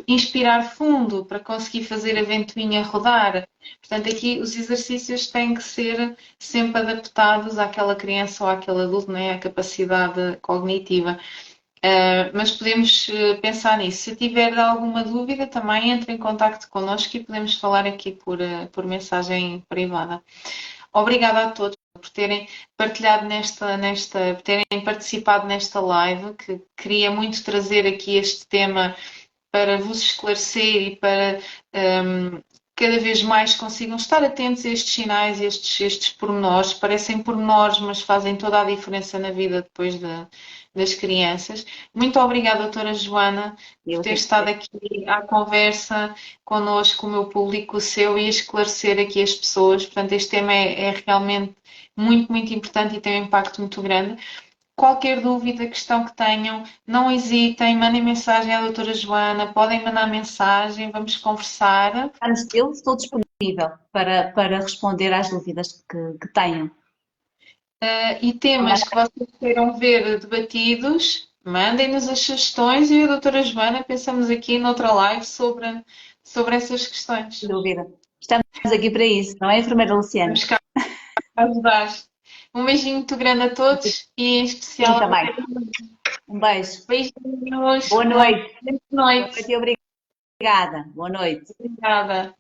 inspirar fundo para conseguir fazer a ventoinha rodar. Portanto, aqui os exercícios têm que ser sempre adaptados àquela criança ou àquele adulto, né? À capacidade cognitiva. Mas podemos pensar nisso. Se tiver alguma dúvida, também entre em contacto connosco e podemos falar aqui por mensagem privada. Obrigada a todos por terem partilhado por terem participado nesta live, que queria muito trazer aqui este tema para vos esclarecer e para cada vez mais consigam estar atentos a estes sinais, estes pormenores. Parecem pormenores, mas fazem toda a diferença na vida depois das crianças. Muito obrigada, doutora Joana, por ter estado aqui à conversa connosco, o meu público, o seu, e a esclarecer aqui as pessoas. Portanto, este tema é realmente muito, muito importante e tem um impacto muito grande. Qualquer dúvida, questão que tenham, não hesitem, mandem mensagem à doutora Joana, podem mandar mensagem, vamos conversar. Eu estou disponível para responder às dúvidas que tenham. E temas que vocês queiram ver debatidos, mandem-nos as sugestões e a doutora Joana pensamos aqui noutra live sobre essas questões. Sem dúvida. Estamos aqui para isso, não é, enfermeira Luciana? Vamos cá ajudar. Um beijinho muito grande a todos e em especial Sim, também. Um beijo. Beijinhos. Boa noite. Boa noite. Obrigada. Boa noite. Obrigada.